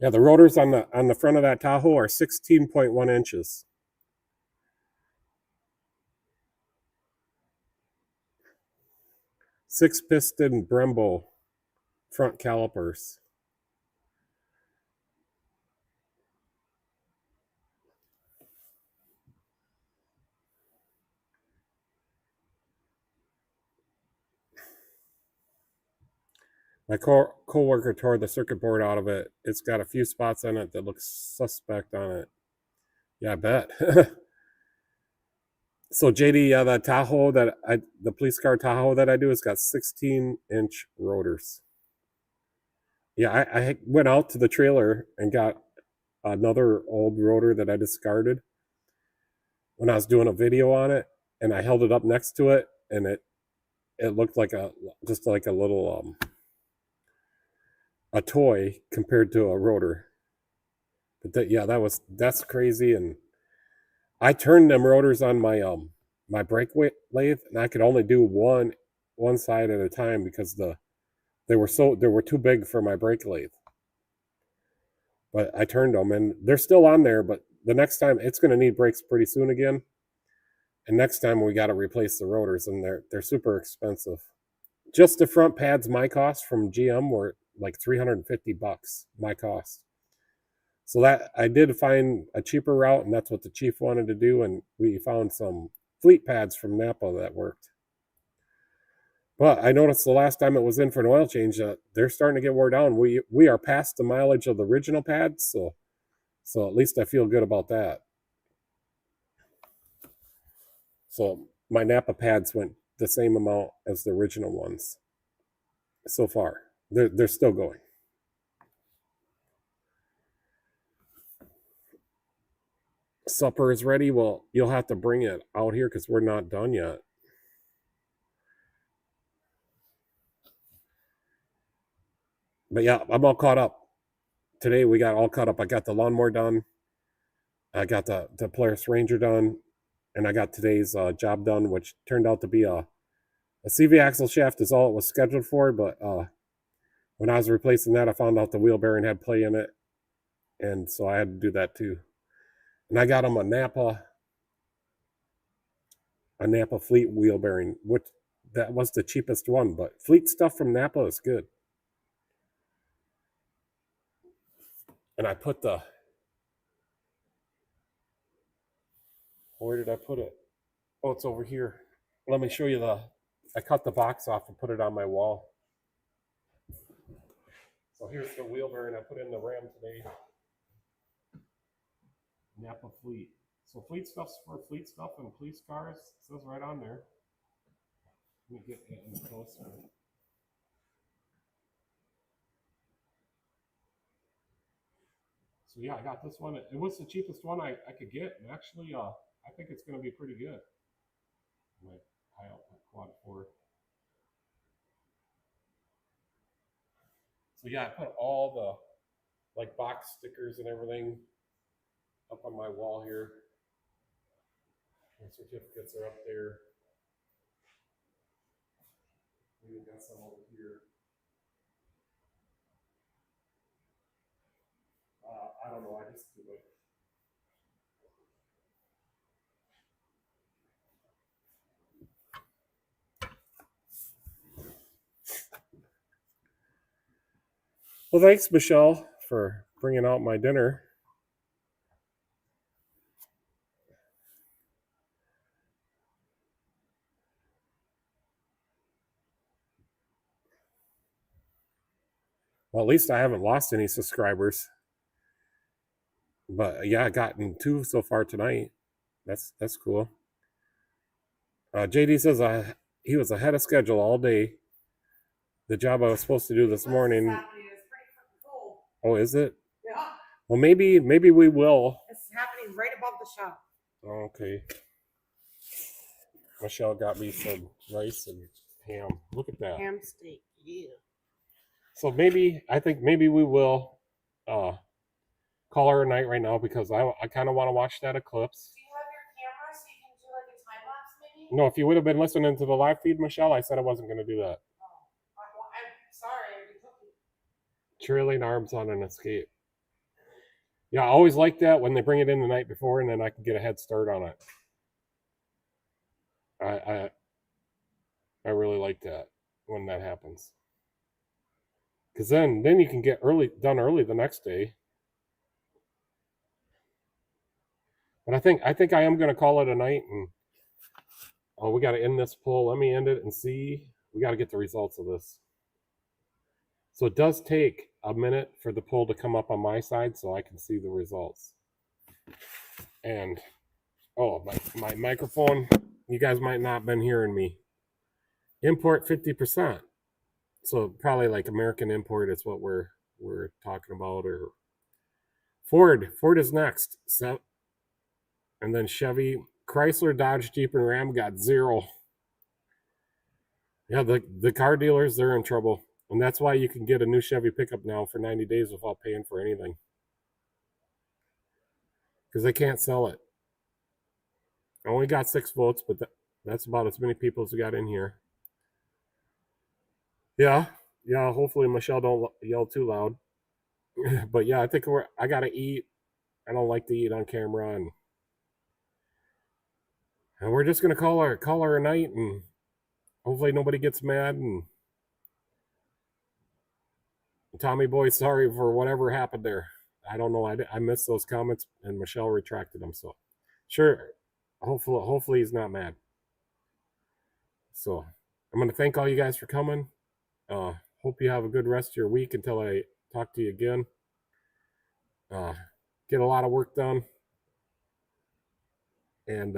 Yeah, the rotors on the front of that Tahoe are 16.1 inches. Six-piston Brembo front calipers. My co-worker tore the circuit board out of it. It's got a few spots on it that look suspect on it. Yeah, I bet. So JD, the Tahoe the police car Tahoe that I do, has got 16-inch rotors. Yeah, I went out to the trailer and got another old rotor that I discarded when I was doing a video on it, and I held it up next to it, and it looked like just like a little a toy compared to a rotor. But that's crazy. And I turned them rotors on my brake lathe, and I could only do one side at a time because they were too big for my brake lathe. But I turned them, and they're still on there. But the next time, it's going to need brakes pretty soon again. And next time we got to replace the rotors, and they're super expensive. Just the front pads, my cost from GM were like $350. My cost. So that I did find a cheaper route, and that's what the chief wanted to do. And we found some fleet pads from Napa that worked. But I noticed the last time it was in for an oil change, they're starting to get wore down. We are past the mileage of the original pads, so at least I feel good about that. So my Napa pads went the same amount as the original ones so far. They're still going. Supper is ready. Well, you'll have to bring it out here because we're not done yet. But yeah, I'm all caught up. Today we got all caught up. I got the lawnmower done. I got the Polaris Ranger done, and I got today's job done, which turned out to be a CV axle shaft is all it was scheduled for. But when I was replacing that, I found out the wheel bearing had play in it, and so I had to do that too. And I got them a Napa Fleet wheel bearing, which that was the cheapest one. But Fleet stuff from Napa is good. And I put where did I put it? Oh, it's over here. Let me show you I cut the box off and put it on my wall. So here's the wheel bearing I put in the Ram today. Napa Fleet. So Fleet stuff's for Fleet stuff and police cars. It says right on there. Let me get in closer. So yeah, I got this one. It was the cheapest one I could get, and actually, I think it's going to be pretty good. My high output quad 4. So yeah, I put all the like box stickers and everything up on my wall here. My certificates are up there. We got some over here. I don't know. I just do it. Well, thanks, Michelle, for bringing out my dinner. Well, at least I haven't lost any subscribers. But yeah, I gotten 2 so far tonight. That's cool. JD says he was ahead of schedule all day. The job I was supposed to do this morning. Oh, is it? Yeah. Well, maybe we will. It's happening right above the shop. Okay. Michelle got me some rice and ham. Look at that. Ham steak. Yeah. So I think maybe we will call her a night right now because I kind of want to watch that eclipse. Do you have your camera so you can do like a time lapse maybe? No, if you would have been listening to the live feed, Michelle, I said I wasn't going to do that. Oh, I'm sorry. I've been cooking. Trailing arms on an escape. Yeah, I always like that when they bring it in the night before, and then I can get a head start on it. I really like that when that happens, because then you can get done early the next day. But I think I am going to call it a night, and we got to end this poll. Let me end it and see. We got to get the results of this. So it does take a minute for the poll to come up on my side so I can see the results. And my microphone, you guys might not have been hearing me. Import 50%. So probably like American import is what we're talking about. Or Ford is next. So, and then Chevy, Chrysler, Dodge, Jeep, and Ram got 0. Yeah, the car dealers, they're in trouble. And that's why you can get a new Chevy pickup now for 90 days without paying for anything. Because they can't sell it. I only got 6 votes, but that's about as many people as we got in here. Yeah, hopefully Michelle don't yell too loud. But yeah, I think I gotta eat. I don't like to eat on camera, and we're just gonna call her a night, and hopefully nobody gets mad. And Tommy boy, sorry for whatever happened there. I don't know. I missed those comments, and Michelle retracted them. So sure, hopefully he's not mad. So I'm gonna thank all you guys for coming. Hope you have a good rest of your week until I talk to you again. Get a lot of work done. And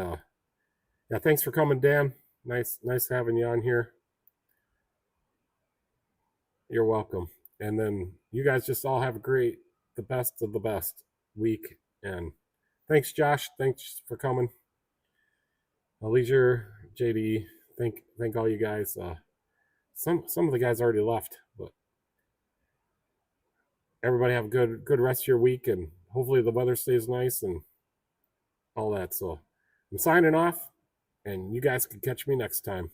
yeah, thanks for coming, Dan. Nice having you on here. You're welcome. And then you guys just all have the best of the best week. And thanks, Josh. Thanks for coming. Leisure, JD, thank all you guys. Some of the guys already left, but everybody have a good rest of your week, and hopefully the weather stays nice and all that. So I'm signing off, and you guys can catch me next time.